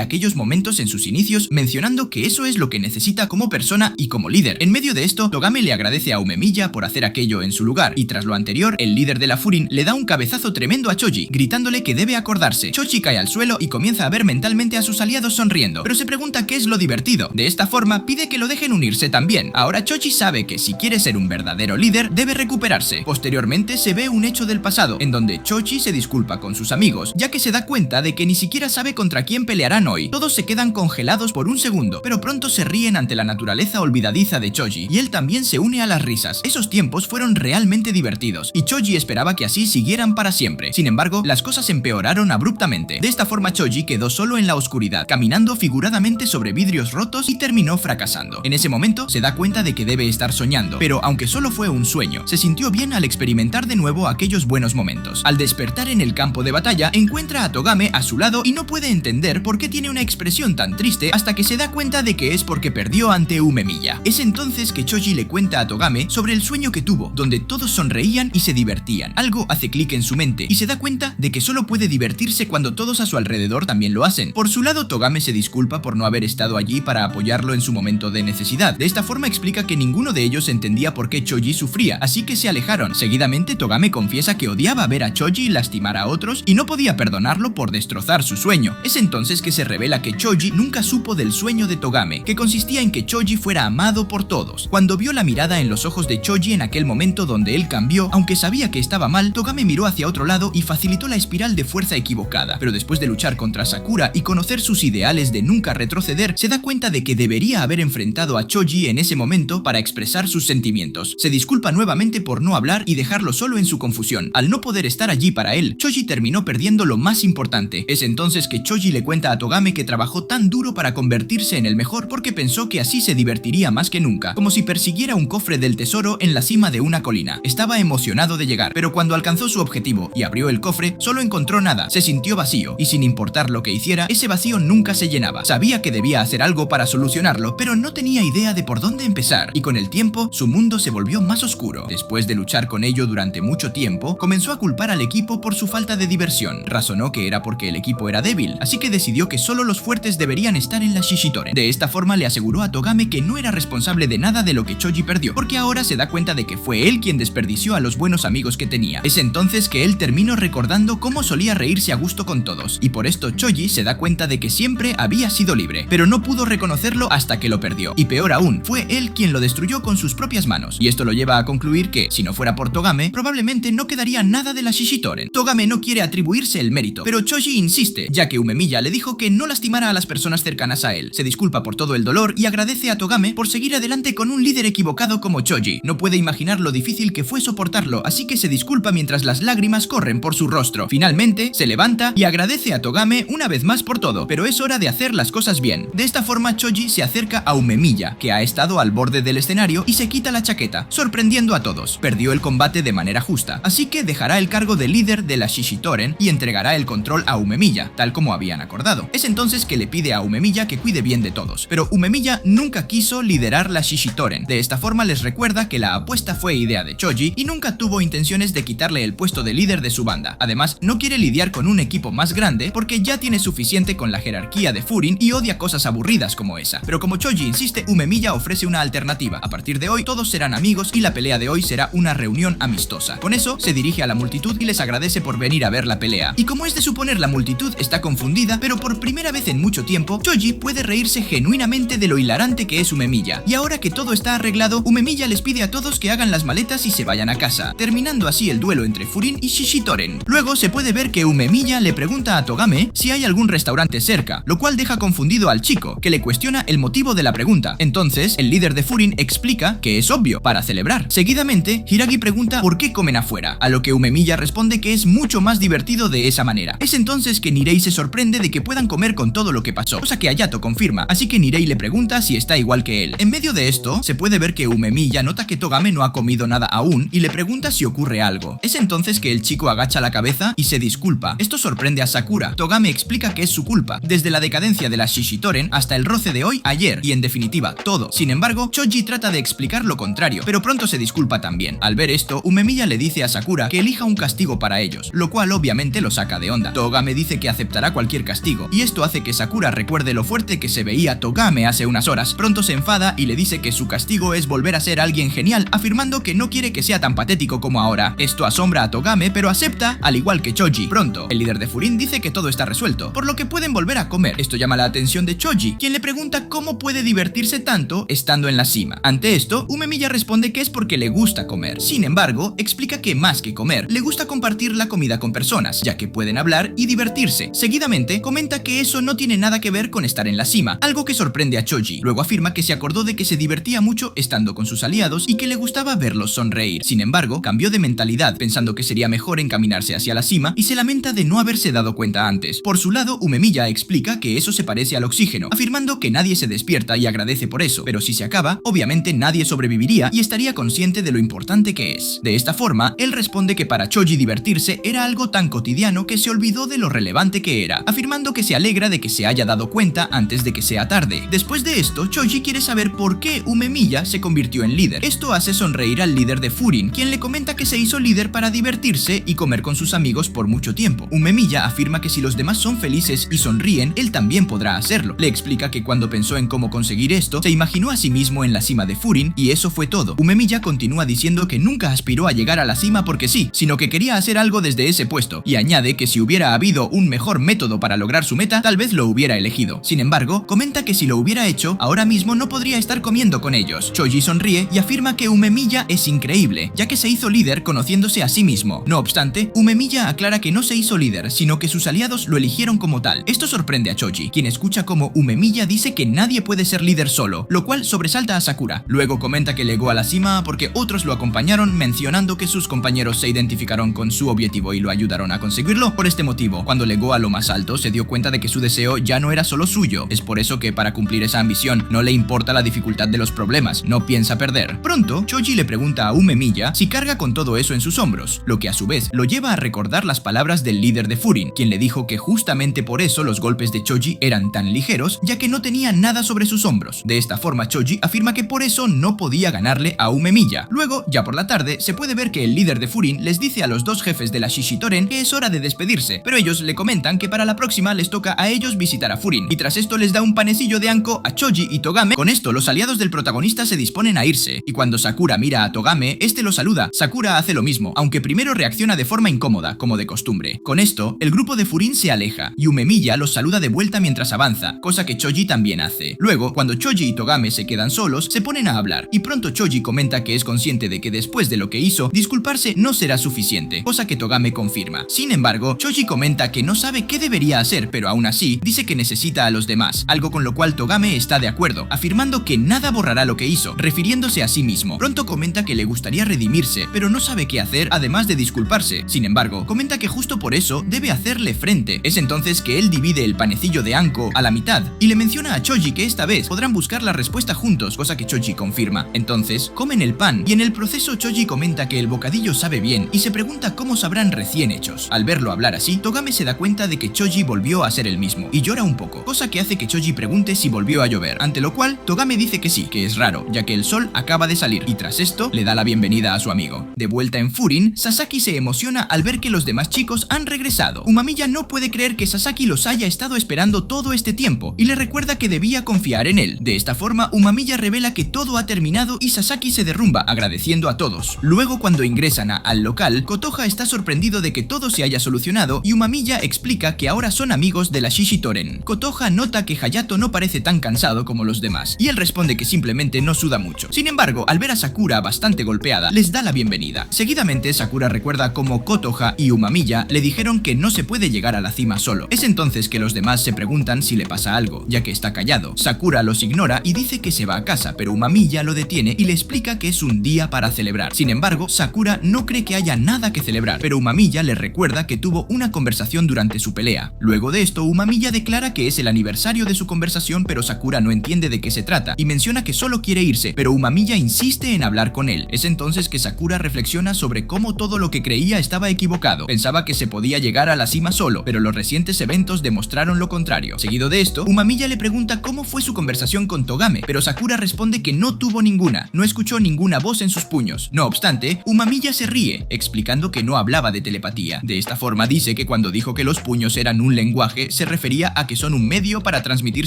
aquellos momentos en sus inicios, mencionando que eso es lo que necesita como persona y como líder. En medio de esto, Togame le agradece a Umemiya por hacer aquello en su lugar, y tras lo anterior, el líder de la Furin le da un cabezazo tremendo a Choji, gritándole que debe acordarse. Choji cae al suelo y comienza a ver mentalmente a sus aliados sonriendo, pero se pregunta qué es lo divertido. De esta forma, pide que lo dejen unirse también. Ahora Choji sabe que si quiere ser un verdadero líder, debe recuperarse. Posteriormente se ve un hecho del pasado, en donde Choji se disculpa con sus amigos, ya que se da cuenta de que ni siquiera sabe contra quién pelearán hoy. Todos se quedan congelados por un segundo, pero pronto se ríen ante la naturaleza olvidadiza de Choji, y él también se une a las risas. Esos tiempos fueron realmente divertidos, y Choji esperaba que así siguieran para siempre. Sin embargo, las cosas empeoraron abruptamente. De esta forma Choji quedó solo en la oscuridad, caminando figuradamente sobre vidrios rotos y terminó fracasando. En ese momento se da cuenta de que debe estar soñando, pero aunque solo fue un sueño, se sintió bien al experimentar de nuevo aquellos buenos momentos. Al despertar en el campo de batalla, encuentra a Togame a su lado y no puede entender por qué tiene una expresión tan triste hasta que se da cuenta de que es porque perdió ante Umemiya. Es entonces que Choji le cuenta a Togame sobre el sueño que tuvo, donde todos sonreían y se divertían. Algo hace clic en su mente y se da cuenta de que solo puede divertirse cuando todos a su alrededor también lo hacen. Por su lado, Togame se disculpa por no haber estado allí para apoyarlo en su momento de necesidad. De esta forma explica que ninguno de ellos entendía por qué Choji sufría, así que se alejaron. Seguidamente, Togame confiesa que odiaba ver a Choji lastimar a otros y no podía perdonarlo por destrozar su sueño. Es entonces que se revela que Choji nunca supo del sueño de Togame, que consistía en que Choji fuera amado por todos. Cuando vio la mirada en los ojos de Choji en aquel momento donde él cambió, aunque sabía que estaba mal, Togame miró hacia otro lado y facilitó la espiral de fuerza equivocada. Pero después de luchar contra Sakura y conocer sus ideales de nunca retroceder, se da cuenta de que debería haber enfrentado a Choji en ese momento para expresar sus sentimientos. Se disculpa nuevamente por no hablar y dejarlo solo en su confusión. Al no poder estar allí para él, Choji terminó perdiendo lo más importante. Es entonces que Choji le cuenta a Togame que trabajó tan duro para convertirse en el mejor porque pensó que así se divertiría más que nunca, como si persiguiera un cofre del tesoro en la cima de una colina. Estaba emocionado de llegar, pero cuando alcanzó su objetivo y abrió el cofre, solo encontró nada. Se sintió vacío, y sin importar lo que hiciera, ese vacío nunca se llenaba. Sabía que debía hacer algo para solucionarlo, pero no tenía idea de por dónde empezar, y con el tiempo, su mundo se volvió más oscuro. Después de luchar con ello durante mucho tiempo, comenzó a culpar al equipo por su falta de diversión. Razonó que era porque el equipo era débil, así que decidió que solo los fuertes deberían estar en la Shishitoren. De esta forma le aseguró a Togame que no era responsable de nada de lo que Choji perdió, porque ahora se da cuenta de que fue él quien desperdició a los buenos amigos que tenía. Es entonces que él terminó recordando cómo solía reírse a gusto con todos, y por esto Choji se da cuenta de que siempre había sido libre, pero no pudo reconocerlo hasta que lo perdió. Y peor aún, fue él quien lo destruyó con sus propias manos, y esto lo lleva a concluir que, si no fuera por Togame, probablemente no quedaría nada de la Shishitoren. Togame no quiere atribuirse el mérito, pero Choji insiste, ya que Umemiya le dijo que no lastimara a las personas cercanas a él. Se disculpa por todo el dolor y agradece a Togame por seguir adelante con un líder equivocado como Choji. No puede imaginar lo difícil que fue soportarlo, así que se disculpa mientras las lágrimas corren por su rostro. Finalmente, se levanta y agradece a Togame una vez más por todo, pero es hora de hacer las cosas bien. De esta forma, Choji se acerca a Umemiya, que ha estado al borde del escenario, y se quita la chaqueta, sorprendiendo a todos. Perdió el combate de manera justa, así que dejará el cargo de líder de la Shishitoren y entregará el control a Umemiya, tal como habían acordado. Es entonces que le pide a Umemiya que cuide bien de todos, pero Umemiya nunca quiso liderar la Shishitoren. De esta forma les recuerda que la apuesta fue idea de Choji y nunca tuvo intenciones de quitarle el puesto de líder de su banda. Además, no quiere lidiar con un equipo más grande porque ya tiene suficiente con la jerarquía de Furin y odia cosas aburridas como esa. Pero como Choji insiste, Umemiya ofrece una alternativa. A partir de hoy todos serán amigos y la pelea de hoy será una reunión amistosa. Con eso se dirige a la multitud y les agradece por venir a ver la pelea. Y como es de suponer, la multitud está confundida, pero por primera vez en mucho tiempo, Choji puede reírse genuinamente de lo hilarante que es Umemiya. Y ahora que todo está arreglado, Umemiya les pide a todos que hagan las maletas y se vayan a casa, terminando así el duelo entre Furin y Shishitoren. Luego se puede ver que Umemiya le pregunta a Togame si hay algún restaurante cerca, lo cual deja confundido al chico, que le cuestiona el motivo de la pregunta. Entonces, el líder de Furin explica que es obvio, para celebrar. Seguidamente, Hiragi pregunta por qué comen afuera, a lo que Umemiya responde que es mucho más divertido de esa manera. Es entonces que Nirei se sorprende de que puedan comer con todo lo que pasó, cosa que Hayato confirma, así que Nirei le pregunta si está igual que él. En medio de esto, se puede ver que Umemiya nota que Togame no ha comido nada aún y le pregunta si ocurre algo. Es entonces que el chico agacha la cabeza y se disculpa. Esto sorprende a Sakura. Togame explica que es su culpa, desde la decadencia de la Shishitoren hasta el roce de hoy, ayer, y en definitiva, todo. Sin embargo, Choji trata de explicar lo contrario, pero pronto se disculpa también. Al ver esto, Umemiya le dice a Sakura que elija un castigo para ellos, lo cual obviamente lo saca de onda. Togame dice que aceptará cualquier castigo, y esto hace que Sakura Sakura recuerde lo fuerte que se veía Togame hace unas horas, pronto se enfada y le dice que su castigo es volver a ser alguien genial, afirmando que no quiere que sea tan patético como ahora. Esto asombra a Togame, pero acepta, al igual que Choji. Pronto, el líder de Furin dice que todo está resuelto, por lo que pueden volver a comer. Esto llama la atención de Choji, quien le pregunta cómo puede divertirse tanto estando en la cima. Ante esto, Umemiya responde que es porque le gusta comer. Sin embargo, explica que más que comer, le gusta compartir la comida con personas, ya que pueden hablar y divertirse. Seguidamente, comenta que eso no tiene nada que ver con estar en la cima, algo que sorprende a Choji. Luego afirma que se acordó de que se divertía mucho estando con sus aliados y que le gustaba verlos sonreír. Sin embargo, cambió de mentalidad, pensando que sería mejor encaminarse hacia la cima, y se lamenta de no haberse dado cuenta antes. Por su lado, Umemiya explica que eso se parece al oxígeno, afirmando que nadie se despierta y agradece por eso, pero si se acaba, obviamente nadie sobreviviría y estaría consciente de lo importante que es. De esta forma, él responde que para Choji divertirse era algo tan cotidiano que se olvidó de lo relevante que era, afirmando que se alegra de que se haya dado cuenta antes de que sea tarde. Después de esto, Choji quiere saber por qué Umemiya se convirtió en líder. Esto hace sonreír al líder de Furin, quien le comenta que se hizo líder para divertirse y comer con sus amigos por mucho tiempo. Umemiya afirma que si los demás son felices y sonríen, él también podrá hacerlo. Le explica que cuando pensó en cómo conseguir esto, se imaginó a sí mismo en la cima de Furin y eso fue todo. Umemiya continúa diciendo que nunca aspiró a llegar a la cima porque sí, sino que quería hacer algo desde ese puesto, y añade que si hubiera habido un mejor método para lograr su meta, tal vez lo hubiera elegido. Sin embargo, comenta que si lo hubiera hecho, ahora mismo no podría estar comiendo con ellos. Choji sonríe y afirma que Umemiya es increíble, ya que se hizo líder conociéndose a sí mismo. No obstante, Umemiya aclara que no se hizo líder, sino que sus aliados lo eligieron como tal. Esto sorprende a Choji, quien escucha como Umemiya dice que nadie puede ser líder solo, lo cual sobresalta a Sakura. Luego comenta que llegó a la cima porque otros lo acompañaron, mencionando que sus compañeros se identificaron con su objetivo y lo ayudaron a conseguirlo. Por este motivo, cuando llegó a lo más alto, se dio cuenta de que su deseo ya no era solo suyo. Es por eso que para cumplir esa ambición no le importa la dificultad de los problemas, no piensa perder. Pronto, Choji le pregunta a Umemiya si carga con todo eso en sus hombros, lo que a su vez lo lleva a recordar las palabras del líder de Furin, quien le dijo que justamente por eso los golpes de Choji eran tan ligeros, ya que no tenía nada sobre sus hombros. De esta forma, Choji afirma que por eso no podía ganarle a Umemiya. Luego, ya por la tarde, se puede ver que el líder de Furin les dice a los dos jefes de la Shishitoren que es hora de despedirse, pero ellos le comentan que para la próxima les toca a ellos visitar a Furin, y tras esto les da un panecillo de anko a Choji y Togame. Con esto, los aliados del protagonista se disponen a irse, y cuando Sakura mira a Togame, este lo saluda. Sakura hace lo mismo, aunque primero reacciona de forma incómoda, como de costumbre. Con esto, el grupo de Furin se aleja, y Umemiya los saluda de vuelta mientras avanza, cosa que Choji también hace. Luego, cuando Choji y Togame se quedan solos, se ponen a hablar, y pronto Choji comenta que es consciente de que después de lo que hizo, disculparse no será suficiente, cosa que Togame confirma. Sin embargo, Choji comenta que no sabe qué debería hacer, pero aún así, dice que necesita a los demás, algo con lo cual Togame está de acuerdo, afirmando que nada borrará lo que hizo, refiriéndose a sí mismo. Pronto comenta que le gustaría redimirse, pero no sabe qué hacer además de disculparse. Sin embargo, comenta que justo por eso debe hacerle frente. Es entonces que él divide el panecillo de anko a la mitad, y le menciona a Choji que esta vez podrán buscar la respuesta juntos, cosa que Choji confirma. Entonces, comen el pan, y en el proceso Choji comenta que el bocadillo sabe bien, y se pregunta cómo sabrán recién hechos. Al verlo hablar así, Togame se da cuenta de que Choji volvió a ser el mismo, y llora un poco, cosa que hace que Choji pregunte si volvió a llover, ante lo cual Togame dice que sí, que es raro, ya que el sol acaba de salir, y tras esto le da la bienvenida a su amigo. De vuelta en Furin, Sasaki se emociona al ver que los demás chicos han regresado. Umemiya no puede creer que Sasaki los haya estado esperando todo este tiempo, y le recuerda que debía confiar en él. De esta forma, Umemiya revela que todo ha terminado y Sasaki se derrumba, agradeciendo a todos. Luego, cuando ingresan al local, Kotoha está sorprendido de que todo se haya solucionado, y Umemiya explica que ahora son amigos de la Shishitoren. Kotoha nota que Hayato no parece tan cansado como los demás, y él responde que simplemente no suda mucho. Sin embargo, al ver a Sakura bastante golpeada, les da la bienvenida. Seguidamente, Sakura recuerda cómo Kotoha y Umemiya le dijeron que no se puede llegar a la cima solo. Es entonces que los demás se preguntan si le pasa algo, ya que está callado. Sakura los ignora y dice que se va a casa, pero Umemiya lo detiene y le explica que es un día para celebrar. Sin embargo, Sakura no cree que haya nada que celebrar, pero Umemiya le recuerda que tuvo una conversación durante su pelea. Luego de esto, Umemiya declara que es el aniversario de su conversación, pero Sakura no entiende de qué se trata y menciona que solo quiere irse, pero Umemiya insiste en hablar con él. Es entonces que Sakura reflexiona sobre cómo todo lo que creía estaba equivocado. Pensaba que se podía llegar a la cima solo, pero los recientes eventos demostraron lo contrario. Seguido de esto, Umemiya le pregunta cómo fue su conversación con Togame, pero Sakura responde que no tuvo ninguna, no escuchó ninguna voz en sus puños. No obstante, Umemiya se ríe, explicando que no hablaba de telepatía. De esta forma dice que cuando dijo que los puños eran un lenguaje, se refería a que que son un medio para transmitir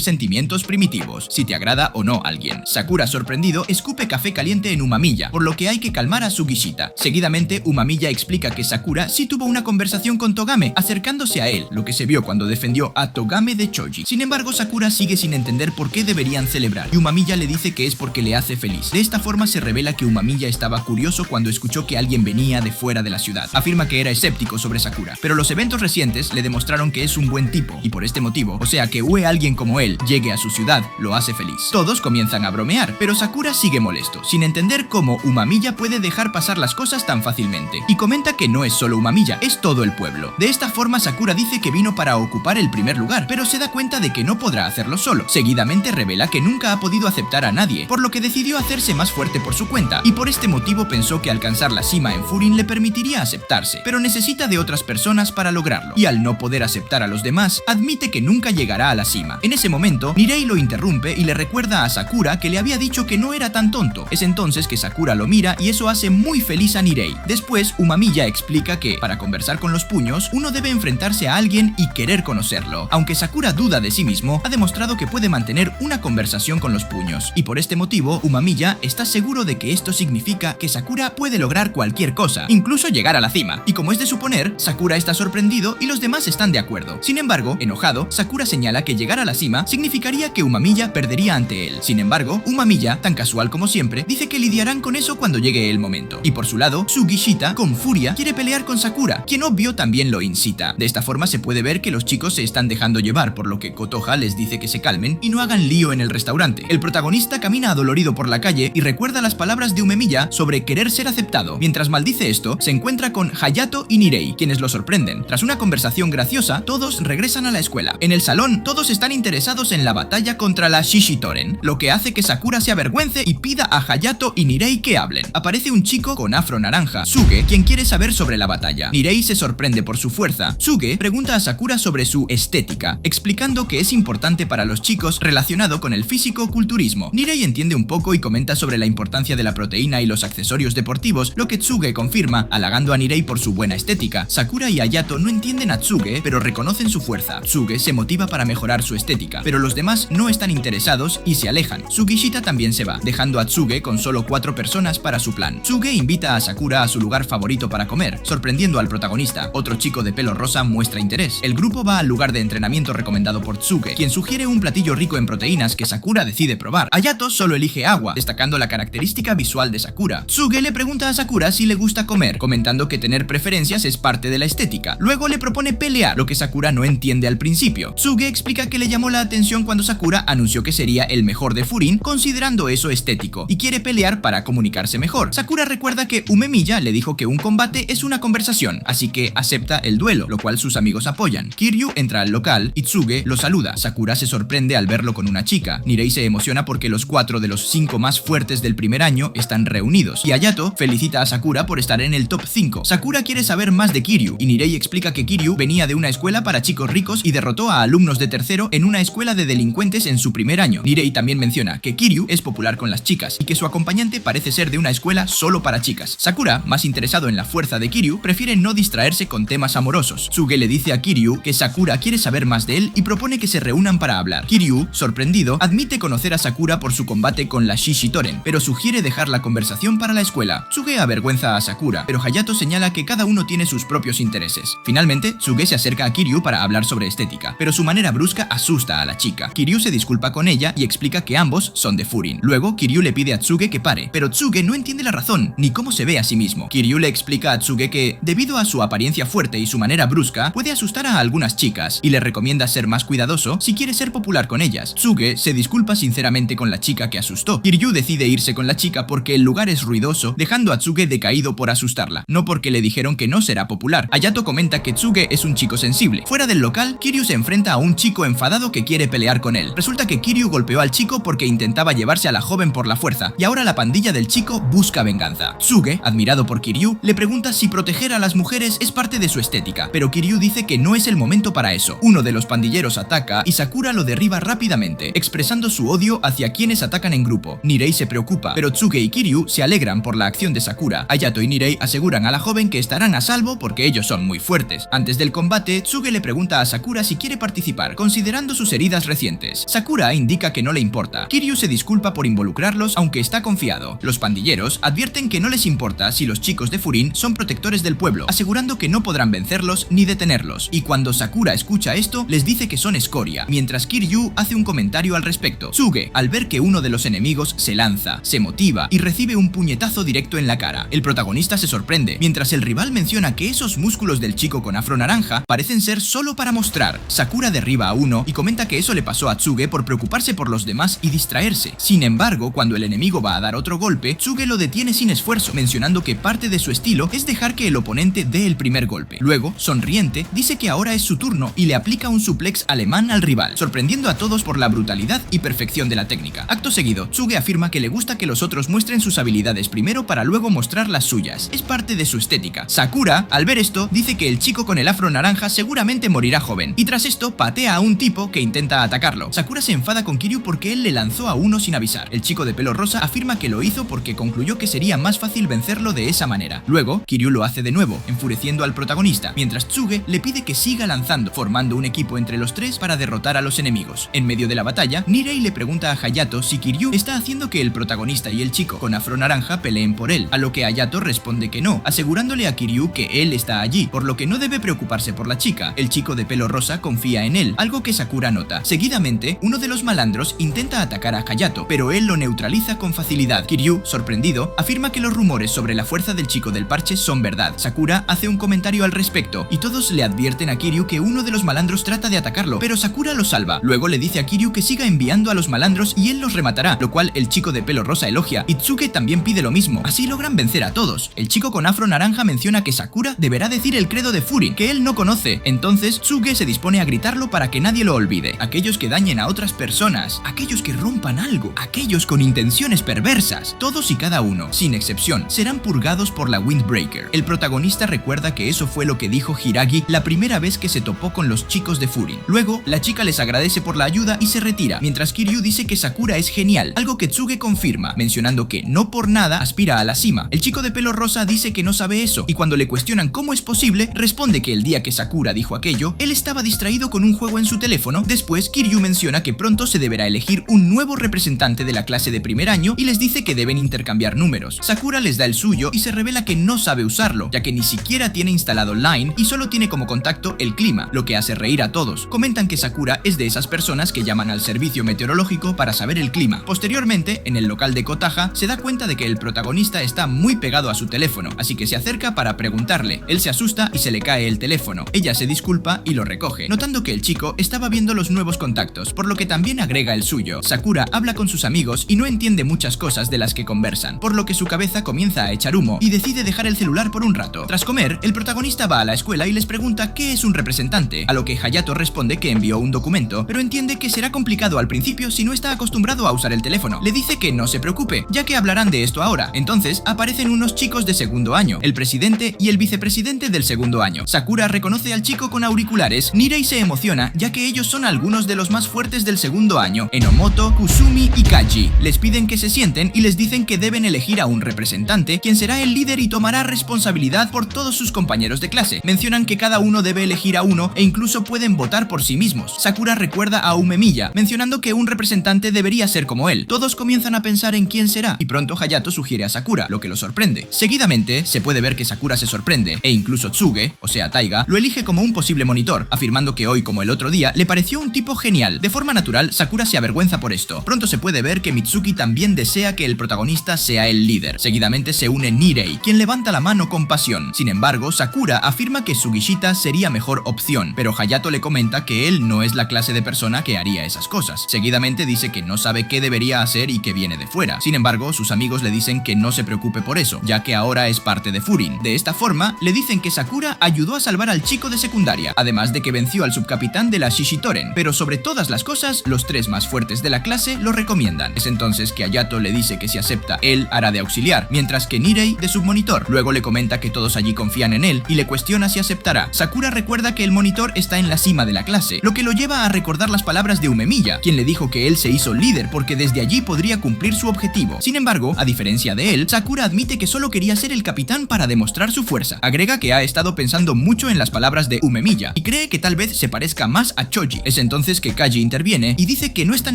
sentimientos primitivos, si te agrada o no alguien. Sakura, sorprendido, escupe café caliente en Umamiya, por lo que hay que calmar a Sugishita. Seguidamente, Umamiya explica que Sakura sí tuvo una conversación con Togame, acercándose a él, lo que se vio cuando defendió a Togame de Choji. Sin embargo, Sakura sigue sin entender por qué deberían celebrar, y Umamiya le dice que es porque le hace feliz. De esta forma se revela que Umamiya estaba curioso cuando escuchó que alguien venía de fuera de la ciudad. Afirma que era escéptico sobre Sakura, pero los eventos recientes le demostraron que es un buen tipo, y por este motivo, o sea que alguien como él llegue a su ciudad, lo hace feliz. Todos comienzan a bromear, pero Sakura sigue molesto, sin entender cómo Umamiya puede dejar pasar las cosas tan fácilmente, y comenta que no es solo Umamiya, es todo el pueblo. De esta forma, Sakura dice que vino para ocupar el primer lugar, pero se da cuenta de que no podrá hacerlo solo. Seguidamente revela que nunca ha podido aceptar a nadie, por lo que decidió hacerse más fuerte por su cuenta, y por este motivo pensó que alcanzar la cima en Furin le permitiría aceptarse, pero necesita de otras personas para lograrlo, y al no poder aceptar a los demás, admite que nunca llegará a la cima. En ese momento, Nirei lo interrumpe y le recuerda a Sakura que le había dicho que no era tan tonto. Es entonces que Sakura lo mira y eso hace muy feliz a Nirei. Después, Umamiya explica que, para conversar con los puños, uno debe enfrentarse a alguien y querer conocerlo. Aunque Sakura duda de sí mismo, ha demostrado que puede mantener una conversación con los puños, y por este motivo, Umamiya está seguro de que esto significa que Sakura puede lograr cualquier cosa, incluso llegar a la cima. Y como es de suponer, Sakura está sorprendido y los demás están de acuerdo. Sin embargo, enojado, Sakura señala que llegar a la cima significaría que Umamiya perdería ante él. Sin embargo, Umamiya, tan casual como siempre, dice que lidiarán con eso cuando llegue el momento. Y por su lado, Sugishita, con furia, quiere pelear con Sakura, quien obvio también lo incita. De esta forma se puede ver que los chicos se están dejando llevar, por lo que Kotoha les dice que se calmen y no hagan lío en el restaurante. El protagonista camina adolorido por la calle y recuerda las palabras de Umemiya sobre querer ser aceptado. Mientras maldice esto, se encuentra con Hayato y Nirei, quienes lo sorprenden. Tras una conversación graciosa, todos regresan a la escuela. En el salón, todos están interesados en la batalla contra la Shishitoren, lo que hace que Sakura se avergüence y pida a Hayato y Nirei que hablen. Aparece un chico con afro naranja, Tsuge, quien quiere saber sobre la batalla. Nirei se sorprende por su fuerza. Tsuge pregunta a Sakura sobre su estética, explicando que es importante para los chicos relacionado con el físico-culturismo. Nirei entiende un poco y comenta sobre la importancia de la proteína y los accesorios deportivos, lo que Tsuge confirma, halagando a Nirei por su buena estética. Sakura y Hayato no entienden a Tsuge, pero reconocen su fuerza. Tsuge se motiva para mejorar su estética, pero los demás no están interesados y se alejan. Sugishita también se va, dejando a Tsuge con solo 4 personas para su plan. Tsuge invita a Sakura a su lugar favorito para comer, sorprendiendo al protagonista. Otro chico de pelo rosa muestra interés. El grupo va al lugar de entrenamiento recomendado por Tsuge, quien sugiere un platillo rico en proteínas que Sakura decide probar. Hayato solo elige agua, destacando la característica visual de Sakura. Tsuge le pregunta a Sakura si le gusta comer, comentando que tener preferencias es parte de la estética. Luego le propone pelear, lo que Sakura no entiende al principio. Tsuge explica que le llamó la atención cuando Sakura anunció que sería el mejor de Furin, considerando eso estético, y quiere pelear para comunicarse mejor. Sakura recuerda que Umemiya le dijo que un combate es una conversación, así que acepta el duelo, lo cual sus amigos apoyan. Kiryu entra al local y Tsuge lo saluda. Sakura se sorprende al verlo con una chica. Nirei se emociona porque los 4 de los 5 más fuertes del primer año están reunidos, y Hayato felicita a Sakura por estar en el top 5. Sakura quiere saber más de Kiryu, y Nirei explica que Kiryu venía de una escuela para chicos ricos y derrotó a alumnos de tercero en una escuela de delincuentes en su primer año. Nirei también menciona que Kiryu es popular con las chicas y que su acompañante parece ser de una escuela solo para chicas. Sakura, más interesado en la fuerza de Kiryu, prefiere no distraerse con temas amorosos. Tsuge le dice a Kiryu que Sakura quiere saber más de él y propone que se reúnan para hablar. Kiryu, sorprendido, admite conocer a Sakura por su combate con la Shishitoren, pero sugiere dejar la conversación para la escuela. Tsuge avergüenza a Sakura, pero Hayato señala que cada uno tiene sus propios intereses. Finalmente, Tsuge se acerca a Kiryu para hablar sobre estética, pero su manera brusca asusta a la chica. Kiryu se disculpa con ella y explica que ambos son de Furin. Luego, Kiryu le pide a Tsuge que pare, pero Tsuge no entiende la razón, ni cómo se ve a sí mismo. Kiryu le explica a Tsuge que, debido a su apariencia fuerte y su manera brusca, puede asustar a algunas chicas, y le recomienda ser más cuidadoso si quiere ser popular con ellas. Tsuge se disculpa sinceramente con la chica que asustó. Kiryu decide irse con la chica porque el lugar es ruidoso, dejando a Tsuge decaído por asustarla, no porque le dijeron que no será popular. Hayato comenta que Tsuge es un chico sensible. Fuera del local, Kiryu se enfrenta a un chico enfadado que quiere pelear con él. Resulta que Kiryu golpeó al chico porque intentaba llevarse a la joven por la fuerza, y ahora la pandilla del chico busca venganza. Tsuge, admirado por Kiryu, le pregunta si proteger a las mujeres es parte de su estética, pero Kiryu dice que no es el momento para eso. Uno de los pandilleros ataca y Sakura lo derriba rápidamente, expresando su odio hacia quienes atacan en grupo. Nirei se preocupa, pero Tsuge y Kiryu se alegran por la acción de Sakura. Hayato y Nirei aseguran a la joven que estarán a salvo porque ellos son muy fuertes. Antes del combate, Tsuge le pregunta a Sakura si quiere participar participar, considerando sus heridas recientes. Sakura indica que no le importa. Kiryu se disculpa por involucrarlos, aunque está confiado. Los pandilleros advierten que no les importa si los chicos de Furin son protectores del pueblo, asegurando que no podrán vencerlos ni detenerlos. Y cuando Sakura escucha esto, les dice que son escoria, mientras Kiryu hace un comentario al respecto. Tsuge, al ver que uno de los enemigos se lanza, se motiva y recibe un puñetazo directo en la cara. El protagonista se sorprende, mientras el rival menciona que esos músculos del chico con afro naranja parecen ser solo para mostrar. Sakura derriba a uno y comenta que eso le pasó a Tsuge por preocuparse por los demás y distraerse. Sin embargo, cuando el enemigo va a dar otro golpe, Tsuge lo detiene sin esfuerzo, mencionando que parte de su estilo es dejar que el oponente dé el primer golpe. Luego, sonriente, dice que ahora es su turno y le aplica un suplex alemán al rival, sorprendiendo a todos por la brutalidad y perfección de la técnica. Acto seguido, Tsuge afirma que le gusta que los otros muestren sus habilidades primero para luego mostrar las suyas. Es parte de su estética. Sakura, al ver esto, dice que el chico con el afro naranja seguramente morirá joven, y tras esto patea a un tipo que intenta atacarlo. Sakura se enfada con Kiryu porque él le lanzó a uno sin avisar. El chico de pelo rosa afirma que lo hizo porque concluyó que sería más fácil vencerlo de esa manera. Luego, Kiryu lo hace de nuevo, enfureciendo al protagonista, mientras Tsuge le pide que siga lanzando, formando un equipo entre los tres para derrotar a los enemigos. En medio de la batalla, Nirei le pregunta a Hayato si Kiryu está haciendo que el protagonista y el chico con afro naranja peleen por él, a lo que Hayato responde que no, asegurándole a Kiryu que él está allí, por lo que no debe preocuparse por la chica. El chico de pelo rosa confía en él, algo que Sakura nota. Seguidamente, uno de los malandros intenta atacar a Hayato, pero él lo neutraliza con facilidad. Kiryu, sorprendido, afirma que los rumores sobre la fuerza del chico del parche son verdad. Sakura hace un comentario al respecto, y todos le advierten a Kiryu que uno de los malandros trata de atacarlo, pero Sakura lo salva. Luego le dice a Kiryu que siga enviando a los malandros y él los rematará, lo cual el chico de pelo rosa elogia, y Tsuge también pide lo mismo. Así logran vencer a todos. El chico con afro naranja menciona que Sakura deberá decir el credo de Furin, que él no conoce. Entonces Tsuge se dispone a gritarlo para que nadie lo olvide. Aquellos que dañen a otras personas, aquellos que rompan algo, aquellos con intenciones perversas, todos y cada uno, sin excepción, serán purgados por la Windbreaker. El protagonista recuerda que eso fue lo que dijo Hiragi la primera vez que se topó con los chicos de Furin. Luego, la chica les agradece por la ayuda y se retira, mientras Kiryu dice que Sakura es genial, algo que Tsuge confirma, mencionando que no por nada aspira a la cima. El chico de pelo rosa dice que no sabe eso, y cuando le cuestionan cómo es posible, responde que el día que Sakura dijo aquello, él estaba distraído con un juego en su teléfono. Después, Kiryu menciona que pronto se deberá elegir un nuevo representante de la clase de primer año y les dice que deben intercambiar números. Sakura les da el suyo y se revela que no sabe usarlo, ya que ni siquiera tiene instalado Line y solo tiene como contacto el clima, lo que hace reír a todos. Comentan que Sakura es de esas personas que llaman al servicio meteorológico para saber el clima. Posteriormente, en el local de Kotaha, se da cuenta de que el protagonista está muy pegado a su teléfono, así que se acerca para preguntarle. Él se asusta y se le cae el teléfono. Ella se disculpa y lo recoge, notando que el chico estaba viendo los nuevos contactos, por lo que también agrega el suyo. Sakura habla con sus amigos y no entiende muchas cosas de las que conversan, por lo que su cabeza comienza a echar humo y decide dejar el celular por un rato. Tras comer, el protagonista va a la escuela y les pregunta qué es un representante, a lo que Hayato responde que envió un documento, pero entiende que será complicado al principio si no está acostumbrado a usar el teléfono. Le dice que no se preocupe, ya que hablarán de esto ahora. Entonces aparecen unos chicos de segundo año, el presidente y el vicepresidente del segundo año. Sakura reconoce al chico con auriculares. Nirei se emociona, ya que ellos son algunos de los más fuertes del segundo año: Enomoto, Kusumi y Kaji. Les piden que se sienten y les dicen que deben elegir a un representante, quien será el líder y tomará responsabilidad por todos sus compañeros de clase. Mencionan que cada uno debe elegir a uno e incluso pueden votar por sí mismos. Sakura recuerda a Umemiya, mencionando que un representante debería ser como él. Todos comienzan a pensar en quién será, y pronto Hayato sugiere a Sakura, lo que lo sorprende. Seguidamente, se puede ver que Sakura se sorprende, e incluso Tsuge, o sea Taiga, lo elige como un posible monitor, afirmando que hoy como el otro día le pareció un tipo genial. De forma natural, Sakura se avergüenza por esto. Pronto se puede ver que Mitsuki también desea que el protagonista sea el líder. Seguidamente se une Nirei, quien levanta la mano con pasión. Sin embargo, Sakura afirma que Sugishita sería mejor opción, pero Hayato le comenta que él no es la clase de persona que haría esas cosas. Seguidamente dice que no sabe qué debería hacer y que viene de fuera. Sin embargo, sus amigos le dicen que no se preocupe por eso, ya que ahora es parte de Furin. De esta forma, le dicen que Sakura ayudó a salvar al chico de secundaria, además de que venció al subcapitán de la Shishitoren, pero sobre todas las cosas, los tres más fuertes de la clase lo recomiendan. Es entonces que Hayato le dice que si acepta, él hará de auxiliar, mientras que Nirei de submonitor. Luego le comenta que todos allí confían en él y le cuestiona si aceptará. Sakura recuerda que el monitor está en la cima de la clase, lo que lo lleva a recordar las palabras de Umemiya, quien le dijo que él se hizo líder porque desde allí podría cumplir su objetivo. Sin embargo, a diferencia de él, Sakura admite que solo quería ser el capitán para demostrar su fuerza. Agrega que ha estado pensando mucho en las palabras de Umemiya y cree que tal vez se parece parezca más a Choji. Es entonces que Kaji interviene y dice que no están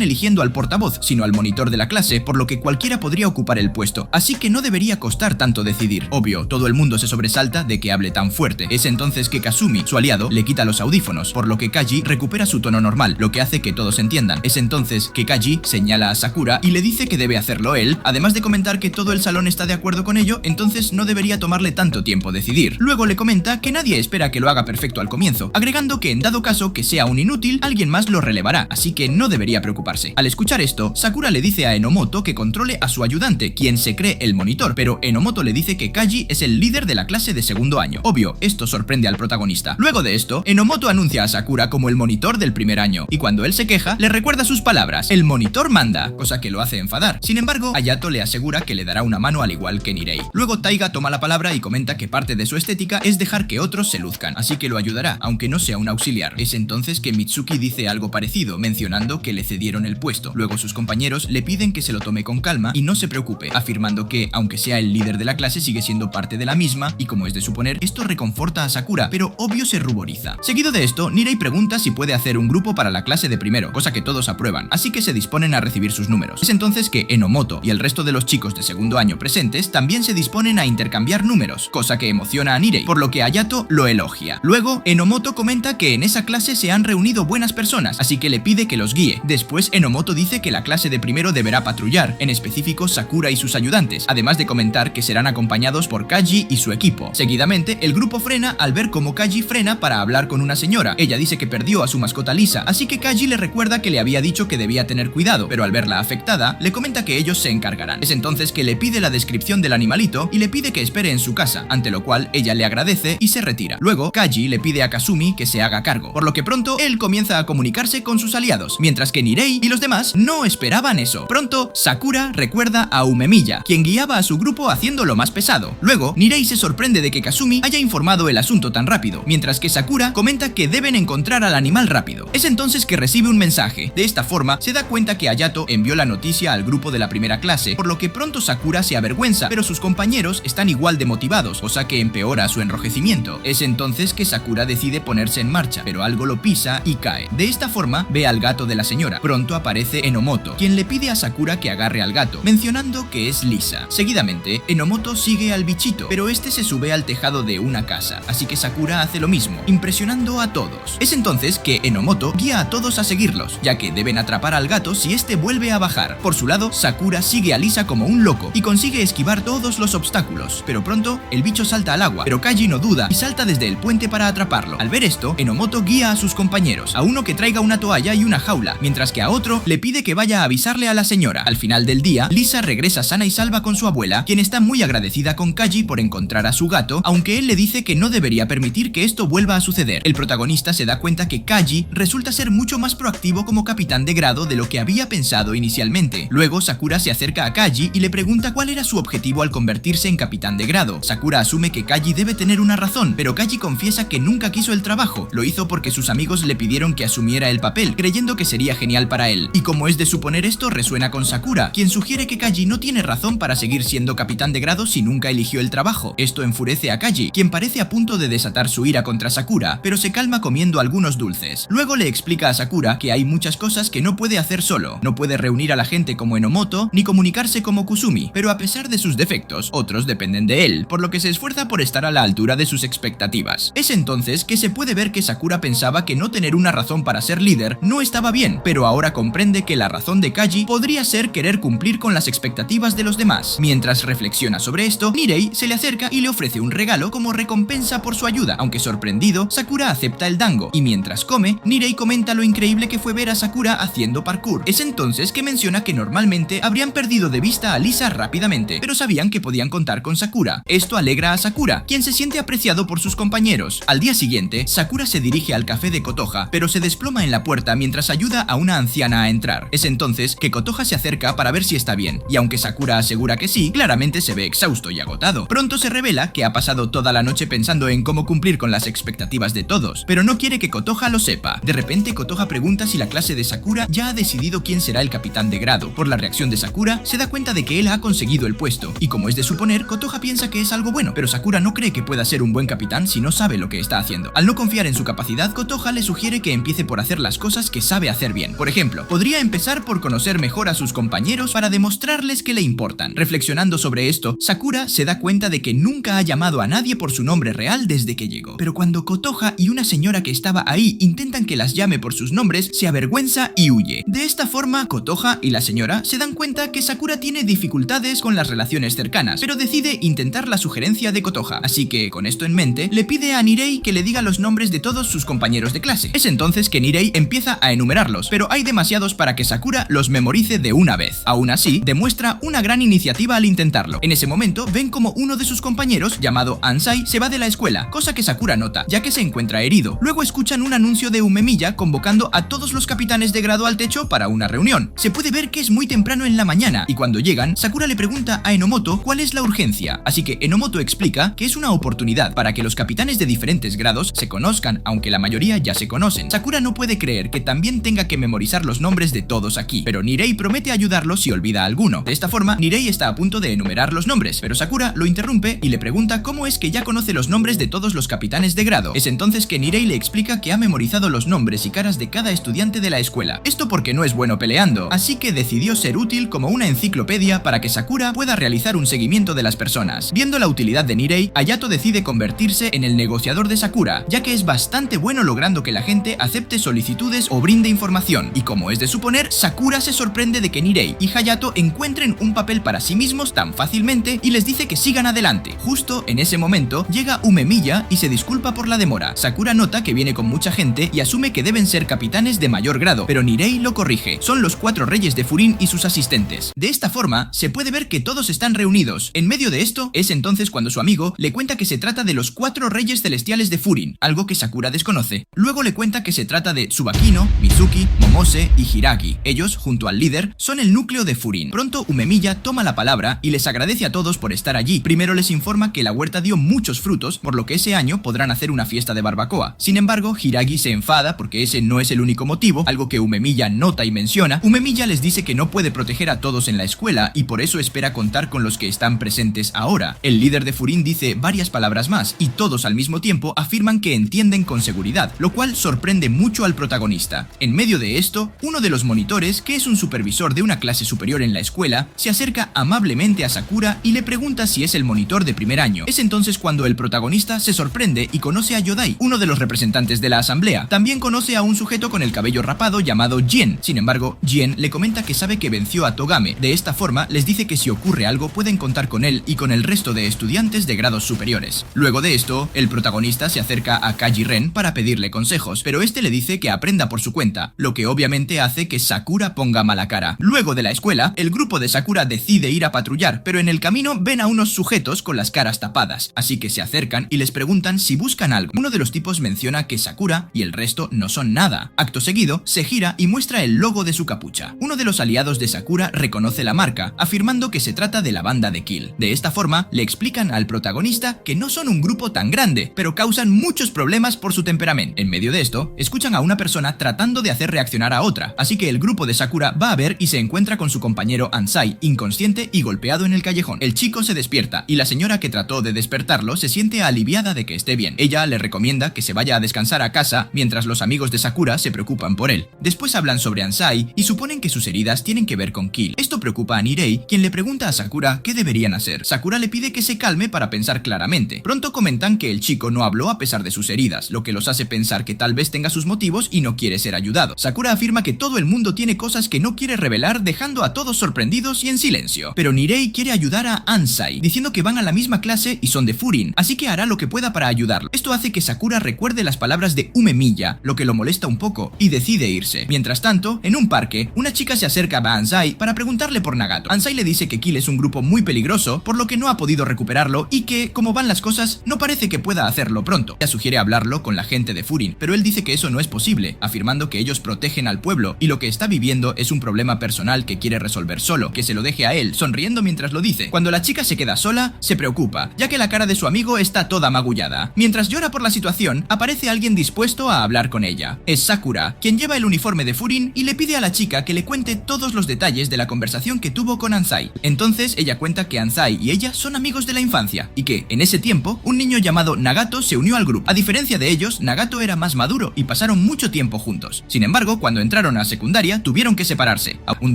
eligiendo al portavoz, sino al monitor de la clase, por lo que cualquiera podría ocupar el puesto, así que no debería costar tanto decidir. Obvio, todo el mundo se sobresalta de que hable tan fuerte. Es entonces que Kasumi, su aliado, le quita los audífonos, por lo que Kaji recupera su tono normal, lo que hace que todos entiendan. Es entonces que Kaji señala a Sakura y le dice que debe hacerlo él, además de comentar que todo el salón está de acuerdo con ello, entonces no debería tomarle tanto tiempo decidir. Luego le comenta que nadie espera que lo haga perfecto al comienzo, agregando que en dado caso que sea un inútil, alguien más lo relevará, así que no debería preocuparse. Al escuchar esto, Sakura le dice a Enomoto que controle a su ayudante, quien se cree el monitor, pero Enomoto le dice que Kaji es el líder de la clase de segundo año. Obvio, esto sorprende al protagonista. Luego de esto, Enomoto anuncia a Sakura como el monitor del primer año, y cuando él se queja, le recuerda sus palabras: el monitor manda, cosa que lo hace enfadar. Sin embargo, Hayato le asegura que le dará una mano al igual que Nirei. Luego Taiga toma la palabra y comenta que parte de su estética es dejar que otros se luzcan, así que lo ayudará, aunque no sea un auxiliar. Es entonces que Mitsuki dice algo parecido, mencionando que le cedieron el puesto. Luego sus compañeros le piden que se lo tome con calma y no se preocupe, afirmando que, aunque sea el líder de la clase, sigue siendo parte de la misma, y como es de suponer, esto reconforta a Sakura, pero obvio se ruboriza. Seguido de esto, Nirei pregunta si puede hacer un grupo para la clase de primero, cosa que todos aprueban, así que se disponen a recibir sus números. Es entonces que Enomoto y el resto de los chicos de segundo año presentes también se disponen a intercambiar números, cosa que emociona a Nirei, por lo que Hayato lo elogia. Luego, Enomoto comenta que en esa clase se han reunido buenas personas, así que le pide que los guíe. Después, Enomoto dice que la clase de primero deberá patrullar, en específico Sakura y sus ayudantes, además de comentar que serán acompañados por Kaji y su equipo. Seguidamente, el grupo frena al ver cómo Kaji frena para hablar con una señora. Ella dice que perdió a su mascota Lisa, así que Kaji le recuerda que le había dicho que debía tener cuidado, pero al verla afectada, le comenta que ellos se encargarán. Es entonces que le pide la descripción del animalito y le pide que espere en su casa, ante lo cual ella le agradece y se retira. Luego, Kaji le pide a Kasumi que se haga cargo, por lo que pronto él comienza a comunicarse con sus aliados, mientras que Nirei y los demás no esperaban eso. Pronto, Sakura recuerda a Umemiya, quien guiaba a su grupo haciendo lo más pesado. Luego, Nirei se sorprende de que Kasumi haya informado el asunto tan rápido, mientras que Sakura comenta que deben encontrar al animal rápido. Es entonces que recibe un mensaje. De esta forma, se da cuenta que Hayato envió la noticia al grupo de la primera clase, por lo que pronto Sakura se avergüenza, pero sus compañeros están igual de motivados, cosa que empeora su enrojecimiento. Es entonces que Sakura decide ponerse en marcha, pero algo lo pisa y cae. De esta forma, ve al gato de la señora. Pronto aparece Enomoto, quien le pide a Sakura que agarre al gato, mencionando que es Lisa. Seguidamente, Enomoto sigue al bichito, pero este se sube al tejado de una casa, así que Sakura hace lo mismo, impresionando a todos. Es entonces que Enomoto guía a todos a seguirlos, ya que deben atrapar al gato si este vuelve a bajar. Por su lado, Sakura sigue a Lisa como un loco y consigue esquivar todos los obstáculos, pero pronto el bicho salta al agua, pero Kaji no duda y salta desde el puente para atraparlo. Al ver esto, Enomoto guía a sus compañeros, a uno que traiga una toalla y una jaula, mientras que a otro le pide que vaya a avisarle a la señora. Al final del día, Lisa regresa sana y salva con su abuela, quien está muy agradecida con Kaji por encontrar a su gato, aunque él le dice que no debería permitir que esto vuelva a suceder. El protagonista se da cuenta que Kaji resulta ser mucho más proactivo como capitán de grado de lo que había pensado inicialmente. Luego, Sakura se acerca a Kaji y le pregunta cuál era su objetivo al convertirse en capitán de grado. Sakura asume que Kaji debe tener una razón, pero Kaji confiesa que nunca quiso el trabajo, lo hizo porque sus amigos le pidieron que asumiera el papel, creyendo que sería genial para él. Y como es de suponer, esto resuena con Sakura, quien sugiere que Kaji no tiene razón para seguir siendo capitán de grado si nunca eligió el trabajo. Esto enfurece a Kaji, quien parece a punto de desatar su ira contra Sakura, pero se calma comiendo algunos dulces. Luego le explica a Sakura que hay muchas cosas que no puede hacer solo. No puede reunir a la gente como Enomoto, ni comunicarse como Kusumi, pero a pesar de sus defectos, otros dependen de él, por lo que se esfuerza por estar a la altura de sus expectativas. Es entonces que se puede ver que Sakura pensaba que no tener una razón para ser líder no estaba bien, pero ahora comprende que la razón de Kaji podría ser querer cumplir con las expectativas de los demás. Mientras reflexiona sobre esto, Nirei se le acerca y le ofrece un regalo como recompensa por su ayuda. Aunque sorprendido, Sakura acepta el dango, y mientras come, Nirei comenta lo increíble que fue ver a Sakura haciendo parkour. Es entonces que menciona que normalmente habrían perdido de vista a Lisa rápidamente, pero sabían que podían contar con Sakura. Esto alegra a Sakura, quien se siente apreciado por sus compañeros. Al día siguiente, Sakura se dirige al café de Kotoha, pero se desploma en la puerta mientras ayuda a una anciana a entrar. Es entonces que Kotoha se acerca para ver si está bien, y aunque Sakura asegura que sí, claramente se ve exhausto y agotado. Pronto se revela que ha pasado toda la noche pensando en cómo cumplir con las expectativas de todos, pero no quiere que Kotoha lo sepa. De repente, Kotoha pregunta si la clase de Sakura ya ha decidido quién será el capitán de grado. Por la reacción de Sakura, se da cuenta de que él ha conseguido el puesto, y como es de suponer, Kotoha piensa que es algo bueno, pero Sakura no cree que pueda ser un buen capitán si no sabe lo que está haciendo. Al no confiar en su capacidad, Kotoha le sugiere que empiece por hacer las cosas que sabe hacer bien. Por ejemplo, podría empezar por conocer mejor a sus compañeros para demostrarles que le importan. Reflexionando sobre esto, Sakura se da cuenta de que nunca ha llamado a nadie por su nombre real desde que llegó. Pero cuando Kotoha y una señora que estaba ahí intentan que las llame por sus nombres, se avergüenza y huye. De esta forma, Kotoha y la señora se dan cuenta que Sakura tiene dificultades con las relaciones cercanas, pero decide intentar la sugerencia de Kotoha. Así que, con esto en mente, le pide a Nirei que le diga los nombres de todos sus compañeros de clase. Es entonces que Nirei empieza a enumerarlos, pero hay demasiados para que Sakura los memorice de una vez. Aún así, demuestra una gran iniciativa al intentarlo. En ese momento, ven como uno de sus compañeros, llamado Ansai, se va de la escuela, cosa que Sakura nota, ya que se encuentra herido. Luego escuchan un anuncio de Umemiya convocando a todos los capitanes de grado al techo para una reunión. Se puede ver que es muy temprano en la mañana, y cuando llegan, Sakura le pregunta a Enomoto cuál es la urgencia, así que Enomoto explica que es una oportunidad para que los capitanes de diferentes grados se conozcan, aunque la mayoría ya se conocen. Sakura no puede creer que también tenga que memorizar los nombres de todos aquí, pero Nirei promete ayudarlo si olvida alguno. De esta forma, Nirei está a punto de enumerar los nombres, pero Sakura lo interrumpe y le pregunta cómo es que ya conoce los nombres de todos los capitanes de grado. Es entonces que Nirei le explica que ha memorizado los nombres y caras de cada estudiante de la escuela. Esto porque no es bueno peleando, así que decidió ser útil como una enciclopedia para que Sakura pueda realizar un seguimiento de las personas. Viendo la utilidad de Nirei, Hayato decide convertirse en el negociador de Sakura, ya que es bastante bueno logrando que la gente acepte solicitudes o brinde información. Y como es de suponer, Sakura se sorprende de que Nirei y Hayato encuentren un papel para sí mismos tan fácilmente y les dice que sigan adelante. Justo en ese momento llega Umemiya y se disculpa por la demora. Sakura nota que viene con mucha gente y asume que deben ser capitanes de mayor grado, pero Nirei lo corrige. Son los 4 reyes de Furin y sus asistentes. De esta forma, se puede ver que todos están reunidos. En medio de esto, es entonces cuando su amigo le cuenta que se trata de los 4 reyes celestiales de Furin, algo que Sakura desconoce. Luego le cuenta que se trata de Tsubakino, Mizuki, Momose y Hiragi. Ellos, junto al líder, son el núcleo de Furin. Pronto Umemiya toma la palabra y les agradece a todos por estar allí. Primero les informa que la huerta dio muchos frutos, por lo que ese año podrán hacer una fiesta de barbacoa. Sin embargo, Hiragi se enfada porque ese no es el único motivo, algo que Umemiya nota y menciona. Umemiya les dice que no puede proteger a todos en la escuela y por eso espera contar con los que están presentes ahora. El líder de Furin dice varias palabras más y todos al mismo tiempo afirman que entienden con seguridad, lo cual sorprende mucho al protagonista. En medio de esto, uno de los monitores, que es un supervisor de una clase superior en la escuela, se acerca amablemente a Sakura y le pregunta si es el monitor de primer año. Es entonces cuando el protagonista se sorprende y conoce a Yodai, uno de los representantes de la asamblea. También conoce a un sujeto con el cabello rapado llamado Jien. Sin embargo, Jien le comenta que sabe que venció a Togame. De esta forma, les dice que si ocurre algo pueden contar con él y con el resto de estudiantes de grados superiores. Luego de esto, el protagonista se acerca a Kaji Ren para pedirle consejos, pero este le dice que aprenda por su cuenta, lo que obviamente hace que Sakura ponga mala cara. Luego de la escuela, el grupo de Sakura decide ir a patrullar, pero en el camino ven a unos sujetos con las caras tapadas, así que se acercan y les preguntan si buscan algo. Uno de los tipos menciona que Sakura y el resto no son nada. Acto seguido, se gira y muestra el logo de su capucha. Uno de los aliados de Sakura reconoce la marca, afirmando que se trata de la banda de Kill. De esta forma, le explican al protagonista que no son un grupo tan grande, pero causan muchos problemas por su temperamento. En medio de esto, escuchan a una persona tratando de hacer reaccionar a otra, así que el grupo de Sakura va a ver y se encuentra con su compañero Ansai, inconsciente y golpeado en el callejón. El chico se despierta y la señora que trató de despertarlo se siente aliviada de que esté bien. Ella le recomienda que se vaya a descansar a casa mientras los amigos de Sakura se preocupan por él. Después hablan sobre Ansai y suponen que sus heridas tienen que ver con Kill. Esto preocupa a Nirei, quien le pregunta a Sakura qué deberían hacer. Sakura le pide que se calme para pensar claramente. Pronto comentan que el chico no habló a pesar de sus heridas, lo que los hace pensar que tal vez tenga sus motivos y no quiere ser ayudado. Sakura afirma que todo el mundo tiene cosas que no quiere revelar, dejando a todos sorprendidos y en silencio. Pero Nirei quiere ayudar a Ansai, diciendo que van a la misma clase y son de Furin, así que hará lo que pueda para ayudarlo. Esto hace que Sakura recuerde las palabras de Umemiya, lo que lo molesta un poco, y decide irse. Mientras tanto, en un parque, una chica se acerca a Ansai para preguntarle por Nagato. Ansai le dice que Kill es un grupo muy peligroso, por lo que no ha podido recuperarlo y que, como van las cosas, no parece que pueda hacerlo pronto. Ella sugiere hablarlo con la gente de Furin, pero él dice que eso no es posible, afirmando que ellos protegen al pueblo y lo que está viviendo es un problema personal que quiere resolver solo, que se lo deje a él, sonriendo mientras lo dice. Cuando la chica se queda sola, se preocupa, ya que la cara de su amigo está toda magullada. Mientras llora por la situación, aparece alguien dispuesto a hablar con ella. Es Sakura, quien lleva el uniforme de Furin y le pide a la chica que le cuente todos los detalles de la conversación que tuvo con Ansai. Entonces ella cuenta que Ansai y ella son amigos de la infancia y que, en ese tiempo, un niño llamado Nagato se unió al grupo. A diferencia de ellos, Nagato Nagato era más maduro y pasaron mucho tiempo juntos. Sin embargo, cuando entraron a secundaria, tuvieron que separarse. Un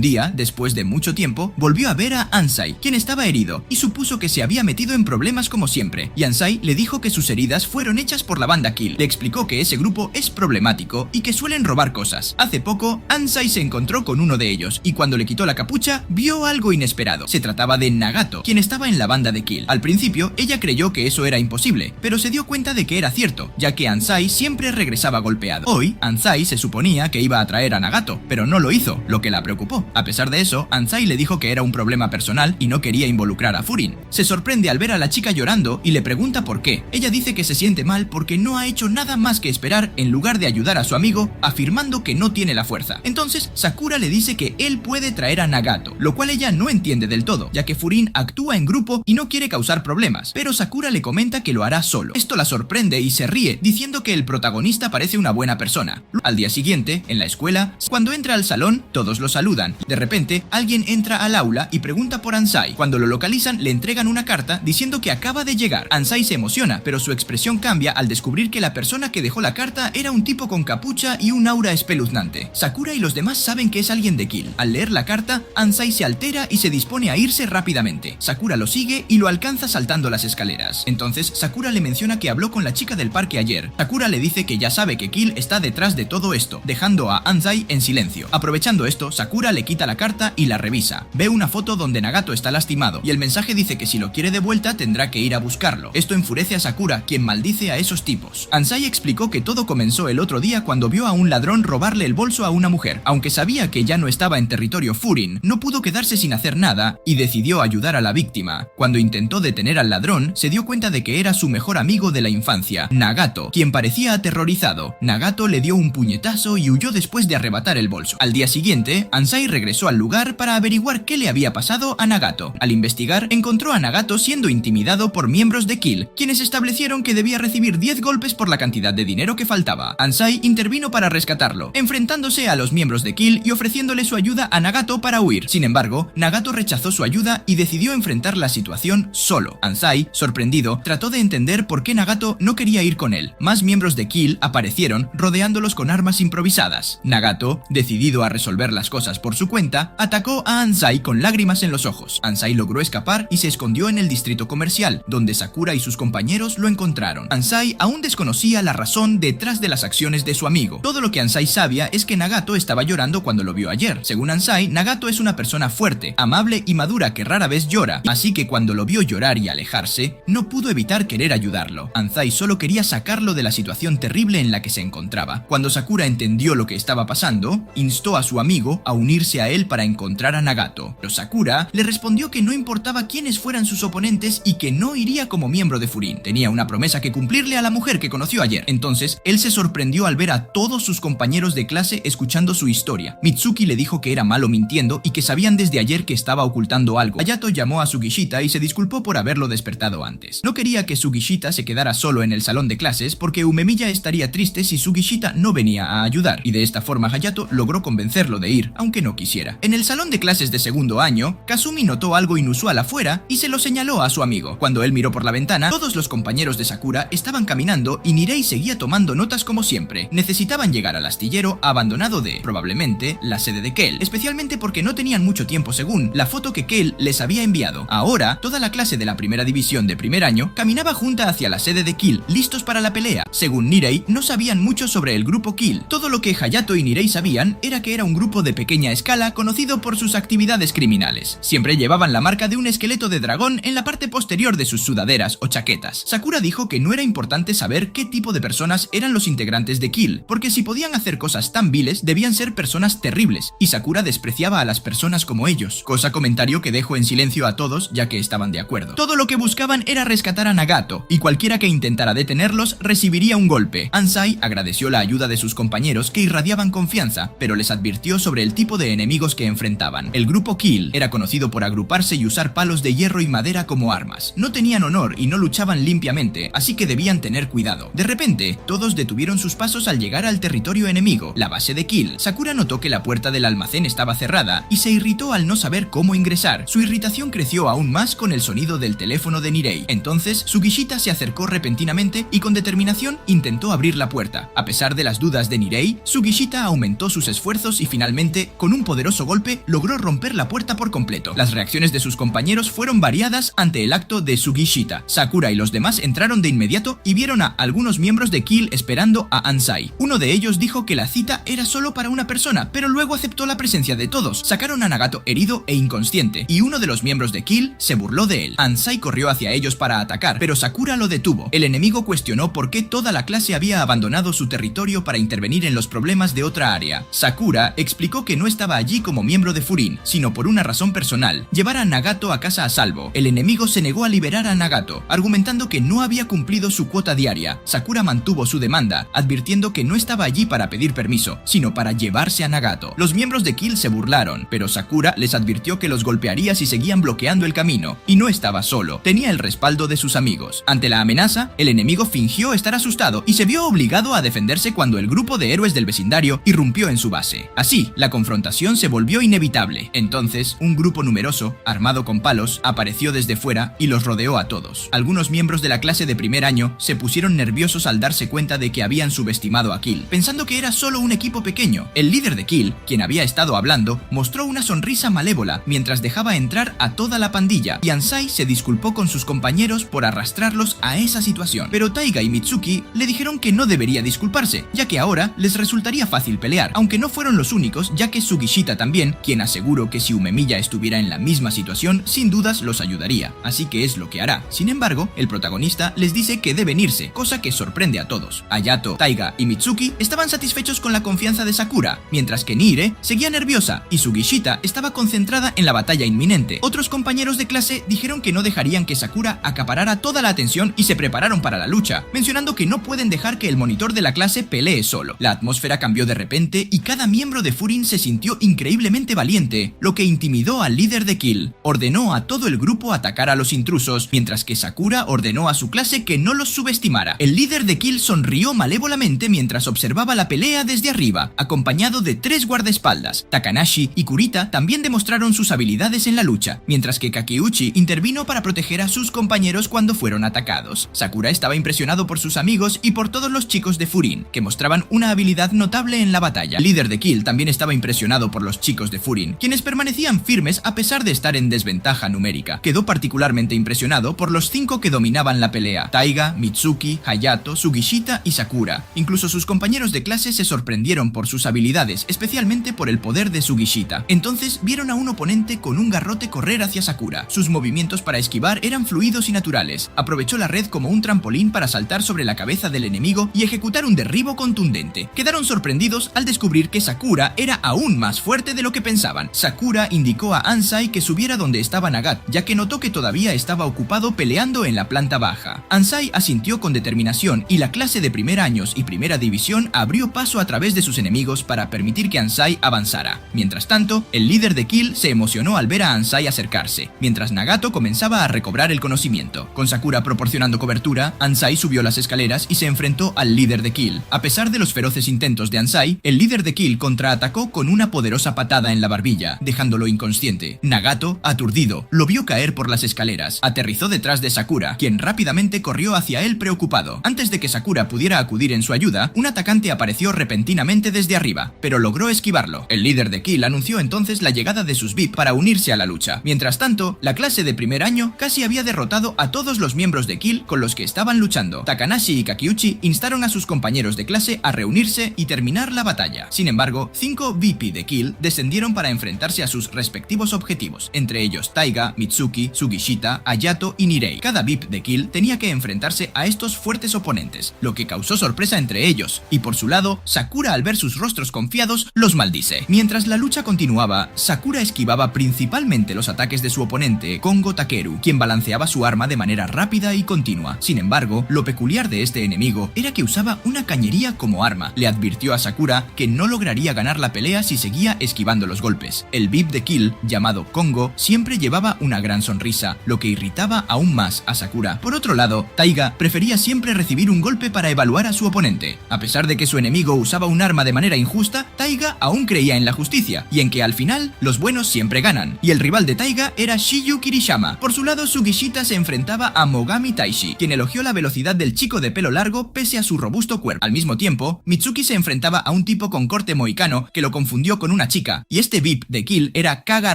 día, después de mucho tiempo, volvió a ver a Ansai, quien estaba herido, y supuso que se había metido en problemas como siempre. Y Ansai le dijo que sus heridas fueron hechas por la banda Kill. Le explicó que ese grupo es problemático y que suelen robar cosas. Hace poco, Ansai se encontró con uno de ellos, y cuando le quitó la capucha, vio algo inesperado. Se trataba de Nagato, quien estaba en la banda de Kill. Al principio, ella creyó que eso era imposible, pero se dio cuenta de que era cierto, ya que Ansai siempre regresaba golpeado. Hoy, Ansai se suponía que iba a traer a Nagato, pero no lo hizo, lo que la preocupó. A pesar de eso, Ansai le dijo que era un problema personal y no quería involucrar a Furin. Se sorprende al ver a la chica llorando y le pregunta por qué. Ella dice que se siente mal porque no ha hecho nada más que esperar en lugar de ayudar a su amigo, afirmando que no tiene la fuerza. Entonces, Sakura le dice que él puede traer a Nagato, lo cual ella no entiende del todo, ya que Furin actúa en grupo y no quiere causar problemas, pero Sakura le comenta que lo hará solo. Esto la sorprende y se ríe, diciendo que el protagonista parece una buena persona. Al día siguiente, en la escuela, cuando entra al salón, todos lo saludan. De repente, alguien entra al aula y pregunta por Ansai. Cuando lo localizan, le entregan una carta diciendo que acaba de llegar. Ansai se emociona, pero su expresión cambia al descubrir que la persona que dejó la carta era un tipo con capucha y un aura espeluznante. Sakura y los demás saben que es alguien de Kill. Al leer la carta, Ansai se altera y se dispone a irse rápidamente. Sakura lo sigue y lo alcanza saltando las escaleras. Entonces, Sakura le menciona que habló con la chica del parque ayer. Sakura le dice que ya sabe que Kill está detrás de todo esto, dejando a Ansai en silencio. Aprovechando esto, Sakura le quita la carta y la revisa. Ve una foto donde Nagato está lastimado y el mensaje dice que si lo quiere de vuelta tendrá que ir a buscarlo. Esto enfurece a Sakura, quien maldice a esos tipos. Ansai explicó que todo comenzó el otro día cuando vio a un ladrón robarle el bolso a una mujer. Aunque sabía que ya no estaba en territorio Furin, no pudo quedarse sin hacer nada y decidió ayudar a la víctima. Cuando intentó detener al ladrón, se dio cuenta de que era su mejor amigo de la infancia, Nagato, quien parecía aterrorizado. Nagato le dio un puñetazo y huyó después de arrebatar el bolso. Al día siguiente, Ansai regresó al lugar para averiguar qué le había pasado a Nagato. Al investigar, encontró a Nagato siendo intimidado por miembros de Kill, quienes establecieron que debía recibir 10 golpes por la cantidad de dinero que faltaba. Ansai intervino para rescatarlo, enfrentándose a los miembros de Kill y ofreciéndole su ayuda a Nagato para huir. Sin embargo, Nagato rechazó su ayuda y decidió enfrentar la situación solo. Ansai, sorprendido, trató de entender por qué Nagato no quería ir con él. Más miembros de Kill aparecieron, rodeándolos con armas improvisadas. Nagato, decidido a resolver las cosas por su cuenta, atacó a Ansai con lágrimas en los ojos. Ansai logró escapar y se escondió en el distrito comercial, donde Sakura y sus compañeros lo encontraron. Ansai aún desconocía la razón detrás de las acciones de su amigo. Todo lo que Ansai sabía es que Nagato estaba llorando cuando lo vio ayer. Según Ansai, Nagato es una persona fuerte, amable y madura que rara vez llora, así que cuando lo vio llorar y alejarse, no pudo evitar querer ayudarlo. Ansai solo quería sacarlo de la situación terrible en la que se encontraba. Cuando Sakura entendió lo que estaba pasando, instó a su amigo a unirse a él para encontrar a Nagato. Pero Sakura le respondió que no importaba quiénes fueran sus oponentes y que no iría como miembro de Furin. Tenía una promesa que cumplirle a la mujer que conoció ayer. Entonces, él se sorprendió al ver a todos sus compañeros de clase escuchando su historia. Mitsuki le dijo que era malo mintiendo y que sabían desde ayer que estaba ocultando algo. Hayato llamó a Sugishita y se disculpó por haberlo despertado antes. No quería que Sugishita se quedara solo en el salón de clases porque Umemiya estaría triste si Sugishita no venía a ayudar, y de esta forma Hayato logró convencerlo de ir, aunque no quisiera. En el salón de clases de segundo año, Kazumi notó algo inusual afuera y se lo señaló a su amigo. Cuando él miró por la ventana, todos los compañeros de Sakura estaban caminando y Nirei seguía tomando notas como siempre. Necesitaban llegar al astillero abandonado de, probablemente, la sede de Kell, especialmente porque no tenían mucho tiempo según la foto que Kell les había enviado. Ahora, toda la clase de la primera división de primer año caminaba junta hacia la sede de Kill, listos para la pelea. Según Nirei, no sabían mucho sobre el grupo Kill. Todo lo que Hayato y Nirei sabían era que era un grupo de pequeña escala conocido por sus actividades criminales. Siempre llevaban la marca de un esqueleto de dragón en la parte posterior de sus sudaderas o chaquetas. Sakura dijo que no era importante saber qué tipo de personas eran los integrantes de Kill, porque si podían hacer cosas tan viles, debían ser personas terribles, y Sakura despreciaba a las personas como ellos. Comentario que dejó en silencio a todos, ya que estaban de acuerdo. Todo lo que buscaban era rescatar a Nagato, y cualquiera que intentara detenerlos recibiría un golpe. Ansai agradeció la ayuda de sus compañeros que irradiaban confianza, pero les advirtió sobre el tipo de enemigos que enfrentaban. El grupo Kill era conocido por agruparse y usar palos de hierro y madera como armas. No tenían honor y no luchaban limpiamente, así que debían tener cuidado. De repente, todos detuvieron sus pasos al llegar al territorio enemigo, la base de Kill. Sakura notó que la puerta del almacén estaba cerrada y se irritó al no saber cómo ingresar. Su irritación creció aún más con el sonido del teléfono de Nirei. Entonces, Sugishita se acercó repentinamente y con determinación intentó intentó abrir la puerta. A pesar de las dudas de Nirei, Sugishita aumentó sus esfuerzos y finalmente, con un poderoso golpe, logró romper la puerta por completo. Las reacciones de sus compañeros fueron variadas ante el acto de Sugishita. Sakura y los demás entraron de inmediato y vieron a algunos miembros de Kill esperando a Ansai. Uno de ellos dijo que la cita era solo para una persona, pero luego aceptó la presencia de todos. Sacaron a Nagato herido e inconsciente, y uno de los miembros de Kill se burló de él. Ansai corrió hacia ellos para atacar, pero Sakura lo detuvo. El enemigo cuestionó por qué toda la clase había abandonado su territorio para intervenir en los problemas de otra área. Sakura explicó que no estaba allí como miembro de Furin, sino por una razón personal: llevar a Nagato a casa a salvo. El enemigo se negó a liberar a Nagato, argumentando que no había cumplido su cuota diaria. Sakura mantuvo su demanda, advirtiendo que no estaba allí para pedir permiso, sino para llevarse a Nagato. Los miembros de Kill se burlaron, pero Sakura les advirtió que los golpearía si seguían bloqueando el camino, y no estaba solo, tenía el respaldo de sus amigos. Ante la amenaza, el enemigo fingió estar asustado y se vio obligado a defenderse cuando el grupo de héroes del vecindario irrumpió en su base. Así, la confrontación se volvió inevitable. Entonces, un grupo numeroso, armado con palos, apareció desde fuera y los rodeó a todos. Algunos miembros de la clase de primer año se pusieron nerviosos al darse cuenta de que habían subestimado a Kill, pensando que era solo un equipo pequeño. El líder de Kill, quien había estado hablando, mostró una sonrisa malévola mientras dejaba entrar a toda la pandilla, y Ansai se disculpó con sus compañeros por arrastrarlos a esa situación. Pero Taiga y Mitsuki le dijeron que no debería disculparse, ya que ahora les resultaría fácil pelear, aunque no fueron los únicos, ya que Sugishita también, quien aseguró que si Umemiya estuviera en la misma situación, sin dudas los ayudaría, así que es lo que hará. Sin embargo, el protagonista les dice que deben irse, cosa que sorprende a todos. Hayato, Taiga y Mitsuki estaban satisfechos con la confianza de Sakura, mientras que Nire seguía nerviosa y Sugishita estaba concentrada en la batalla inminente. Otros compañeros de clase dijeron que no dejarían que Sakura acaparara toda la atención y se prepararon para la lucha, mencionando que no pueden dejar que el monitor de la clase pelee solo. La atmósfera cambió de repente y cada miembro de Furin se sintió increíblemente valiente, lo que intimidó al líder de Kill. Ordenó a todo el grupo atacar a los intrusos, mientras que Sakura ordenó a su clase que no los subestimara. El líder de Kill sonrió malévolamente mientras observaba la pelea desde arriba, acompañado de 3 guardaespaldas. Takanashi y Kurita también demostraron sus habilidades en la lucha, mientras que Kakeuchi intervino para proteger a sus compañeros cuando fueron atacados. Sakura estaba impresionado por sus amigos y por todos los chicos de Furin, que mostraban una habilidad notable en la batalla. El líder de Kill también estaba impresionado por los chicos de Furin, quienes permanecían firmes a pesar de estar en desventaja numérica. Quedó particularmente impresionado por los 5 que dominaban la pelea: Taiga, Mitsuki, Hayato, Sugishita y Sakura. Incluso sus compañeros de clase se sorprendieron por sus habilidades, especialmente por el poder de Sugishita. Entonces vieron a un oponente con un garrote correr hacia Sakura. Sus movimientos para esquivar eran fluidos y naturales. Aprovechó la red como un trampolín para saltar sobre la cabeza del enemigo y ejecutar un derribo contundente. Quedaron sorprendidos al descubrir que Sakura era aún más fuerte de lo que pensaban. Sakura indicó a Ansai que subiera donde estaba Nagato, ya que notó que todavía estaba ocupado peleando en la planta baja. Ansai asintió con determinación y la clase de primer años y primera división abrió paso a través de sus enemigos para permitir que Ansai avanzara. Mientras tanto, el líder de Kill se emocionó al ver a Ansai acercarse, mientras Nagato comenzaba a recobrar el conocimiento. Con Sakura proporcionando cobertura, Ansai subió las escaleras y se enfrentó al líder de Kill. A pesar de los feroces intentos de Ansai, el líder de Kill contraatacó con una poderosa patada en la barbilla, dejándolo inconsciente. Nagato, aturdido, lo vio caer por las escaleras. Aterrizó detrás de Sakura, quien rápidamente corrió hacia él preocupado. Antes de que Sakura pudiera acudir en su ayuda, un atacante apareció repentinamente desde arriba, pero logró esquivarlo. El líder de Kill anunció entonces la llegada de sus VIP para unirse a la lucha. Mientras tanto, la clase de primer año casi había derrotado a todos los miembros de Kill con los que estaban luchando. Takanashi y Kakeuchi instaron a sus compañeros de clase a reunirse y terminar la batalla. Sin embargo, 5 VIP de Kill descendieron para enfrentarse a sus respectivos objetivos, entre ellos Taiga, Mitsuki, Sugishita, Hayato y Nirei. Cada VIP de Kill tenía que enfrentarse a estos fuertes oponentes, lo que causó sorpresa entre ellos, y por su lado, Sakura, al ver sus rostros confiados, los maldice. Mientras la lucha continuaba, Sakura esquivaba principalmente los ataques de su oponente, Kongo Takeru, quien balanceaba su arma de manera rápida y continua. Sin embargo, lo peculiar de este enemigo era que usaba una cañería como arma. Le advirtió a Sakura que no lograría ganar la pelea si seguía esquivando los golpes. El VIP de Kill, llamado Kongo, siempre llevaba una gran sonrisa, lo que irritaba aún más a Sakura. Por otro lado, Taiga prefería siempre recibir un golpe para evaluar a su oponente. A pesar de que su enemigo usaba un arma de manera injusta, Taiga aún creía en la justicia y en que al final los buenos siempre ganan. Y el rival de Taiga era Shiyu Kirishama. Por su lado, Sugishita se enfrentaba a Mogami Taishi, quien elogió la velocidad del chico de pelo largo embargo, pese a su robusto cuerpo. Al mismo tiempo, Mitsuki se enfrentaba a un tipo con corte mohicano que lo confundió con una chica, y este VIP de Kill era Kaga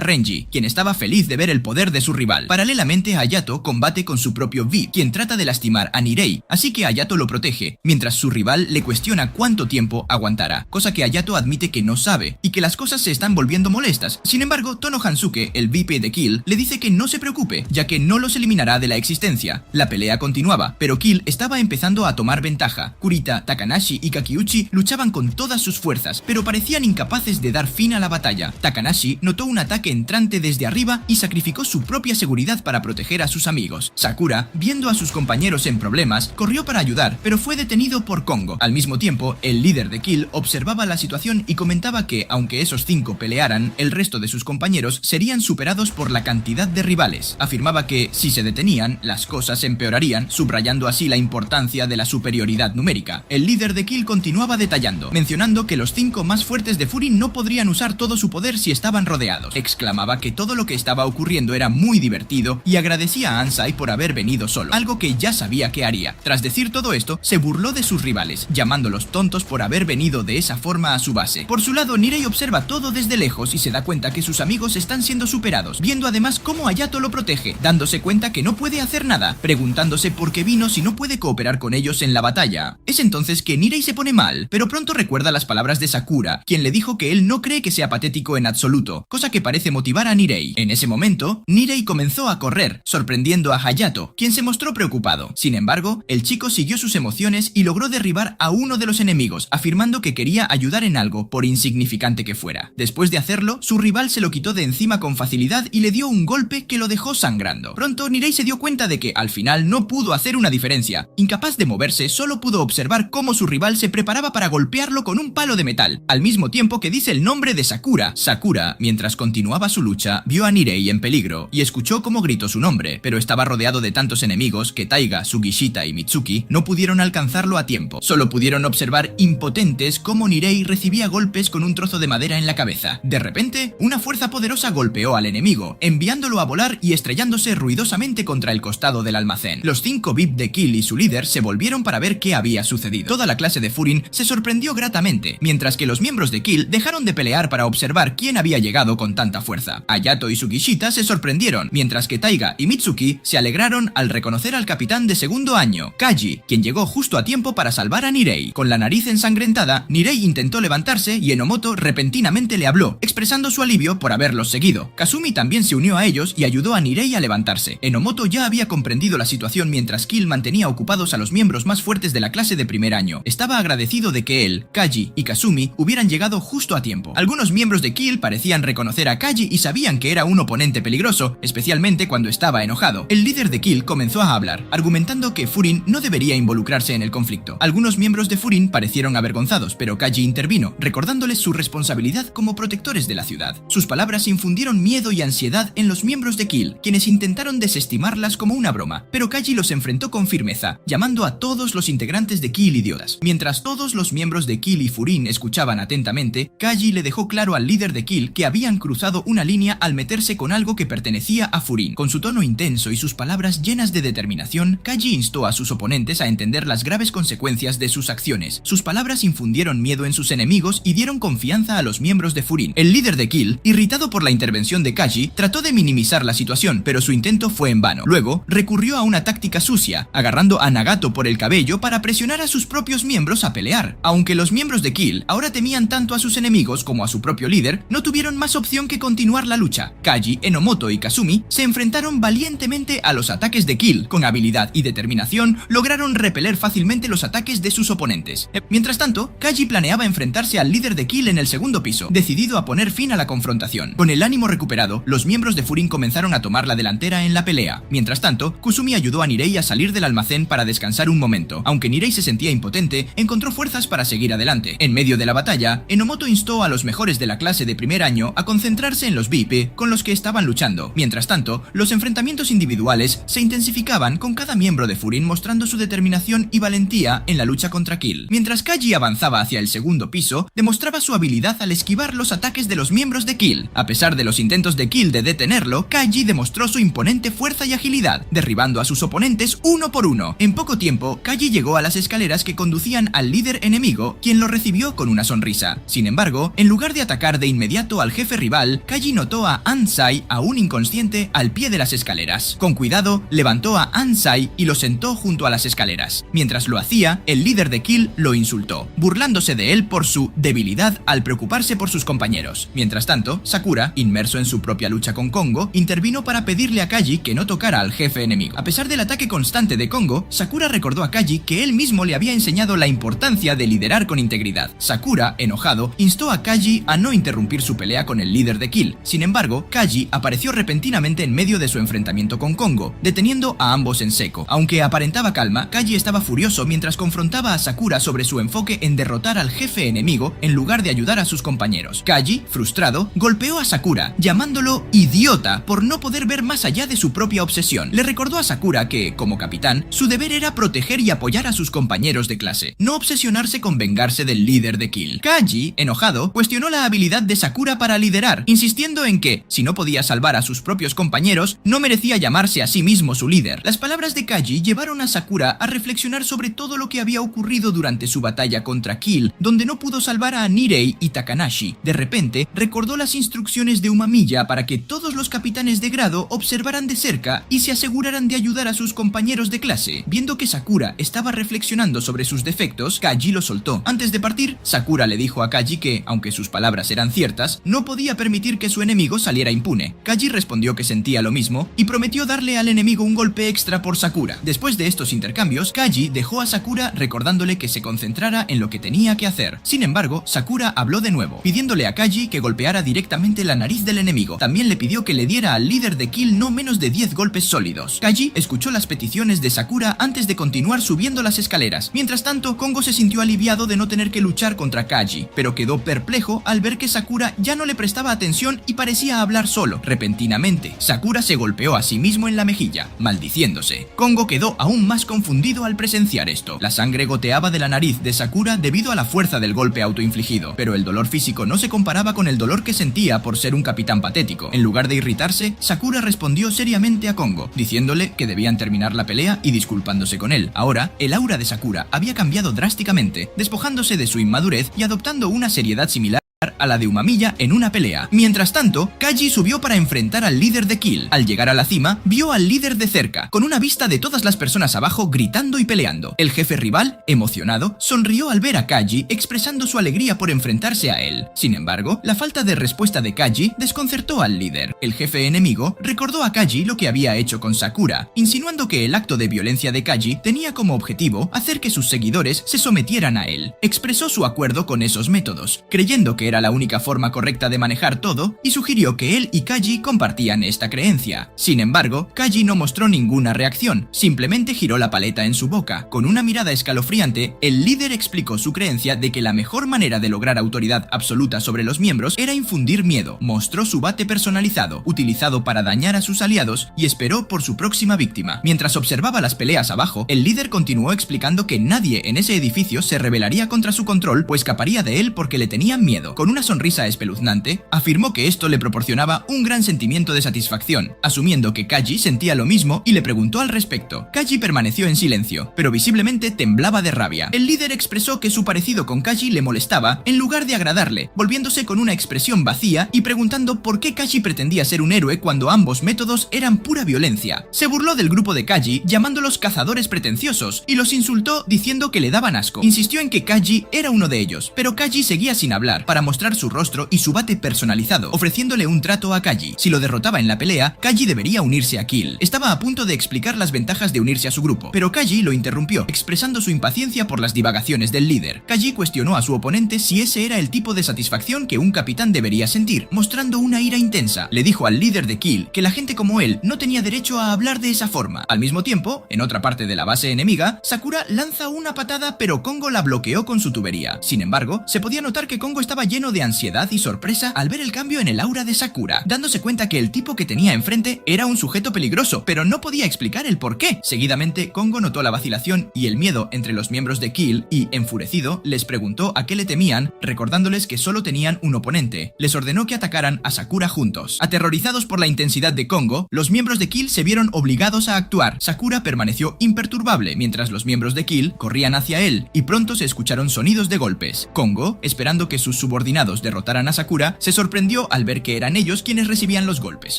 Renji, quien estaba feliz de ver el poder de su rival. Paralelamente, Hayato combate con su propio VIP, quien trata de lastimar a Nirei, así que Hayato lo protege, mientras su rival le cuestiona cuánto tiempo aguantará, cosa que Hayato admite que no sabe, y que las cosas se están volviendo molestas. Sin embargo, Tono Hansuke, el VIP de Kill, le dice que no se preocupe, ya que no los eliminará de la existencia. La pelea continuaba, pero Kill estaba empezando a tomar ventaja. Kurita, Takanashi y Kakiuchi luchaban con todas sus fuerzas, pero parecían incapaces de dar fin a la batalla. Takanashi notó un ataque entrante desde arriba y sacrificó su propia seguridad para proteger a sus amigos. Sakura, viendo a sus compañeros en problemas, corrió para ayudar, pero fue detenido por Kongo. Al mismo tiempo, el líder de Kill observaba la situación y comentaba que, aunque esos 5 pelearan, el resto de sus compañeros serían superados por la cantidad de rivales. Afirmaba que, si se detenían, las cosas empeorarían, subrayando así la importancia de la superioridad numérica. El líder de Kill continuaba detallando, mencionando que los 5 más fuertes de Furin no podrían usar todo su poder si estaban rodeados. Exclamaba que todo lo que estaba ocurriendo era muy divertido y agradecía a Ansai por haber venido solo, algo que ya sabía que haría. Tras decir todo esto, se burló de sus rivales, llamándolos tontos por haber venido de esa forma a su base. Por su lado, Nirei observa todo desde lejos y se da cuenta que sus amigos están siendo superados, viendo además cómo Hayato lo protege, dándose cuenta que no puede hacer nada, preguntándose por qué vino si no puede cooperar con ellos en la batalla. Es entonces que Nirei se pone mal, pero pronto recuerda las palabras de Sakura, quien le dijo que él no cree que sea patético en absoluto, cosa que parece motivar a Nirei. En ese momento, Nirei comenzó a correr, sorprendiendo a Hayato, quien se mostró preocupado. Sin embargo, el chico siguió sus emociones y logró derribar a uno de los enemigos, afirmando que quería ayudar en algo, por insignificante que fuera. Después de hacerlo, su rival se lo quitó de encima con facilidad y le dio un golpe que lo dejó sangrando. Pronto, Nirei se dio cuenta de que, al final, no pudo hacer una diferencia. Incapaz de moverse, solo pudo observar cómo su rival se preparaba para golpearlo con un palo de metal, al mismo tiempo que dice el nombre de Sakura. Sakura, mientras continuaba su lucha, vio a Nirei en peligro y escuchó cómo gritó su nombre, pero estaba rodeado de tantos enemigos que Taiga, Sugishita y Mitsuki no pudieron alcanzarlo a tiempo. Solo pudieron observar impotentes cómo Nirei recibía golpes con un trozo de madera en la cabeza. De repente, una fuerza poderosa golpeó al enemigo, enviándolo a volar y estrellándose ruidosamente contra el costado del almacén. Los 5 VIP de Kill y su líder se volvieron para ver qué había sucedido. Toda la clase de Furin se sorprendió gratamente, mientras que los miembros de Kill dejaron de pelear para observar quién había llegado con tanta fuerza. Hayato y Sugishita se sorprendieron, mientras que Taiga y Mitsuki se alegraron al reconocer al capitán de segundo año, Kaji, quien llegó justo a tiempo para salvar a Nirei. Con la nariz ensangrentada, Nirei intentó levantarse y Enomoto repentinamente le habló, expresando su alivio por haberlos seguido. Kasumi también se unió a ellos y ayudó a Nirei a levantarse. Enomoto ya había comprendido la situación mientras Kill mantenía ocupados a los miembros más fuertes de la clase de primer año. Estaba agradecido de que él, Kaji y Kasumi hubieran llegado justo a tiempo. Algunos miembros de Kill parecían reconocer a Kaji y sabían que era un oponente peligroso, especialmente cuando estaba enojado. El líder de Kill comenzó a hablar, argumentando que Furin no debería involucrarse en el conflicto. Algunos miembros de Furin parecieron avergonzados, pero Kaji intervino, recordándoles su responsabilidad como protectores de la ciudad. Sus palabras infundieron miedo y ansiedad en los miembros de Kill, quienes intentaron desestimarlas como una broma, pero Kaji los enfrentó con firmeza, llamando a todos los integrantes de Kill idiotas. Mientras todos los miembros de Kill y Furin escuchaban atentamente, Kaji le dejó claro al líder de Kill que habían cruzado una línea al meterse con algo que pertenecía a Furin. Con su tono intenso y sus palabras llenas de determinación, Kaji instó a sus oponentes a entender las graves consecuencias de sus acciones. Sus palabras infundieron miedo en sus enemigos y dieron confianza a los miembros de Furin. El líder de Kill, irritado por la intervención de Kaji, trató de minimizar la situación, pero su intento fue en vano. Luego, recurrió a una táctica sucia, agarrando a Nagato por el cabello para presionar a sus propios miembros a pelear. Aunque los miembros de Kill ahora temían tanto a sus enemigos como a su propio líder, no tuvieron más opción que continuar la lucha. Kaji, Enomoto y Kasumi se enfrentaron valientemente a los ataques de Kill. Con habilidad y determinación, lograron repeler fácilmente los ataques de sus oponentes. Mientras tanto, Kaji planeaba enfrentarse al líder de Kill en el segundo piso, decidido a poner fin a la confrontación. Con el ánimo recuperado, los miembros de Furin comenzaron a tomar la delantera en la pelea. Mientras tanto, Kusumi ayudó a Nirei a salir del almacén para descansar un momento. Aunque Nirei se sentía impotente, encontró fuerzas para seguir adelante. En medio de la batalla, Enomoto instó a los mejores de la clase de primer año a concentrarse en los VIP con los que estaban luchando. Mientras tanto, los enfrentamientos individuales se intensificaban con cada miembro de Furin mostrando su determinación y valentía en la lucha contra Kill. Mientras Kaji avanzaba hacia el segundo piso, demostraba su habilidad al esquivar los ataques de los miembros de Kill. A pesar de los intentos de Kill de detenerlo, Kaji demostró su imponente fuerza y agilidad, derribando a sus oponentes uno por uno. En poco tiempo, Kaji llegó a las escaleras que conducían al líder enemigo, quien lo recibió con una sonrisa. Sin embargo, en lugar de atacar de inmediato al jefe rival, Kaji notó a Ansai, aún inconsciente, al pie de las escaleras. Con cuidado, levantó a Ansai y lo sentó junto a las escaleras. Mientras lo hacía, el líder de Kill lo insultó, burlándose de él por su debilidad al preocuparse por sus compañeros. Mientras tanto, Sakura, inmerso en su propia lucha con Kongo, intervino para pedirle a Kaji que no tocara al jefe enemigo. A pesar del ataque constante de Kongo, Sakura recordó a Kaji que él mismo le había enseñado la importancia de liderar con integridad. Sakura, enojado, instó a Kaji a no interrumpir su pelea con el líder de Kill. Sin embargo, Kaji apareció repentinamente en medio de su enfrentamiento con Kongo, deteniendo a ambos en seco. Aunque aparentaba calma, Kaji estaba furioso mientras confrontaba a Sakura sobre su enfoque en derrotar al jefe enemigo en lugar de ayudar a sus compañeros. Kaji, frustrado, golpeó a Sakura, llamándolo idiota por no poder ver más allá de su propia obsesión. Le recordó a Sakura que, como capitán, su deber era proteger y apoyar a sus compañeros de clase, no obsesionarse con vengarse del líder de Kill. Kaji, enojado, cuestionó la habilidad de Sakura para liderar, insistiendo en que, si no podía salvar a sus propios compañeros, no merecía llamarse a sí mismo su líder. Las palabras de Kaji llevaron a Sakura a reflexionar sobre todo lo que había ocurrido durante su batalla contra Kill, donde no pudo salvar a Nirei y Takanashi. De repente, recordó las instrucciones de Umamiya para que todos los capitanes de grado observaran de cerca y se aseguraran de ayudar a sus compañeros de clase. Viendo que Sakura estaba reflexionando sobre sus defectos, Kaji lo soltó. Antes de partir, Sakura le dijo a Kaji que, aunque sus palabras eran ciertas, no podía permitir que su enemigo saliera impune. Kaji respondió que sentía lo mismo y prometió darle al enemigo un golpe extra por Sakura. Después de estos intercambios, Kaji dejó a Sakura recordándole que se concentrara en lo que tenía que hacer. Sin embargo, Sakura habló de nuevo, pidiéndole a Kaji que golpeara directamente la nariz del enemigo. También le pidió que le diera al líder de Kill no menos de 10 golpes sólidos. Kaji escuchó las peticiones de Sakura antes de continuar subiendo las escaleras. Mientras tanto, Kongo se sintió aliviado de no tener que luchar contra Kaji, pero quedó perplejo al ver que Sakura ya no le prestaba atención y parecía hablar solo. Repentinamente, Sakura se golpeó a sí mismo en la mejilla, maldiciéndose. Kongo quedó aún más confundido al presenciar esto. La sangre goteaba de la nariz de Sakura debido a la fuerza del golpe autoinfligido, pero el dolor físico no se comparaba con el dolor que sentía por ser un capitán patético. En lugar de irritarse, Sakura respondió seriamente a Kongo, diciéndole que debían terminar la pelea y disculpándose con él. Ahora, el aura de Sakura había cambiado drásticamente, despojándose de su inmadurez y adoptando una seriedad similar a la de Umamiya en una pelea. Mientras tanto, Kaji subió para enfrentar al líder de Kill. Al llegar a la cima, vio al líder de cerca, con una vista de todas las personas abajo gritando y peleando. El jefe rival, emocionado, sonrió al ver a Kaji, expresando su alegría por enfrentarse a él. Sin embargo, la falta de respuesta de Kaji desconcertó al líder. El jefe enemigo recordó a Kaji lo que había hecho con Sakura, insinuando que el acto de violencia de Kaji tenía como objetivo hacer que sus seguidores se sometieran a él. Expresó su acuerdo con esos métodos, creyendo que era la única forma correcta de manejar todo, y sugirió que él y Kaji compartían esta creencia. Sin embargo, Kaji no mostró ninguna reacción, simplemente giró la paleta en su boca. Con una mirada escalofriante, el líder explicó su creencia de que la mejor manera de lograr autoridad absoluta sobre los miembros era infundir miedo. Mostró su bate personalizado, utilizado para dañar a sus aliados, y esperó por su próxima víctima. Mientras observaba las peleas abajo, el líder continuó explicando que nadie en ese edificio se rebelaría contra su control o escaparía de él porque le tenían miedo. Con una sonrisa espeluznante, afirmó que esto le proporcionaba un gran sentimiento de satisfacción, asumiendo que Kaji sentía lo mismo y le preguntó al respecto. Kaji permaneció en silencio, pero visiblemente temblaba de rabia. El líder expresó que su parecido con Kaji le molestaba en lugar de agradarle, volviéndose con una expresión vacía y preguntando por qué Kaji pretendía ser un héroe cuando ambos métodos eran pura violencia. Se burló del grupo de Kaji llamándolos cazadores pretenciosos y los insultó diciendo que le daban asco. Insistió en que Kaji era uno de ellos, pero Kaji seguía sin hablar para mostrar su rostro y su bate personalizado, ofreciéndole un trato a Kaji. Si lo derrotaba en la pelea, Kaji debería unirse a Kill. Estaba a punto de explicar las ventajas de unirse a su grupo, pero Kaji lo interrumpió, expresando su impaciencia por las divagaciones del líder. Kaji cuestionó a su oponente si ese era el tipo de satisfacción que un capitán debería sentir, mostrando una ira intensa. Le dijo al líder de Kill que la gente como él no tenía derecho a hablar de esa forma. Al mismo tiempo, en otra parte de la base enemiga, Sakura lanza una patada, pero Kongo la bloqueó con su tubería. Sin embargo, se podía notar que Kongo estaba lleno de ansiedad y sorpresa al ver el cambio en el aura de Sakura, dándose cuenta que el tipo que tenía enfrente era un sujeto peligroso, pero no podía explicar el por qué. Seguidamente, Kongo notó la vacilación y el miedo entre los miembros de Kill y, enfurecido, les preguntó a qué le temían, recordándoles que solo tenían un oponente. Les ordenó que atacaran a Sakura juntos. Aterrorizados por la intensidad de Kongo, los miembros de Kill se vieron obligados a actuar. Sakura permaneció imperturbable mientras los miembros de Kill corrían hacia él y pronto se escucharon sonidos de golpes. Kongo, esperando que sus subordinados derrotaran a Sakura, se sorprendió al ver que eran ellos quienes recibían los golpes.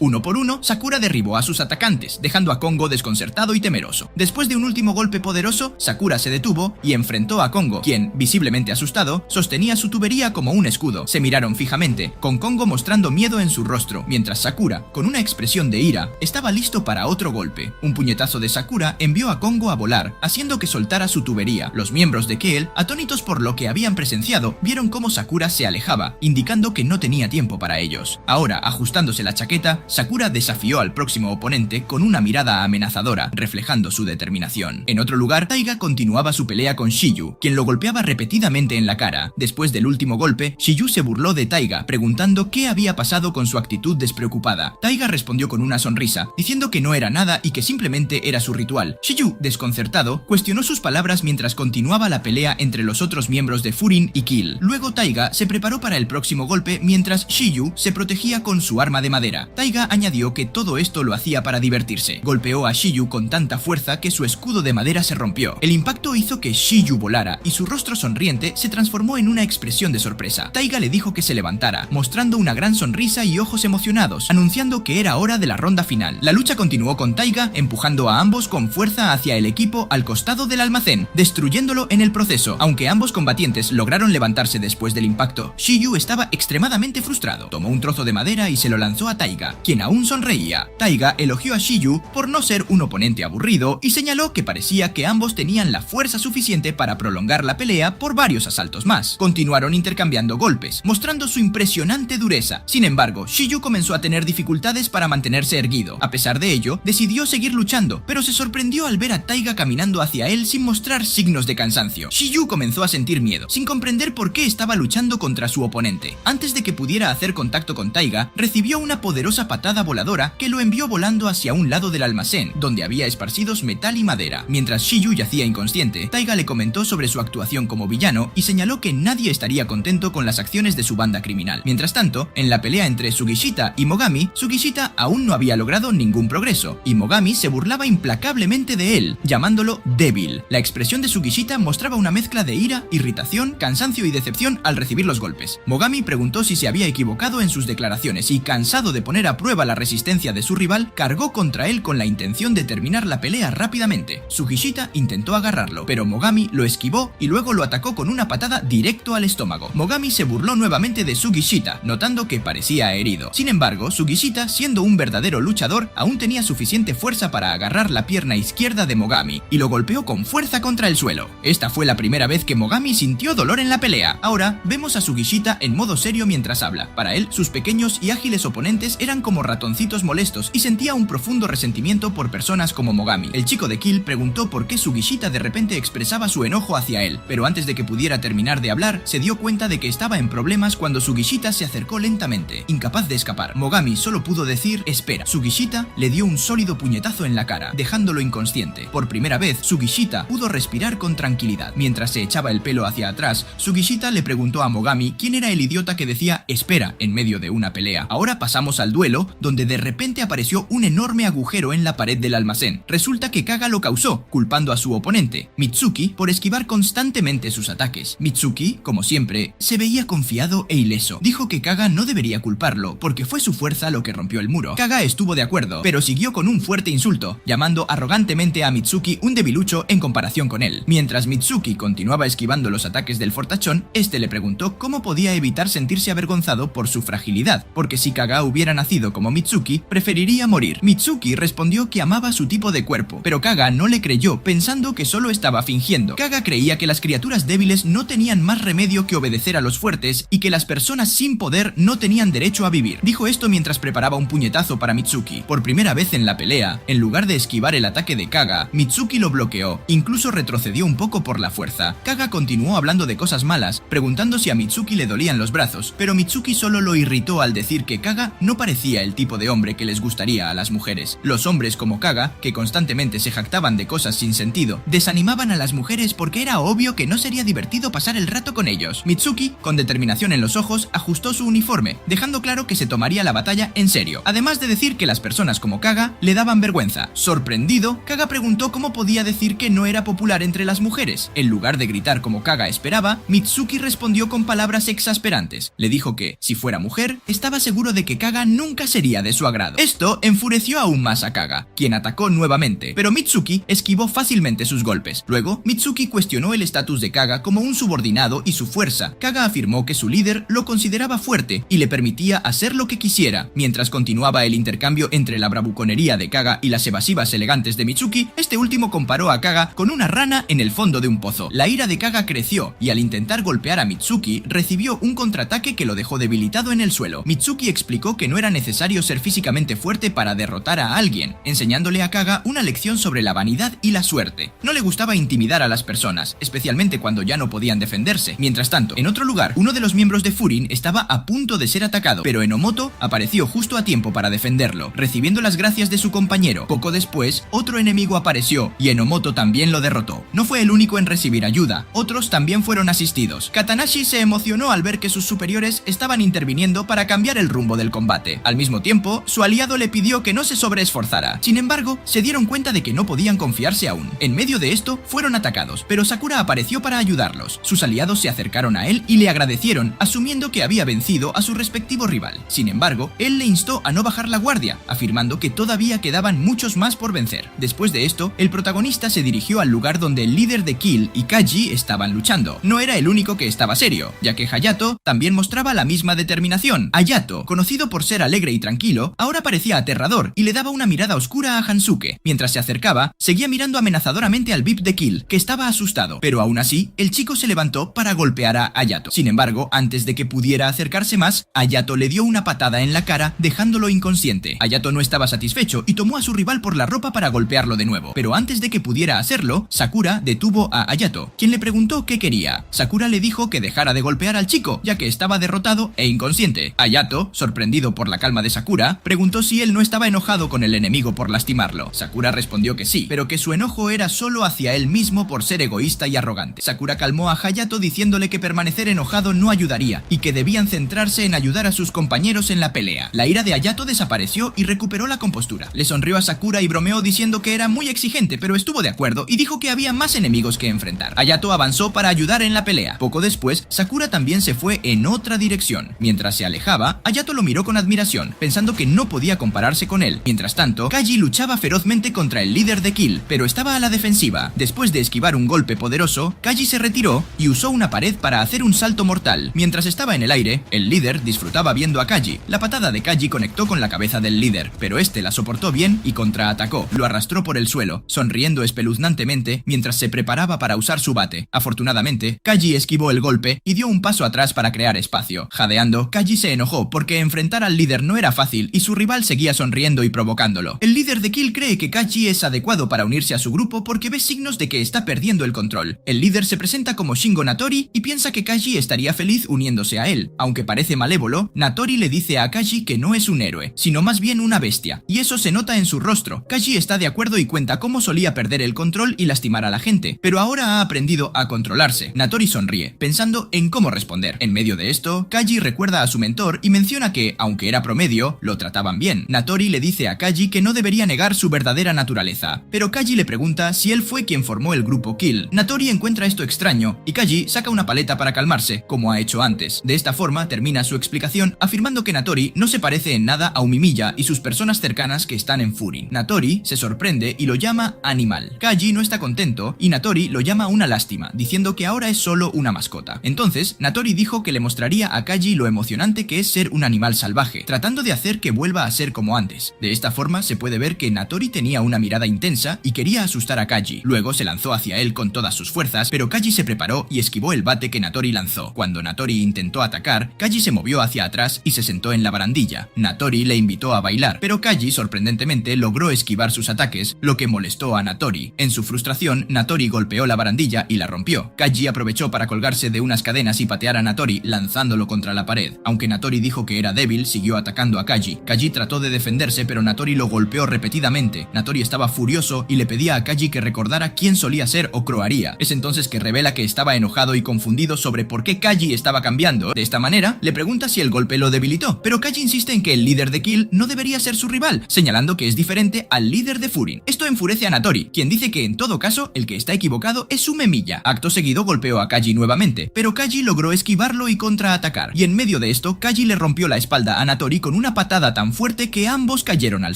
Uno por uno, Sakura derribó a sus atacantes, dejando a Kongo desconcertado y temeroso. Después de un último golpe poderoso, Sakura se detuvo y enfrentó a Kongo, quien, visiblemente asustado, sostenía su tubería como un escudo. Se miraron fijamente, con Kongo mostrando miedo en su rostro, mientras Sakura, con una expresión de ira, estaba listo para otro golpe. Un puñetazo de Sakura envió a Kongo a volar, haciendo que soltara su tubería. Los miembros de Kill, atónitos por lo que habían presenciado, vieron cómo Sakura se alejaba, indicando que no tenía tiempo para ellos. Ahora, ajustándose la chaqueta, Sakura desafió al próximo oponente con una mirada amenazadora, reflejando su determinación. En otro lugar, Taiga continuaba su pelea con Shiyu, quien lo golpeaba repetidamente en la cara. Después del último golpe, Shiyu se burló de Taiga, preguntando qué había pasado con su actitud despreocupada. Taiga respondió con una sonrisa, diciendo que no era nada y que simplemente era su ritual. Shiyu, desconcertado, cuestionó sus palabras mientras continuaba la pelea entre los otros miembros de Furin y Kill. Luego Taiga se preparó para el próximo golpe mientras Shiyu se protegía con su arma de madera. Taiga añadió que todo esto lo hacía para divertirse. Golpeó a Shiyu con tanta fuerza que su escudo de madera se rompió. El impacto hizo que Shiyu volara y su rostro sonriente se transformó en una expresión de sorpresa. Taiga le dijo que se levantara, mostrando una gran sonrisa y ojos emocionados, anunciando que era hora de la ronda final. La lucha continuó con Taiga empujando a ambos con fuerza hacia el equipo al costado del almacén, destruyéndolo en el proceso. Aunque ambos combatientes lograron levantarse después del impacto, Shiyu estaba extremadamente frustrado. Tomó un trozo de madera y se lo lanzó a Taiga, quien aún sonreía. Taiga elogió a Shiyu por no ser un oponente aburrido y señaló que parecía que ambos tenían la fuerza suficiente para prolongar la pelea por varios asaltos más. Continuaron intercambiando golpes, mostrando su impresionante dureza. Sin embargo, Shiyu comenzó a tener dificultades para mantenerse erguido. A pesar de ello, decidió seguir luchando, pero se sorprendió al ver a Taiga caminando hacia él sin mostrar signos de cansancio. Shiyu comenzó a sentir miedo, sin comprender por qué estaba luchando contra su oponente. Antes de que pudiera hacer contacto con Taiga, recibió una poderosa patada voladora que lo envió volando hacia un lado del almacén, donde había esparcidos metal y madera. Mientras Shiyu yacía inconsciente, Taiga le comentó sobre su actuación como villano y señaló que nadie estaría contento con las acciones de su banda criminal. Mientras tanto, en la pelea entre Sugishita y Mogami, Sugishita aún no había logrado ningún progreso, y Mogami se burlaba implacablemente de él, llamándolo débil. La expresión de Sugishita mostraba una mezcla de ira, irritación, cansancio y decepción al recibir los golpes. Mogami preguntó si se había equivocado en sus declaraciones y, cansado de poner a prueba la resistencia de su rival, cargó contra él con la intención de terminar la pelea rápidamente. Sugishita intentó agarrarlo, pero Mogami lo esquivó y luego lo atacó con una patada directo al estómago. Mogami se burló nuevamente de Sugishita, notando que parecía herido. Sin embargo, Sugishita, siendo un verdadero luchador, aún tenía suficiente fuerza para agarrar la pierna izquierda de Mogami y lo golpeó con fuerza contra el suelo. Esta fue la primera vez que Mogami sintió dolor en la pelea. Ahora vemos a Sugishita en modo serio mientras habla. Para él, sus pequeños y ágiles oponentes eran como ratoncitos molestos y sentía un profundo resentimiento por personas como Mogami. El chico de Kill preguntó por qué Sugishita de repente expresaba su enojo hacia él, pero antes de que pudiera terminar de hablar, se dio cuenta de que estaba en problemas cuando Sugishita se acercó lentamente, incapaz de escapar. Mogami solo pudo decir espera. Sugishita le dio un sólido puñetazo en la cara, dejándolo inconsciente. Por primera vez, Sugishita pudo respirar con tranquilidad. Mientras se echaba el pelo hacia atrás, Sugishita le preguntó a Mogami quién era el idiota que decía espera en medio de una pelea. Ahora pasamos al duelo, donde de repente apareció un enorme agujero en la pared del almacén. Resulta que Kaga lo causó, culpando a su oponente, Mitsuki, por esquivar constantemente sus ataques. Mitsuki, como siempre, se veía confiado e ileso. Dijo que Kaga no debería culparlo, porque fue su fuerza lo que rompió el muro. Kaga estuvo de acuerdo, pero siguió con un fuerte insulto, llamando arrogantemente a Mitsuki un debilucho en comparación con él. Mientras Mitsuki continuaba esquivando los ataques del fortachón, este le preguntó cómo podía evitar sentirse avergonzado por su fragilidad, porque si Kaga hubiera nacido como Mitsuki, preferiría morir. Mitsuki respondió que amaba su tipo de cuerpo, pero Kaga no le creyó, pensando que solo estaba fingiendo. Kaga creía que las criaturas débiles no tenían más remedio que obedecer a los fuertes y que las personas sin poder no tenían derecho a vivir. Dijo esto mientras preparaba un puñetazo para Mitsuki. Por primera vez en la pelea, en lugar de esquivar el ataque de Kaga, Mitsuki lo bloqueó, incluso retrocedió un poco por la fuerza. Kaga continuó hablando de cosas malas, preguntando si a Mitsuki Mitsuki le dolían los brazos, pero Mitsuki solo lo irritó al decir que Kaga no parecía el tipo de hombre que les gustaría a las mujeres. Los hombres como Kaga, que constantemente se jactaban de cosas sin sentido, desanimaban a las mujeres porque era obvio que no sería divertido pasar el rato con ellos. Mitsuki, con determinación en los ojos, ajustó su uniforme, dejando claro que se tomaría la batalla en serio, además de decir que las personas como Kaga le daban vergüenza. Sorprendido, Kaga preguntó cómo podía decir que no era popular entre las mujeres. En lugar de gritar como Kaga esperaba, Mitsuki respondió con palabras exasperantes. Le dijo que, si fuera mujer, estaba seguro de que Kaga nunca sería de su agrado. Esto enfureció aún más a Kaga, quien atacó nuevamente, pero Mitsuki esquivó fácilmente sus golpes. Luego, Mitsuki cuestionó el estatus de Kaga como un subordinado y su fuerza. Kaga afirmó que su líder lo consideraba fuerte y le permitía hacer lo que quisiera. Mientras continuaba el intercambio entre la bravuconería de Kaga y las evasivas elegantes de Mitsuki, este último comparó a Kaga con una rana en el fondo de un pozo. La ira de Kaga creció y al intentar golpear a Mitsuki, recibió un contraataque que lo dejó debilitado en el suelo. Mitsuki explicó que no era necesario ser físicamente fuerte para derrotar a alguien, enseñándole a Kaga una lección sobre la vanidad y la suerte. No le gustaba intimidar a las personas, especialmente cuando ya no podían defenderse. Mientras tanto, en otro lugar, uno de los miembros de Furin estaba a punto de ser atacado, pero Enomoto apareció justo a tiempo para defenderlo, recibiendo las gracias de su compañero. Poco después, otro enemigo apareció y Enomoto también lo derrotó. No fue el único en recibir ayuda, otros también fueron asistidos. Katanashi se emocionó al ver que sus superiores estaban interviniendo para cambiar el rumbo del combate. Al mismo tiempo, su aliado le pidió que no se sobreesforzara. Sin embargo, se dieron cuenta de que no podían confiarse aún. En medio de esto, fueron atacados, pero Sakura apareció para ayudarlos. Sus aliados se acercaron a él y le agradecieron, asumiendo que había vencido a su respectivo rival. Sin embargo, él le instó a no bajar la guardia, afirmando que todavía quedaban muchos más por vencer. Después de esto, el protagonista se dirigió al lugar donde el líder de Kill y Kaji estaban luchando. No era el único que estaba serio, ya que Hayato también mostraba la misma determinación. Hayato, conocido por ser alegre y tranquilo, ahora parecía aterrador y le daba una mirada oscura a Hansuke. Mientras se acercaba, seguía mirando amenazadoramente al VIP de Kill, que estaba asustado, pero aún así, el chico se levantó para golpear a Hayato. Sin embargo, antes de que pudiera acercarse más, Hayato le dio una patada en la cara, dejándolo inconsciente. Hayato no estaba satisfecho y tomó a su rival por la ropa para golpearlo de nuevo, pero antes de que pudiera hacerlo, Sakura detuvo a Hayato, quien le preguntó qué quería. Sakura le dijo que dejara de golpear al chico, ya que estaba derrotado e inconsciente. Hayato, sorprendido por la calma de Sakura, preguntó si él no estaba enojado con el enemigo por lastimarlo. Sakura respondió que sí, pero que su enojo era solo hacia él mismo por ser egoísta y arrogante. Sakura calmó a Hayato diciéndole que permanecer enojado no ayudaría y que debían centrarse en ayudar a sus compañeros en la pelea. La ira de Hayato desapareció y recuperó la compostura. Le sonrió a Sakura y bromeó diciendo que era muy exigente, pero estuvo de acuerdo y dijo que había más enemigos que enfrentar. Hayato avanzó para ayudar en la pelea. Poco después, Sakura también se fue en otra dirección. Mientras se alejaba, Hayato lo miró con admiración, pensando que no podía compararse con él. Mientras tanto, Kaji luchaba ferozmente contra el líder de Kill, pero estaba a la defensiva. Después de esquivar un golpe poderoso, Kaji se retiró y usó una pared para hacer un salto mortal. Mientras estaba en el aire, el líder disfrutaba viendo a Kaji. La patada de Kaji conectó con la cabeza del líder, pero este la soportó bien y contraatacó. Lo arrastró por el suelo, sonriendo espeluznantemente mientras se preparaba para usar su bate. Afortunadamente, Kaji esquivó el golpe y dio un paso atrás para crear espacio. Jadeando, Kaji se enojó porque enfrentar al líder no era fácil y su rival seguía sonriendo y provocándolo. El líder de Kill cree que Kaji es adecuado para unirse a su grupo porque ve signos de que está perdiendo el control. El líder se presenta como Shingo Natori y piensa que Kaji estaría feliz uniéndose a él. Aunque parece malévolo, Natori le dice a Kaji que no es un héroe, sino más bien una bestia, y eso se nota en su rostro. Kaji está de acuerdo y cuenta cómo solía perder el control y lastimar a la gente, pero ahora ha aprendido a controlarse. Natori sonríe, pensando en cómo responder. En medio de esto, Kaji recuerda a su mentor y menciona que, aunque era promedio, lo trataban bien. Natori le dice a Kaji que no debería negar su verdadera naturaleza, pero Kaji le pregunta si él fue quien formó el grupo Kill. Natori encuentra esto extraño y Kaji saca una paleta para calmarse, como ha hecho antes. De esta forma termina su explicación afirmando que Natori no se parece en nada a Umimiya y sus personas cercanas que están en Furin. Natori se sorprende y lo llama animal. Kaji no está contento y Natori lo llama una lástima, diciendo que ahora es solo una mascota. Entonces, Natori dijo que le mostraría a Kaji lo emocionante que es ser un animal salvaje, tratando de hacer que vuelva a ser como antes. De esta forma se puede ver que Natori tenía una mirada intensa y quería asustar a Kaji. Luego se lanzó hacia él con todas sus fuerzas, pero Kaji se preparó y esquivó el bate que Natori lanzó. Cuando Natori intentó atacar, Kaji se movió hacia atrás y se sentó en la barandilla. Natori le invitó a bailar, pero Kaji sorprendentemente logró esquivar sus ataques, lo que molestó a Natori. En su frustración, Natori golpeó la barandilla y la rompió. Kaji aprovechó para colgarse de unas cadenas y patear a Natori, lanzándolo contra la pared. Aunque Natori dijo que era débil, siguió atacando a Kaji. Kaji trató de defenderse, pero Natori lo golpeó repetidamente. Natori estaba furioso y le pedía a Kaji que recordara quién solía ser o croaría. Es entonces que revela que estaba enojado y confundido sobre por qué Kaji estaba cambiando. De esta manera, le pregunta si el golpe lo debilitó, pero Kaji insiste en que el líder de Kill no debería ser su rival, señalando que es diferente al líder de Furin. Esto enfurece a Natori, quien dice que en todo caso, el que está equivocado es Umemiya. Acto seguido golpeó a Kaji nuevamente, pero Kaji logró esquivarlo y contraatacar, y en medio de esto, Kaji le rompió la espalda a Natori con una patada tan fuerte que ambos cayeron al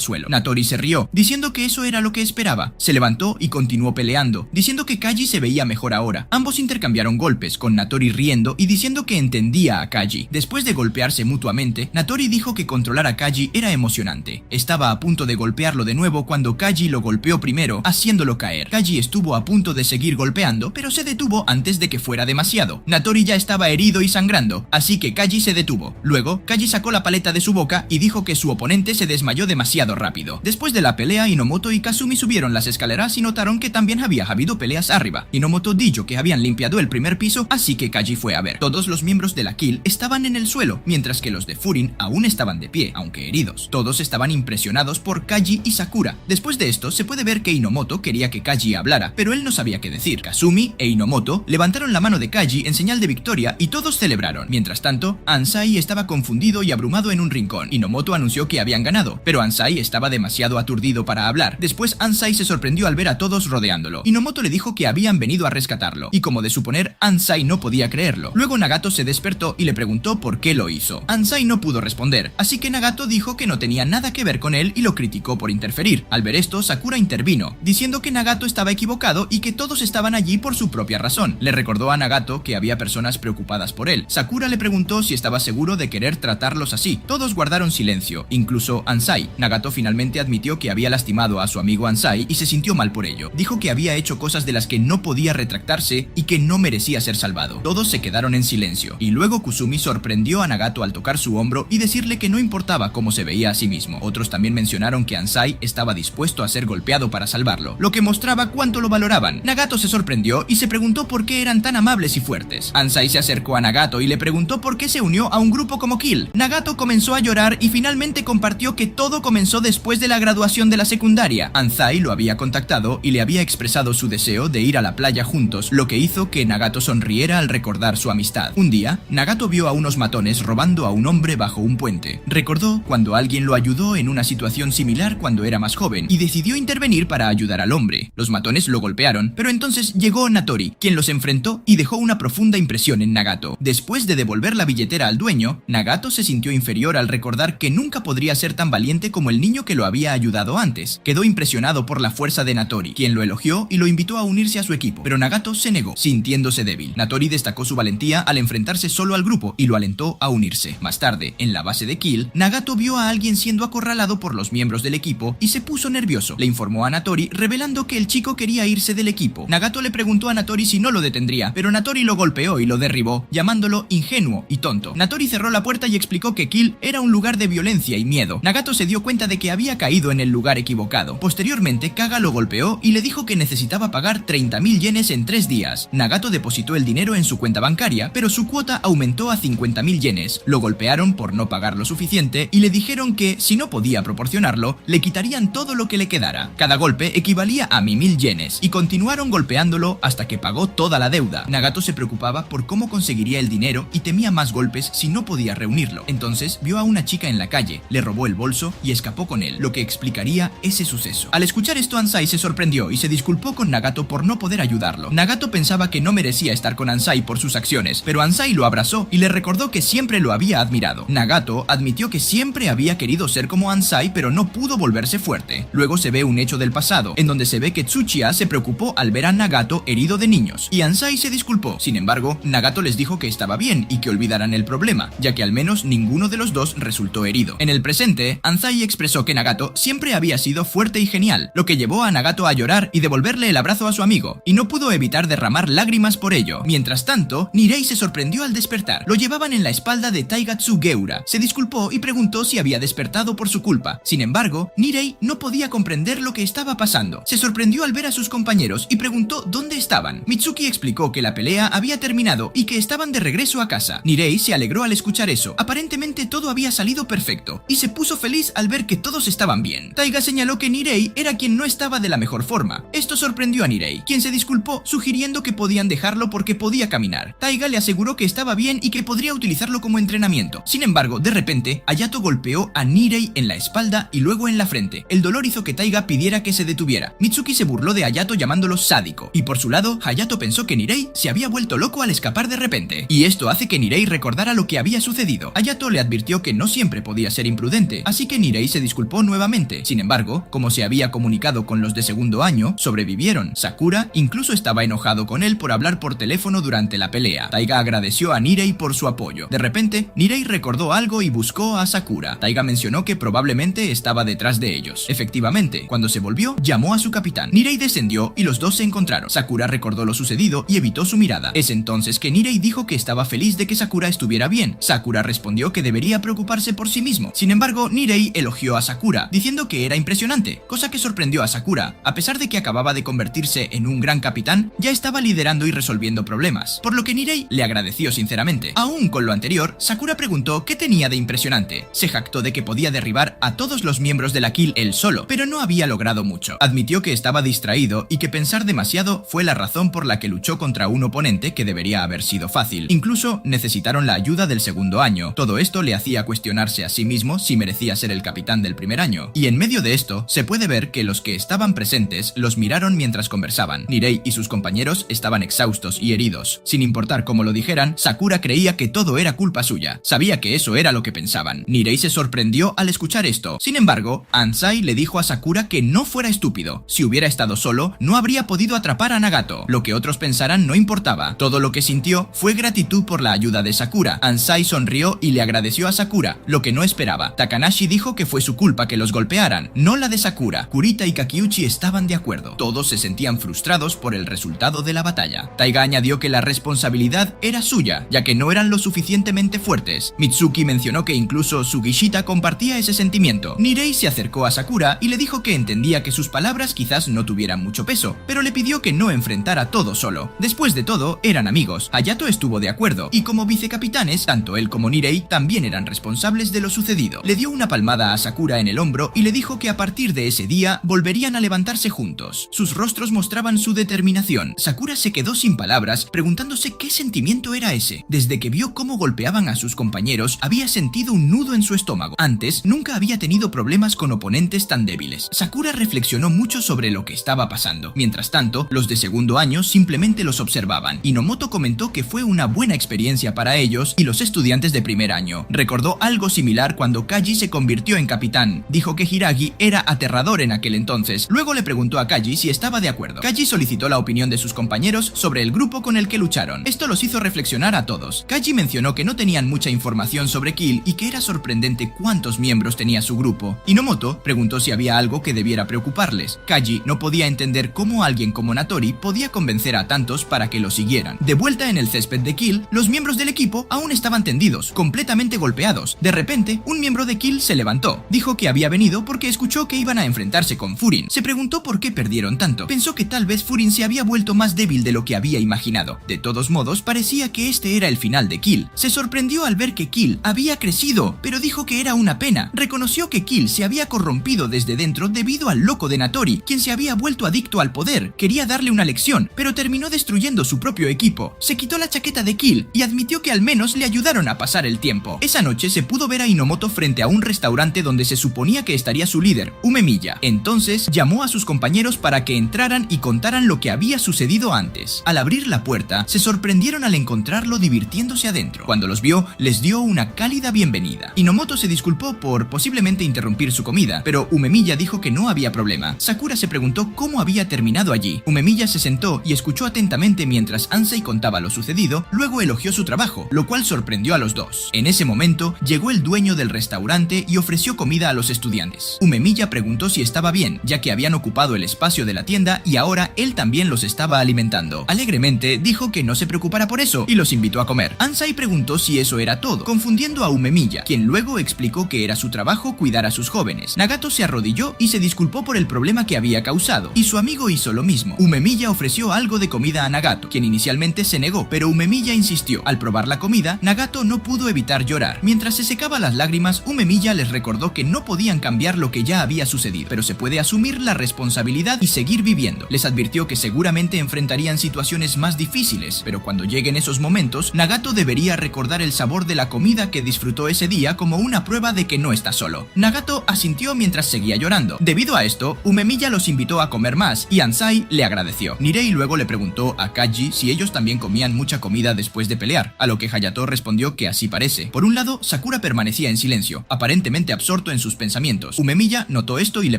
suelo. Natori se rió, diciendo que eso era lo que esperaba. Se levantó y continuó peleando, diciendo que Kaji se veía mejor ahora. Ambos intercambiaron golpes, con Natori riendo y diciendo que entendía a Kaji. Después de golpearse mutuamente, Natori dijo que controlar a Kaji era emocionante. Estaba a punto de golpearlo de nuevo cuando Kaji lo golpeó primero, haciéndolo caer. Kaji estuvo a punto de seguir golpeando, pero se detuvo antes de que fuera demasiado. Natori ya estaba herido y sangrando, así que Kaji se detuvo. Luego, Kaji sacó la paleta de su boca y dijo que su oponente se desmayó demasiado rápido. Después de la pelea, Inomoto y Kasumi subieron las escaleras y notaron que también había habido peleas arriba. Inomoto dijo que habían limpiado el primer piso, así que Kaji fue a ver. Todos los miembros de la Kill estaban en el suelo, mientras que los de Furin aún estaban de pie, aunque heridos. Todos estaban impresionados por Kaji y Sakura. Después de esto, se puede ver que Inomoto quería que Kaji hablara, pero él no sabía qué decir. Kasumi e Inomoto levantaron la mano de Kaji en señal de victoria y todos celebraron. Mientras tanto, Ansai estaba confundido y abrumado en un rincón. Inomoto anunció que habían ganado, pero Ansai estaba demasiado aturdido para hablar. Después, Ansai se sorprendió al ver a todos rodeándolo. Inomoto le dijo que habían venido a rescatarlo, y como de suponer, Ansai no podía creerlo. Luego Nagato se despertó y le preguntó por qué lo hizo. Ansai no pudo responder, así que Nagato dijo que no tenía nada que ver con él y lo criticó por interferir. Al ver esto, Sakura intervino, diciendo que Nagato estaba equivocado y que todos estaban allí por su propia razón. Le recordó a Nagato que había personas preocupadas por él. Sakura le preguntó si estaba seguro de querer tratarlos así. Todos guardaron silencio, incluso Ansai. Nagato finalmente admitió que había lastimado a su amigo Ansai y se sintió mal por ello. Dijo que había hecho cosas de las que no podía retractarse y que no merecía ser salvado. Todos se quedaron en silencio, y luego Kusumi sorprendió a Nagato al tocar su hombro y decirle que no importaba cómo se veía a sí mismo. Otros también mencionaron que Ansai estaba dispuesto a ser golpeado para salvarlo, lo que mostraba cuánto lo valoraban. Nagato se sorprendió y se preguntó por qué eran tan amables y fuertes. Ansai se acercó a Nagato y le preguntó por qué se unió a un grupo como Kill. Nagato comenzó a llorar y finalmente compartió que todo comenzó después de la graduación de la secundaria. Ansai lo había contactado y le había expresado su deseo de ir a la playa juntos, lo que hizo que Nagato sonriera al recordar su amistad. Un día, Nagato vio a unos matones robando a un hombre bajo un puente. Recordó cuando alguien lo ayudó en una situación similar cuando era más joven y decidió intervenir para ayudar al hombre. Los matones lo golpearon, pero entonces llegó Natori, quien los enfrentó y dejó una profunda impresión en Nagato. Después de devolver la billetera al dueño, Nagato se sintió inferior al recordar que nunca podría ser tan valiente como el niño que lo había ayudado antes. Quedó impresionado por la fuerza de Natori, quien lo elogió y lo invitó a unirse a su equipo, pero Nagato se negó, sintiéndose débil. Natori destacó su valentía al enfrentarse solo al grupo y lo alentó a unirse. Más tarde, en la base de Kill, Nagato vio a alguien siendo acorralado por los miembros del equipo y se puso nervioso. Le informó a Natori, revelando que el chico quería irse del equipo. Nagato le preguntó a Natori si no lo detendría, pero Natori lo golpeó y lo derribó, llamándolo ingenuo y tonto. Natori cerró la puerta y explicó que Kill era un lugar de violencia y miedo. Nagato se dio cuenta de que había caído en el lugar equivocado. Posteriormente, Kaga lo golpeó y le dijo que necesitaba pagar 30.000 yenes en 3 días. Nagato depositó el dinero en su cuenta bancaria, pero su cuota aumentó a 50.000 yenes. Lo golpearon por no pagar lo suficiente y le dijeron que, si no podía proporcionarlo, le quitarían todo lo que le quedara. Cada golpe equivalía a 1.000 yenes y continuaron golpeándolo hasta que pagó toda la deuda. Nagato se preocupaba por cómo conseguiría el dinero y temía más golpes si no podía reunirlo. Entonces vio a una chica en la calle, le robó el bolso y escapó con él, lo que explicaría ese suceso. Al escuchar esto, Ansai se sorprendió y se disculpó con Nagato por no poder ayudarlo. Nagato pensaba que no merecía estar con Ansai por sus acciones, pero Ansai lo abrazó y le recordó que siempre lo había admirado. Nagato admitió que siempre había querido ser como Ansai, pero no pudo volverse fuerte. Luego se ve un hecho del pasado, en donde se ve que Tsuchiya se preocupó al ver a Nagato herido de niños, y Ansai se disculpó. Sin embargo, Nagato les dijo que estaba bien y que olvidaran el problema, ya que al menos ninguno de los dos resultó herido. En el presente, Ansai expresó que Nagato siempre había sido fuerte y genial, lo que llevó a Nagato a llorar y devolverle el abrazo a su amigo, y no pudo evitar derramar lágrimas por ello. Mientras tanto, Nirei se sorprendió al despertar. Lo llevaban en la espalda de Taigatsu Geura. Se disculpó y preguntó si había despertado por su culpa. Sin embargo, Nirei no podía comprender lo que estaba pasando. Se sorprendió al ver a sus compañeros y preguntó dónde estaban. Mitsuki explicó que la pelea había terminado y que que estaban de regreso a casa. Nirei se alegró al escuchar eso. Aparentemente todo había salido perfecto y se puso feliz al ver que todos estaban bien. Taiga señaló que Nirei era quien no estaba de la mejor forma. Esto sorprendió a Nirei, quien se disculpó sugiriendo que podían dejarlo porque podía caminar. Taiga le aseguró que estaba bien y que podría utilizarlo como entrenamiento. Sin embargo, de repente, Hayato golpeó a Nirei en la espalda y luego en la frente. El dolor hizo que Taiga pidiera que se detuviera. Mitsuki se burló de Hayato llamándolo sádico, y por su lado, Hayato pensó que Nirei se había vuelto loco al escapar de repente, y esto hace que Nirei recordara lo que había sucedido. Hayato le advirtió que no siempre podía ser imprudente, así que Nirei se disculpó nuevamente. Sin embargo, como se había comunicado con los de segundo año, sobrevivieron. Sakura incluso estaba enojado con él por hablar por teléfono durante la pelea. Taiga agradeció a Nirei por su apoyo. De repente, Nirei recordó algo y buscó a Sakura. Taiga mencionó que probablemente estaba detrás de ellos. Efectivamente, cuando se volvió, llamó a su capitán. Nirei descendió y los dos se encontraron. Sakura recordó lo sucedido y evitó su mirada. Es entonces que Nirei dijo que estaba feliz de que Sakura estuviera bien. Sakura respondió que debería preocuparse por sí mismo. Sin embargo, Nirei elogió a Sakura, diciendo que era impresionante, cosa que sorprendió a Sakura. A pesar de que acababa de convertirse en un gran capitán, ya estaba liderando y resolviendo problemas, por lo que Nirei le agradeció sinceramente. Aún con lo anterior, Sakura preguntó qué tenía de impresionante. Se jactó de que podía derribar a todos los miembros de la Kill él solo, pero no había logrado mucho. Admitió que estaba distraído y que pensar demasiado fue la razón por la que luchó contra un oponente que debería haber sido fácil. Incluso necesitaron la ayuda del segundo año. Todo esto le hacía cuestionarse a sí mismo si merecía ser el capitán del primer año. Y en medio de esto, se puede ver que los que estaban presentes los miraron mientras conversaban. Nirei y sus compañeros estaban exhaustos y heridos. Sin importar cómo lo dijeran, Sakura creía que todo era culpa suya. Sabía que eso era lo que pensaban. Nirei se sorprendió al escuchar esto. Sin embargo, Ansai le dijo a Sakura que no fuera estúpido. Si hubiera estado solo, no habría podido atrapar a Nagato. Lo que otros pensaran no importaba. Todo lo que sintió fue gratitud por la ayuda de Sakura. Ansai sonrió y le agradeció a Sakura, lo que no esperaba. Takanashi dijo que fue su culpa que los golpearan, no la de Sakura. Kurita y Kakiuchi estaban de acuerdo. Todos se sentían frustrados por el resultado de la batalla. Taiga añadió que la responsabilidad era suya, ya que no eran lo suficientemente fuertes. Mitsuki mencionó que incluso Sugishita compartía ese sentimiento. Nirei se acercó a Sakura y le dijo que entendía que sus palabras quizás no tuvieran mucho peso, pero le pidió que no enfrentara todo solo. Después de todo, eran amigos. Hayato estuvo de acuerdo, y como vicecapitanes, tanto él como Nirei también eran responsables de lo sucedido. Le dio una palmada a Sakura en el hombro y le dijo que a partir de ese día volverían a levantarse juntos. Sus rostros mostraban su determinación. Sakura se quedó sin palabras, preguntándose qué sentimiento era ese. Desde que vio cómo golpeaban a sus compañeros, había sentido un nudo en su estómago. Antes, nunca había tenido problemas con oponentes tan débiles. Sakura reflexionó mucho sobre lo que estaba pasando. Mientras tanto, los de segundo año simplemente los observaban. Inomoto comentó que fue una buena experiencia para ellos y los estudiantes de primer año. Recordó algo similar cuando Kaji se convirtió en capitán. Dijo que Hiragi era aterrador en aquel entonces. Luego le preguntó a Kaji si estaba de acuerdo. Kaji solicitó la opinión de sus compañeros sobre el grupo con el que lucharon. Esto los hizo reflexionar a todos. Kaji mencionó que no tenían mucha información sobre Kill y que era sorprendente cuántos miembros tenía su grupo. Inomoto preguntó si había algo que debiera preocuparles. Kaji no podía entender cómo alguien como Natori podía convencer a tantos para que lo siguieran. De vuelta en el césped de Kill, los miembros del equipo aún estaban tendidos, completamente golpeados. De repente, un miembro de Kill se levantó. Dijo que había venido porque escuchó que iban a enfrentarse con Furin. Se preguntó por qué perdieron tanto. Pensó que tal vez Furin se había vuelto más débil de lo que había imaginado. De todos modos, parecía que este era el final de Kill. Se sorprendió al ver que Kill había crecido, pero dijo que era una pena. Reconoció que Kill se había corrompido desde dentro debido al loco de Natori, quien se había vuelto adicto al poder. Quería darle una lección, pero terminó destruyendo su propio equipo. Se quitó la chaqueta de Kill y admitió que al menos le ayudaron a pasar el tiempo. Esa noche se pudo ver a Inomoto frente a un restaurante donde se suponía que estaría su líder, Umemiya. Entonces llamó a sus compañeros para que entraran y contaran lo que había sucedido antes. Al abrir la puerta, se sorprendieron al encontrarlo divirtiéndose adentro. Cuando los vio, les dio una cálida bienvenida. Inomoto se disculpó por posiblemente interrumpir su comida, pero Umemiya dijo que no había problema. Sakura se preguntó cómo había terminado allí. Umemiya se sentó y escuchó atentamente mientras Ansei contaba lo sucedido, luego elogió su trabajo, lo cual sorprendió a los dos. En ese momento, llegó el dueño del restaurante y ofreció comida a los estudiantes. Umemiya preguntó si estaba bien, ya que habían ocupado el espacio de la tienda y ahora él también los estaba alimentando. Alegremente dijo que no se preocupara por eso y los invitó a comer. Ansai preguntó si eso era todo, confundiendo a Umemiya, quien luego explicó que era su trabajo cuidar a sus jóvenes. Nagato se arrodilló y se disculpó por el problema que había causado, y su amigo hizo lo mismo. Umemiya ofreció algo de comida a Nagato, quien inicialmente se negó, pero Umemiya insistió. Al probar la comida, Nagato no pudo evitar llorar. Mientras se secaba las lágrimas, Umemiya les recordó que no podían cambiar lo que ya había sucedido, pero se puede asumir la responsabilidad y seguir viviendo. Les advirtió que seguramente enfrentarían situaciones más difíciles, pero cuando lleguen esos momentos, Nagato debería recordar el sabor de la comida que disfrutó ese día como una prueba de que no está solo. Nagato asintió mientras seguía llorando. Debido a esto, Umemiya los invitó a comer más y Ansai le agradeció. Nirei luego le preguntó a Kaji si ellos también comían mucha comida después de pelear, a lo que Hayato respondió que así parece. Por un lado, Sakura permanecía en silencio, aparentemente absorto en sus pensamientos. Umemiya notó esto y le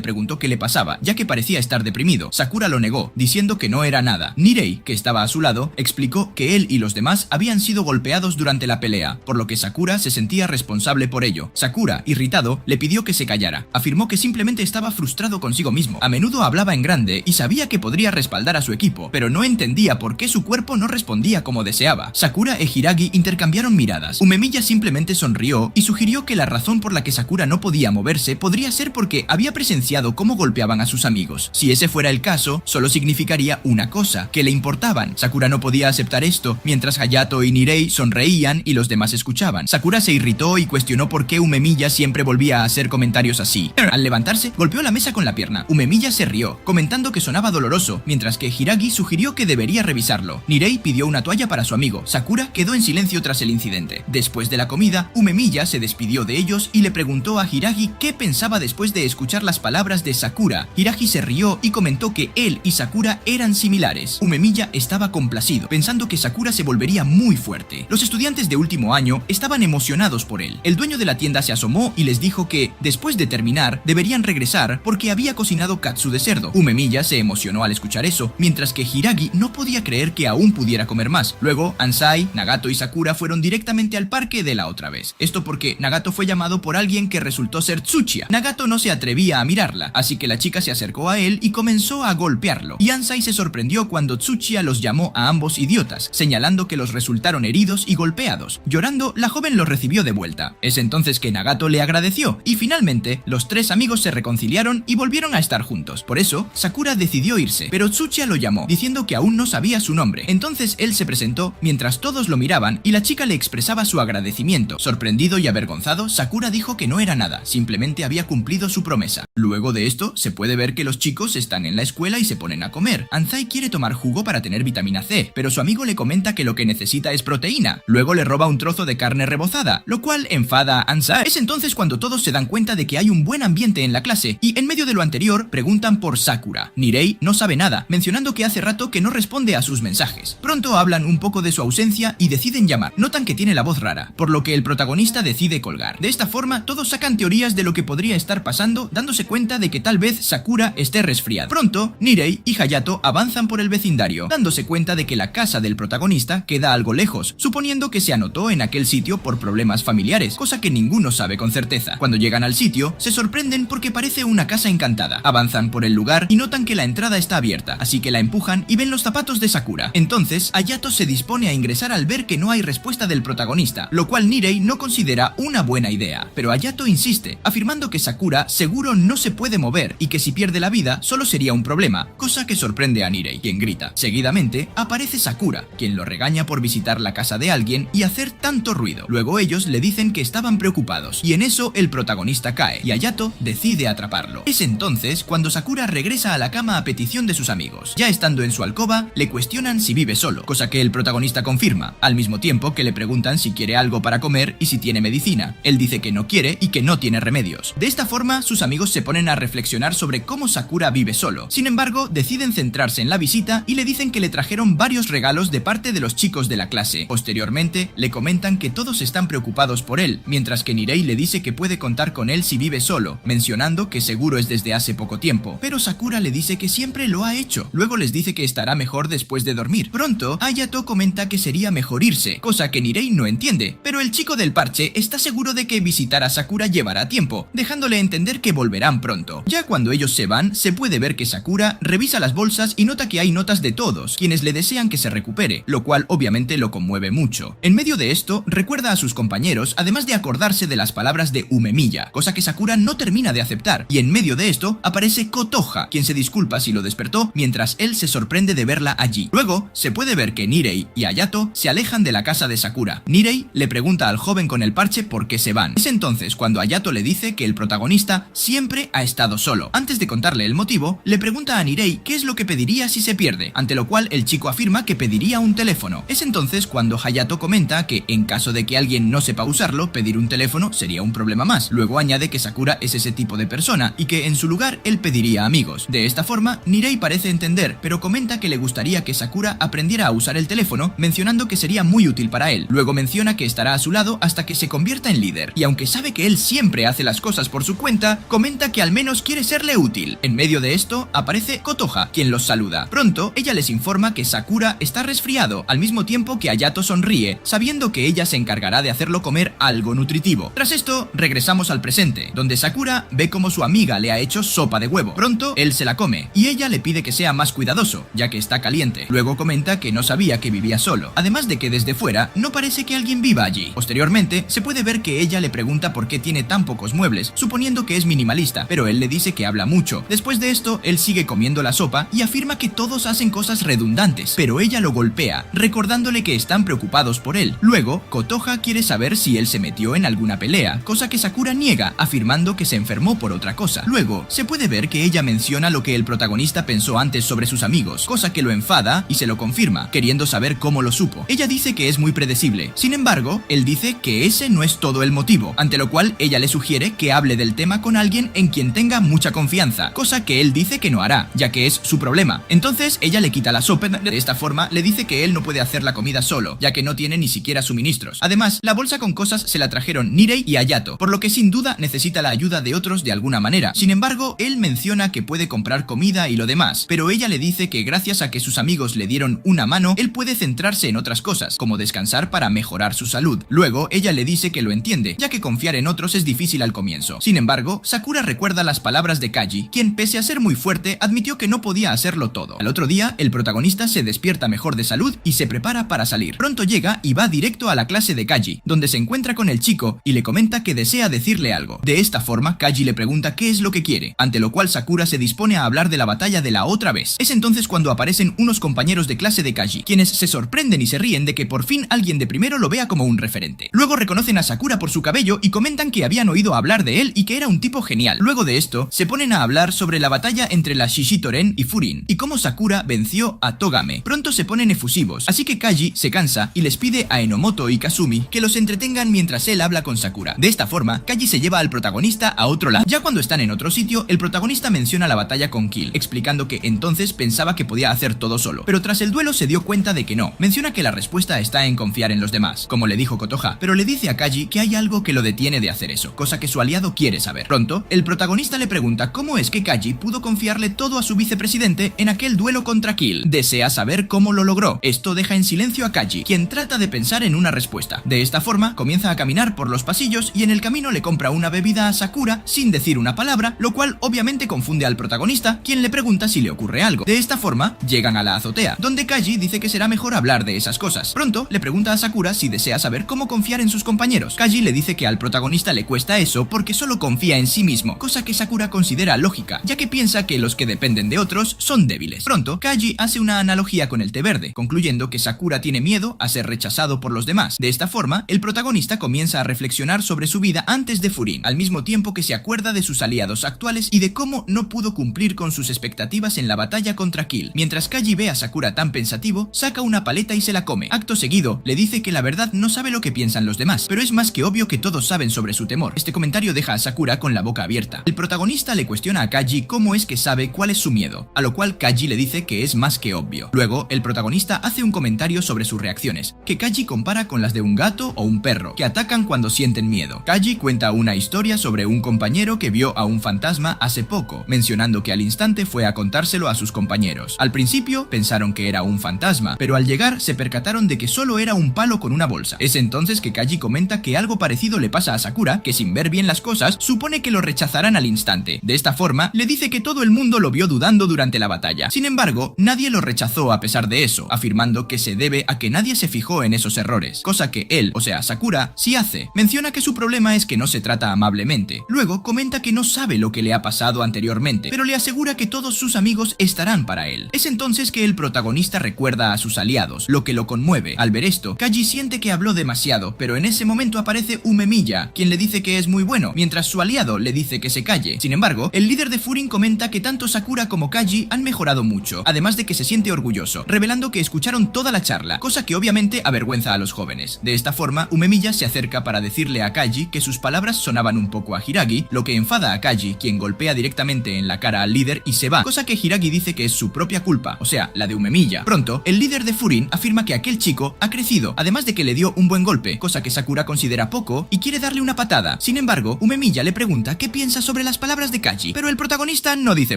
preguntó qué le pasaba, ya que parecía estar deprimido. Sakura lo negó, diciendo que no era nada. Nirei, que estaba a su lado, explicó que él y los demás habían sido golpeados durante la pelea, por lo que Sakura se sentía responsable por ello. Sakura, irritado, le pidió que se callara. Afirmó que simplemente estaba frustrado consigo mismo. A menudo hablaba en grande y sabía que podría respaldar a su equipo, pero no entendía por qué su cuerpo no respondía como deseaba. Sakura e Hiragi intercambiaron miradas. Umemiya simplemente sonrió y sugirió que la razón por la que Sakura no podía moverse podría ser porque había presenciado cómo golpeaban a sus amigos. Si ese fuera el caso, solo significaría una cosa, que le importaban. Sakura no podía aceptar esto, mientras Hayato y Nirei sonreían y los demás escuchaban. Sakura se irritó y cuestionó por qué Umemiya siempre volvía a hacer comentarios así. Al levantarse, golpeó la mesa con la pierna. Umemiya se rió, comentando que sonaba doloroso, mientras que Hiragi sugirió que debería revisarlo. Nirei pidió una toalla para su amigo. Sakura quedó en silencio tras el incidente. Después de la comida, Umemiya se despidió de ellos y le preguntó a Hiragi qué pensaba después de escuchar las palabras de Sakura. Hiragi se rió y comentó que él y Sakura eran similares. Umemiya estaba complacido, pensando que Sakura se volvería muy fuerte. Los estudiantes de último año estaban emocionados por él. El dueño de la tienda se asomó y les dijo que, después de terminar, deberían regresar porque había cocinado katsu de cerdo. Umemiya se emocionó al escuchar eso, mientras que Hiragi no podía creer que aún pudiera comer más. Luego, Ansai, Nagato y Sakura fueron directamente al parque de la otra vez. Esto porque Nagato fue llamado por alguien que resultó ser Tsuchiya. Nagato no se atrevía a mirarla, así que la chica se acercó a él y comenzó a golpearlo. Y Ansai se sorprendió cuando Tsuchiya los llamó a ambos idiotas, señalando que los resultaron heridos y golpeados. Llorando, la joven los recibió de vuelta. Es entonces que Nagato le agradeció, y finalmente, los tres amigos se reconciliaron y volvieron a estar juntos. Por eso, Sakura decidió irse, pero Tsuchiya lo llamó, diciendo que aún no sabía su nombre. Entonces él se presentó mientras todos lo miraban y la chica le expresaba su agradecimiento. Sorprendido y avergonzado, Sakura dijo que no era nada, simplemente había cumplido su promesa. Luego de esto, se puede ver que los chicos están en la escuela y se ponen a comer. Ansai quiere tomar jugo para tener vitamina C, pero su amigo le comenta que lo que necesita es proteína. Luego le roba un trozo de carne rebozada, lo cual enfada a Ansai. Es entonces cuando todos se dan cuenta de que hay un buen ambiente en la clase, y en medio de lo anterior, preguntan por Sakura. Nirei no sabe nada, mencionando que hace rato que no responde a sus mensajes. Pronto hablan un poco de su ausencia y deciden llamar. Notan que tiene la voz rara, por lo que el protagonista decide colgar. De esta forma, todos sacan teorías de lo que podría estar pasando, dándose cuenta de que tal vez Sakura esté resfriada. Pronto, Nirei y Hayato avanzan por el vecindario, dándose cuenta de que la casa del protagonista queda algo lejos, suponiendo que se anotó en aquel sitio por problemas familiares, cosa que ninguno sabe con certeza. Cuando llegan al sitio, se sorprenden porque parece una casa encantada. Avanzan por el lugar y notan que la entrada está abierta, así que la empujan y ven los zapatos de Sakura. Entonces, Hayato se dispone a ingresar al ver que no hay respuesta del protagonista, lo cual Nirei no considera una buena idea. Pero Hayato insiste, afirmando que Sakura seguro no se puede mover y que si pierde la vida solo sería un problema, cosa que sorprende a Nirei, quien grita. Seguidamente, aparece Sakura, quien lo regaña por visitar la casa de alguien y hacer tanto ruido. Luego ellos le dicen que estaban preocupados, y en eso el protagonista cae, y Hayato decide atraparlo. Es entonces cuando Sakura regresa a la cama a petición de sus amigos. Ya estando en su alcoba, le cuestionan si vive solo, cosa que el protagonista confirma, al mismo tiempo que le preguntan si quiere algo para comer y si tiene medicina. Él dice que no quiere y que no tiene remedios. De esta forma, sus amigos se ponen a reflexionar sobre cómo Sakura vive solo. Sin embargo, deciden centrarse en la visita y le dicen que le trajeron varios regalos de parte de los chicos de la clase. Posteriormente, le comentan que todos están preocupados por él, mientras que Nirei le dice que puede contar con él si vive solo, mencionando que seguro es desde hace poco tiempo. Pero Sakura le dice que siempre lo ha hecho. Luego les dice que estará mejor después de dormir. Pronto, Hayato comenta que sería mejor irse, cosa que Nirei no entiende, pero el chico del parche está seguro de que visitar a Sakura llevará tiempo, dejándole entender que volverán pronto. Ya cuando ellos se van, se puede ver que Sakura revisa las bolsas y nota que hay notas de todos, quienes le desean que se recupere, lo cual obviamente lo conmueve mucho. En medio de esto, recuerda a sus compañeros, además de acordarse de las palabras de Umemiya, cosa que Sakura no termina de aceptar, y en medio de esto aparece Kotoha, quien se disculpa si lo despertó, mientras él se sorprende de verla allí. Luego, se puede ver que Nirei Nirei y Hayato se alejan de la casa de Sakura. Nirei le pregunta al joven con el parche por qué se van. Es entonces cuando Hayato le dice que el protagonista siempre ha estado solo. Antes de contarle el motivo, le pregunta a Nirei qué es lo que pediría si se pierde, ante lo cual el chico afirma que pediría un teléfono. Es entonces cuando Hayato comenta que en caso de que alguien no sepa usarlo, pedir un teléfono sería un problema más. Luego añade que Sakura es ese tipo de persona y que en su lugar él pediría amigos. De esta forma, Nirei parece entender, pero comenta que le gustaría que Sakura aprendiera a usar el teléfono, mencionando que sería muy útil para él. Luego menciona que estará a su lado hasta que se convierta en líder, y aunque sabe que él siempre hace las cosas por su cuenta, comenta que al menos quiere serle útil. En medio de esto, aparece Kotoha, quien los saluda. Pronto, ella les informa que Sakura está resfriado, al mismo tiempo que Hayato sonríe, sabiendo que ella se encargará de hacerlo comer algo nutritivo. Tras esto, regresamos al presente, donde Sakura ve como su amiga le ha hecho sopa de huevo. Pronto, él se la come, y ella le pide que sea más cuidadoso, ya que está caliente. Luego comenta que no sabía que vivía solo, además de que desde fuera no parece que alguien viva allí. Posteriormente, se puede ver que ella le pregunta por qué tiene tan pocos muebles, suponiendo que es minimalista, pero él le dice que habla mucho. Después de esto, él sigue comiendo la sopa y afirma que todos hacen cosas redundantes, pero ella lo golpea, recordándole que están preocupados por él. Luego, Kotoha quiere saber si él se metió en alguna pelea, cosa que Sakura niega, afirmando que se enfermó por otra cosa. Luego, se puede ver que ella menciona lo que el protagonista pensó antes sobre sus amigos, cosa que lo enfada y se lo confirma, queriendo saber cómo lo supo. Ella dice que es muy predecible. Sin embargo, él dice que ese no es todo el motivo, ante lo cual ella le sugiere que hable del tema con alguien en quien tenga mucha confianza, cosa que él dice que no hará, ya que es su problema. Entonces, ella le quita la sopa. De esta forma, le dice que él no puede hacer la comida solo, ya que no tiene ni siquiera suministros. Además, la bolsa con cosas se la trajeron Nirei y Hayato, por lo que sin duda necesita la ayuda de otros de alguna manera. Sin embargo, él menciona que puede comprar comida y lo demás, pero ella le dice que gracias a que sus amigos le dieron una mano, él puede centrarse en otras cosas, como descansar para mejorar su salud. Luego, ella le dice que lo entiende, ya que confiar en otros es difícil al comienzo. Sin embargo, Sakura recuerda las palabras de Kaji, quien pese a ser muy fuerte, admitió que no podía hacerlo todo. Al otro día, el protagonista se despierta mejor de salud y se prepara para salir. Pronto llega y va directo a la clase de Kaji, donde se encuentra con el chico y le comenta que desea decirle algo. De esta forma, Kaji le pregunta qué es lo que quiere, ante lo cual Sakura se dispone a hablar de la batalla de la otra vez. Es entonces cuando aparecen unos compañeros de clase de Kaji, quienes se sorprenden y se ríen de que por fin alguien de primero lo vea como un referente. Luego reconocen a Sakura por su cabello y comentan que habían oído hablar de él y que era un tipo genial. Luego de esto, se ponen a hablar sobre la batalla entre la Shishitoren y Furin, y cómo Sakura venció a Togame. Pronto se ponen efusivos, así que Kaji se cansa y les pide a Enomoto y Kazumi que los entretengan mientras él habla con Sakura. De esta forma, Kaji se lleva al protagonista a otro lado. Ya cuando están en otro sitio, el protagonista menciona la batalla con Kill, explicando que entonces pensaba que podía hacer todo solo, pero tras el duelo se dio cuenta de que no. Menciona que la respuesta está en confiar en los demás, como le dijo Kotoha, pero le dice a Kaji que hay algo que lo detiene de hacer eso, cosa que su aliado quiere saber. Pronto, el protagonista le pregunta cómo es que Kaji pudo confiarle todo a su vicepresidente en aquel duelo contra Kill. Desea saber cómo lo logró. Esto deja en silencio a Kaji, quien trata de pensar en una respuesta. De esta forma, comienza a caminar por los pasillos y en el camino le compra una bebida a Sakura sin decir una palabra, lo cual obviamente confunde al protagonista, quien le pregunta si le ocurre algo. De esta forma, llegan a la azotea, donde Kaji dice que será mejor hablar de esas cosas. Pronto, le pregunta a Sakura si desea saber cómo confiar en sus compañeros. Kaji le dice que al protagonista le cuesta eso porque solo confía en sí mismo, cosa que Sakura considera lógica, ya que piensa que los que dependen de otros son débiles. Pronto, Kaji hace una analogía con el té verde, concluyendo que Sakura tiene miedo a ser rechazado por los demás. De esta forma, el protagonista comienza a reflexionar sobre su vida antes de Furin, al mismo tiempo que se acuerda de sus aliados actuales y de cómo no pudo cumplir con sus expectativas en la batalla contra Kill. Mientras Kaji ve a Sakura tan pensativo, saca una paleta y se la come. Acto seguido, le dice que la verdad no sabe lo que piensan los demás, pero es más que obvio que todos saben sobre su temor. Este comentario deja a Sakura con la boca abierta. El protagonista le cuestiona a Kaji cómo es que sabe cuál es su miedo, a lo cual Kaji le dice que es más que obvio. Luego, el protagonista hace un comentario sobre sus reacciones, que Kaji compara con las de un gato o un perro, que atacan cuando sienten miedo. Kaji cuenta una historia sobre un compañero que vio a un fantasma hace poco, mencionando que al instante fue a contárselo a sus compañeros. Al principio pensaron que era un fantasma, pero al llegar se percataron de que solo era un palo con una bolsa. Es entonces que Kaji comenta que algo parecido le pasa a Sakura, que sin ver bien las cosas, supone que lo rechazarán al instante. De esta forma, le dice que todo el mundo lo vio dudando durante la batalla. Sin embargo, nadie lo rechazó a pesar de eso, afirmando que se debe a que nadie se fijó en esos errores, cosa que él, o sea Sakura, sí hace. Menciona que su problema es que no se trata amablemente. Luego comenta que no sabe lo que le ha pasado anteriormente, pero le asegura que todos sus amigos estarán para él. Es entonces que el protagonista recuerda a sus sus aliados, lo que lo conmueve. Al ver esto, Kaji siente que habló demasiado, pero en ese momento aparece Umemiya, quien le dice que es muy bueno, mientras su aliado le dice que se calle. Sin embargo, el líder de Furin comenta que tanto Sakura como Kaji han mejorado mucho, además de que se siente orgulloso, revelando que escucharon toda la charla, cosa que obviamente avergüenza a los jóvenes. De esta forma, Umemiya se acerca para decirle a Kaji que sus palabras sonaban un poco a Hiragi, lo que enfada a Kaji, quien golpea directamente en la cara al líder y se va, cosa que Hiragi dice que es su propia culpa, o sea, la de Umemiya. Pronto, el líder de Furin afirma que aquel chico ha crecido, además de que le dio un buen golpe, cosa que Sakura considera poco y quiere darle una patada. Sin embargo, Umemiya le pregunta qué piensa sobre las palabras de Kaji, pero el protagonista no dice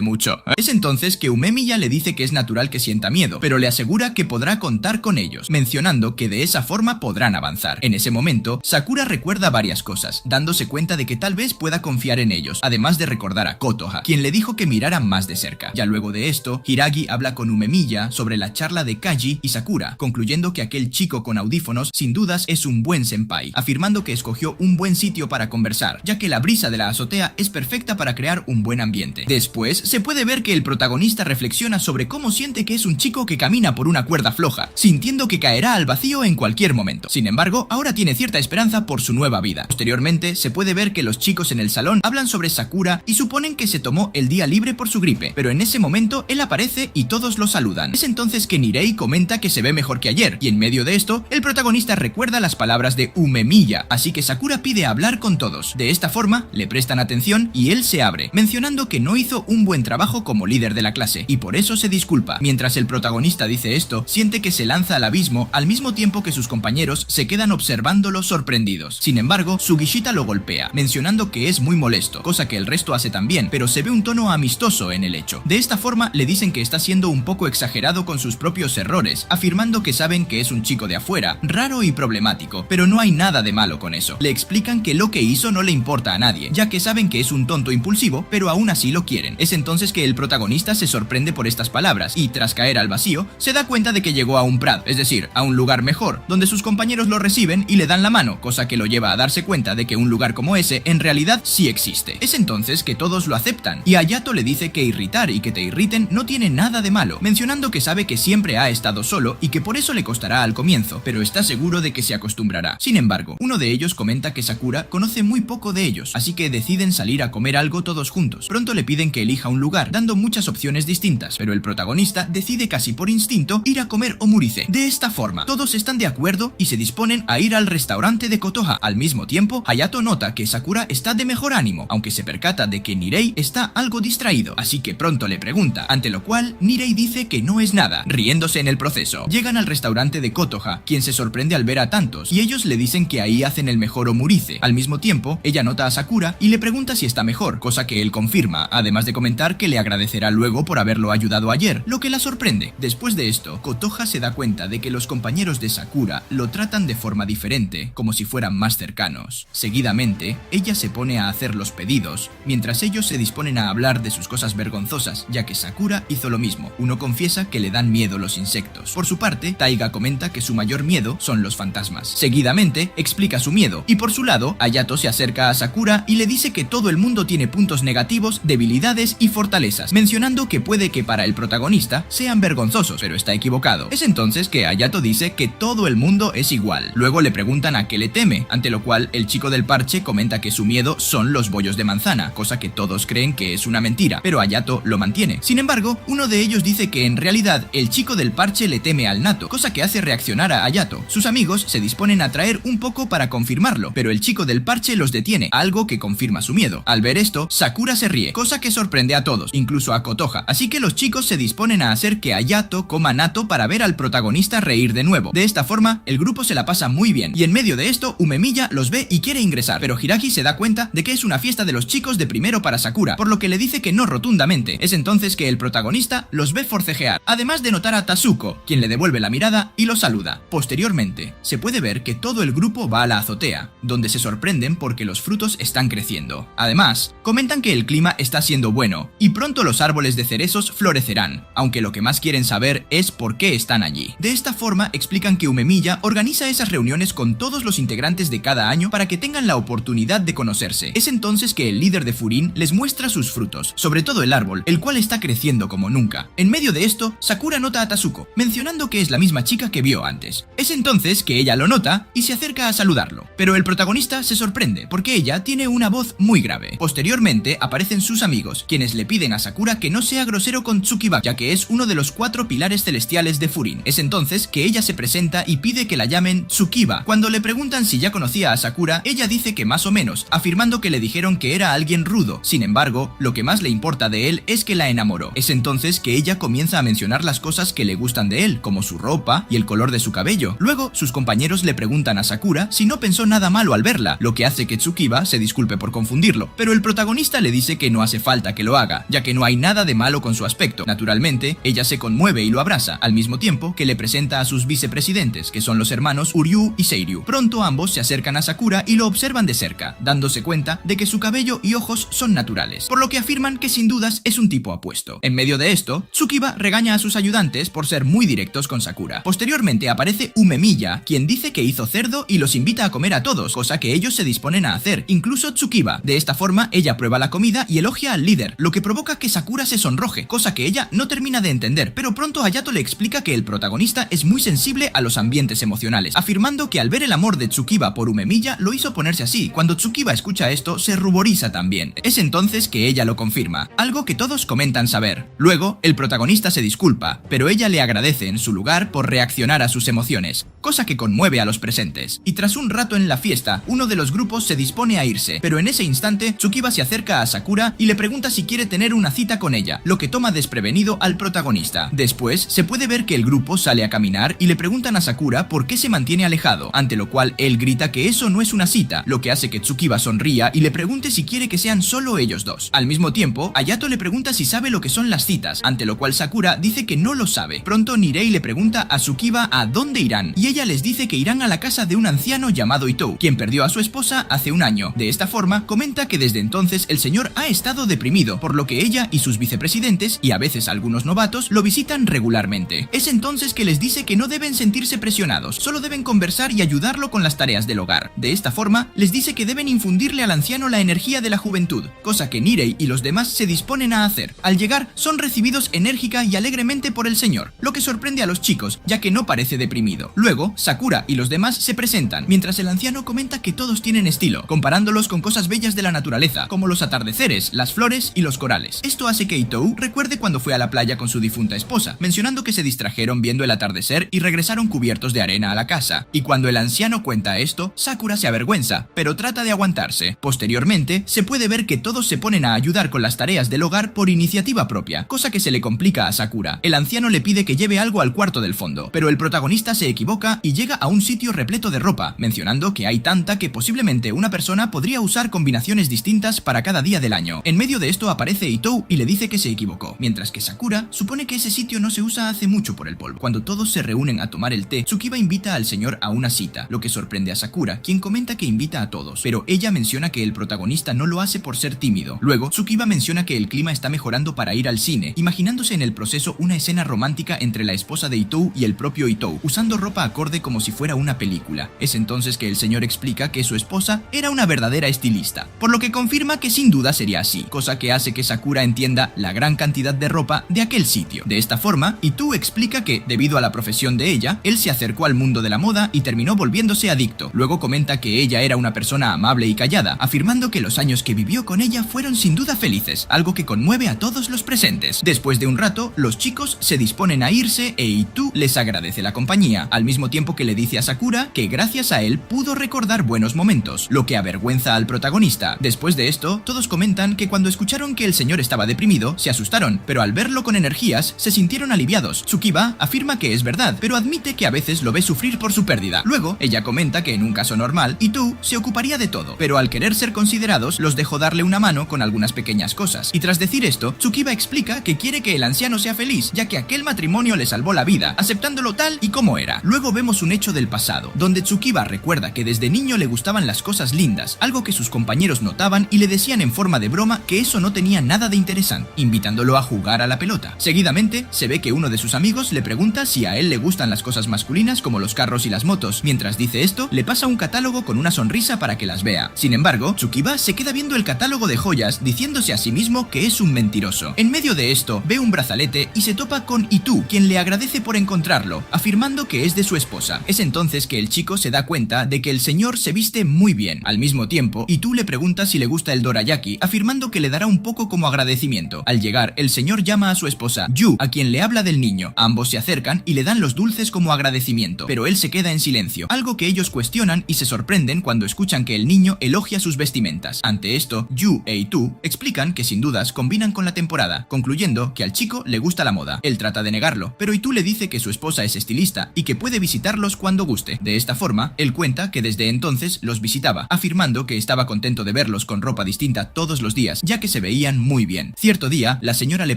mucho. Es entonces que Umemiya le dice que es natural que sienta miedo, pero le asegura que podrá contar con ellos, mencionando que de esa forma podrán avanzar. En ese momento, Sakura recuerda varias cosas, dándose cuenta de que tal vez pueda confiar en ellos, además de recordar a Kotoha, quien le dijo que mirara más de cerca. Ya luego de esto, Hiragi habla con Umemiya sobre la charla de Kaji y Sakura, concluyendo que aquel chico con audífonos sin dudas es un buen senpai, afirmando que escogió un buen sitio para conversar, ya que la brisa de la azotea es perfecta para crear un buen ambiente. Después, se puede ver que el protagonista reflexiona sobre cómo siente que es un chico que camina por una cuerda floja, sintiendo que caerá al vacío en cualquier momento. Sin embargo, ahora tiene cierta esperanza por su nueva vida. Posteriormente, se puede ver que los chicos en el salón hablan sobre Sakura y suponen que se tomó el día libre por su gripe, pero en ese momento él aparece y todos lo saludan. Es entonces que Nirei comenta que se ve mejor que ayer, y en medio de esto, el protagonista recuerda las palabras de Umemiya, así que Sakura pide hablar con todos. De esta forma, le prestan atención y él se abre, mencionando que no hizo un buen trabajo como líder de la clase, y por eso se disculpa. Mientras el protagonista dice esto, siente que se lanza al abismo al mismo tiempo que sus compañeros se quedan observándolo sorprendidos. Sin embargo, Sugishita lo golpea, mencionando que es muy molesto, cosa que el resto hace también, pero se ve un tono amistoso en el hecho. De esta forma, le dicen que está siendo un poco exagerado con sus propios errores, afirmando que saben que es un chico de afuera, raro y problemático, pero no hay nada de malo con eso. Le explican que lo que hizo no le importa a nadie, ya que saben que es un tonto impulsivo, pero aún así lo quieren. Es entonces que el protagonista se sorprende por estas palabras y, tras caer al vacío, se da cuenta de que llegó a un prado, es decir, a un lugar mejor, donde sus compañeros lo reciben y le dan la mano, cosa que lo lleva a darse cuenta de que un lugar como ese en realidad sí existe. Es entonces que todos lo aceptan, y Hayato le dice que irritar y que te irriten no tiene nada de malo, mencionando que sabe que siempre ha estado solo y que por eso le costará al comienzo, pero está seguro de que se acostumbrará. Sin embargo, uno de ellos comenta que Sakura conoce muy poco de ellos, así que deciden salir a comer algo todos juntos. Pronto le piden que elija un lugar, dando muchas opciones distintas, pero el protagonista decide casi por instinto ir a comer omurice. De esta forma, todos están de acuerdo y se disponen a ir al restaurante de Kotoha. Al mismo tiempo, Hayato nota que Sakura está de mejor ánimo, aunque se percata de que Nirei está algo distraído, así que pronto le pregunta, ante lo cual Nirei dice que no es nada, riéndose en el proceso. Llegan al restaurante de Kotoha, quien se sorprende al ver a tantos, y ellos le dicen que ahí hacen el mejor omurice. Al mismo tiempo, ella nota a Sakura y le pregunta si está mejor, cosa que él confirma, además de comentar que le agradecerá luego por haberlo ayudado ayer, lo que la sorprende. Después de esto, Kotoha se da cuenta de que los compañeros de Sakura lo tratan de forma diferente, como si fueran más cercanos. Seguidamente, ella se pone a hacer los pedidos, mientras ellos se disponen a hablar de sus cosas vergonzosas, ya que Sakura hizo lo mismo. Uno confiesa que le dan miedo los insectos. Por su parte, Taiga comenta que su mayor miedo son los fantasmas. Seguidamente, explica su miedo, y por su lado, Hayato se acerca a Sakura y le dice que todo el mundo tiene puntos negativos, debilidades y fortalezas, mencionando que puede que para el protagonista sean vergonzosos, pero está equivocado. Es entonces que Hayato dice que todo el mundo es igual. Luego le preguntan a qué le teme, ante lo cual el chico del parche comenta que su miedo son los bollos de manzana, cosa que todos creen que es una mentira, pero Hayato lo mantiene. Sin embargo, uno de ellos dice que en realidad el chico del parche le teme al nato, cosa que hace reaccionar a Hayato. Sus amigos se disponen a traer un poco para confirmarlo, pero el chico del parche los detiene, algo que confirma su miedo. Al ver esto, Sakura se ríe, cosa que sorprende a todos, incluso a Kotoha, así que los chicos se disponen a hacer que Hayato coma nato para ver al protagonista reír de nuevo. De esta forma, el grupo se la pasa muy bien, y en medio de esto, Umemiya los ve y quiere ingresar, pero Hiragi se da cuenta de que es una fiesta de los chicos de primero para Sakura, por lo que le dice que no rotundamente. Es entonces que el protagonista los ve forcejear, además de notar a Tasuko, quien le devuelve la mirada y lo saluda. Posteriormente, se puede ver que todo el grupo va a la azotea, donde se sorprenden porque los frutos están creciendo. Además, comentan que el clima está siendo bueno, y pronto los árboles de cerezos florecerán, aunque lo que más quieren saber es por qué están allí. De esta forma, explican que Umemiya organiza esas reuniones con todos los integrantes de cada año para que tengan la oportunidad de conocerse. Es entonces que el líder de Furin les muestra sus frutos, sobre todo el árbol, el cual está creciendo como nunca. En medio de esto, Sakura nota a Tasuko, mencionando que es la misma chica que vio antes. Es entonces que ella lo nota y se acerca a saludarlo, pero el protagonista se sorprende porque ella tiene una voz muy grave. Posteriormente aparecen sus amigos, quienes le piden a Sakura que no sea grosero con Tsukiba, ya que es uno de los 4 pilares celestiales de Furin. Es entonces que ella se presenta y pide que la llamen Tsukiba. Cuando le preguntan si ya conocía a Sakura, ella dice que más o menos, afirmando que le dijeron que era alguien rudo. Sin embargo, lo que más le importa de él es que la enamoró. Es entonces que ella comienza a mencionar las cosas que le gustan de él, como su ropa y el color de su cabello. Luego, sus compañeros le preguntan a Sakura si no pensó nada malo al verla, lo que hace que Tsukiba se disculpe por confundirlo, pero el protagonista le dice que no hace falta que lo haga, ya que no hay nada de malo con su aspecto. Naturalmente, ella se conmueve y lo abraza, al mismo tiempo que le presenta a sus vicepresidentes, que son los hermanos Uryu y Seiryu. Pronto ambos se acercan a Sakura y lo observan de cerca, dándose cuenta de que su cabello y ojos son naturales, por lo que afirman que sin dudas es un tipo apuesto. En medio de esto, Tsukiba regaña a sus ayudantes por ser muy directos con Sakura. Posteriormente aparece Umemiya, quien dice que hizo cerdo y los invita a comer a todos, cosa que ellos se disponen a hacer, incluso Tsukiba. De esta forma, ella prueba la comida y elogia al líder, lo que provoca que Sakura se sonroje, cosa que ella no termina de entender, pero pronto Hayato le explica que el protagonista es muy sensible a los ambientes emocionales, afirmando que al ver el amor de Tsukiba por Umemiya lo hizo ponerse así. Cuando Tsukiba escucha esto, se ruboriza también. Es entonces que ella lo confirma, algo que todos comentan saber. Luego, el protagonista se disculpa, pero ella le agradece en su lugar por reaccionar a sus emociones, cosa que conmueve a los presentes. Y tras un rato en la fiesta, uno de los grupos se dispone a irse, pero en ese instante, Tsukiba se acerca a Sakura y le pregunta si quiere tener una cita con ella, lo que toma desprevenido al protagonista. Después, se puede ver que el grupo sale a caminar y le preguntan a Sakura por qué se mantiene alejado, ante lo cual él grita que eso no es una cita, lo que hace que Tsukiba sonría y le pregunte si quiere que sean solo ellos dos. Al mismo tiempo, Hayato le pregunta si sabe lo que son las citas, ante lo cual Sakura dice que no lo sabe. Pronto Nirei le pregunta a Tsukiba a dónde irán, y ella les dice que irán a la casa de un anciano llamado Itou, quien perdió a su esposa hace un año. De esta forma, comenta que desde entonces el señor ha estado deprimido, por lo que ella y sus vicepresidentes, y a veces algunos novatos, lo visitan regularmente. Es entonces que les dice que no deben sentirse presionados, solo deben conversar y ayudarlo con las tareas del hogar. De esta forma, les dice que deben infundirle al anciano la energía de la juventud, cosa que Nirei y los demás se disponen a hacer. Al llegar, son recibidos enérgica y alegremente por el señor, lo que sorprende a los chicos, ya que no parece deprimido. Luego, Sakura y los demás se presentan, mientras el anciano comenta que todos tienen estilo, comparándolos con cosas bellas de la naturaleza, como los atardeceres, las flores y los corales. Esto hace que Itou recuerde cuando fue a la playa con su difunta esposa, mencionando que se distrajeron viendo el atardecer y regresaron cubiertos de arena a la casa. Y cuando el anciano cuenta esto, Sakura se avergüenza, pero trata de aguantarse. Posteriormente, se puede ver que todos se ponen a ayudar con las tareas del hogar por iniciativa propia, cosa que se le complica a Sakura. El anciano le pide que lleve algo al cuarto del fondo, pero el protagonista se equivoca y llega a un sitio repleto de ropa, mencionando que hay tanta que posiblemente una persona podría usar combinaciones distintas para cada día del año. En medio de esto aparece Itou y le dice que se equivocó, mientras que Sakura supone que ese sitio no se usa hace mucho por el polvo. Cuando todos se reúnen a tomar el té, Tsukiba invita al señor a una cita, lo que sorprende a Sakura, quien comenta que invita a todos, pero ella menciona que el protagonista no lo hace por ser tímido. Luego, Tsukiba menciona que el clima está mejorando para ir al cine, imaginándose en el proceso una escena romántica entre la esposa de Itou y el propio Itou, usando ropa acorde como si fuera una película. Es entonces que el señor explica que su esposa era una verdadera estilista, por lo que confirma que sin duda sería así, cosa que hace que Sakura entienda la gran cantidad de ropa de aquel sitio. De esta forma, Itou explica que, debido a la profesión de ella, él se acercó al mundo de la moda y terminó volviéndose adicto. Luego comenta que ella era una persona amable y callada, afirmando que los años que vivió con ella fueron sin duda felices, algo que conmueve a todos los presentes. Después de un rato, los chicos se disponen a irse e Itou les agradece la compañía, al mismo tiempo que le dice a Sakura que gracias a él pudo recordar buenos momentos, lo que avergüenza al protagonista. Después de esto, todos comentan que cuando escucharon que el señor estaba deprimido, se asustaron, pero al verlo con energías, se sintieron aliviados. Tsukiba afirma que es verdad, pero admite que a veces lo ve sufrir por su pérdida. Luego, ella comenta que en un caso normal, Itou se ocuparía de todo, pero al querer ser considerados, los dejó darle una mano con algunas pequeñas cosas. Y tras decir esto, Tsukiba explica que quiere que el anciano sea feliz, ya que aquel matrimonio le salvó la vida, aceptándolo tal y como era. Luego vemos un hecho del pasado, donde Tsukiba recuerda que desde niño le gustaban las cosas lindas, algo que sus compañeros notaban y le decían en forma de broma que eso no tenía nada de interesante, invitándolo a jugar a la pelota. Seguidamente, se ve que uno de sus amigos le pregunta si a él le gustan las cosas masculinas como los carros y las motos. Mientras dice esto, le pasa un catálogo con una sonrisa para que las vea. Sin embargo, Tsukiba se queda viendo el catálogo de joyas, diciéndose a sí mismo que es un mentiroso. En medio de esto, ve un brazalete y se topa con Itou, quien le le agradece por encontrarlo, afirmando que es de su esposa. Es entonces que el chico se da cuenta de que el señor se viste muy bien. Al mismo tiempo, Itu le pregunta si le gusta el dorayaki, afirmando que le dará un poco como agradecimiento. Al llegar, el señor llama a su esposa, Yu, a quien le habla del niño. Ambos se acercan y le dan los dulces como agradecimiento, pero él se queda en silencio, algo que ellos cuestionan y se sorprenden cuando escuchan que el niño elogia sus vestimentas. Ante esto, Yu e Itu explican que sin dudas combinan con la temporada, concluyendo que al chico le gusta la moda. Él trata de negarlo, pero Itu le dice que su esposa es estilista y que puede visitarlos cuando guste. De esta forma, él cuenta que desde entonces los visitaba, afirmando que estaba contento de verlos con ropa distinta todos los días, ya que se veían muy bien. Cierto día, la señora le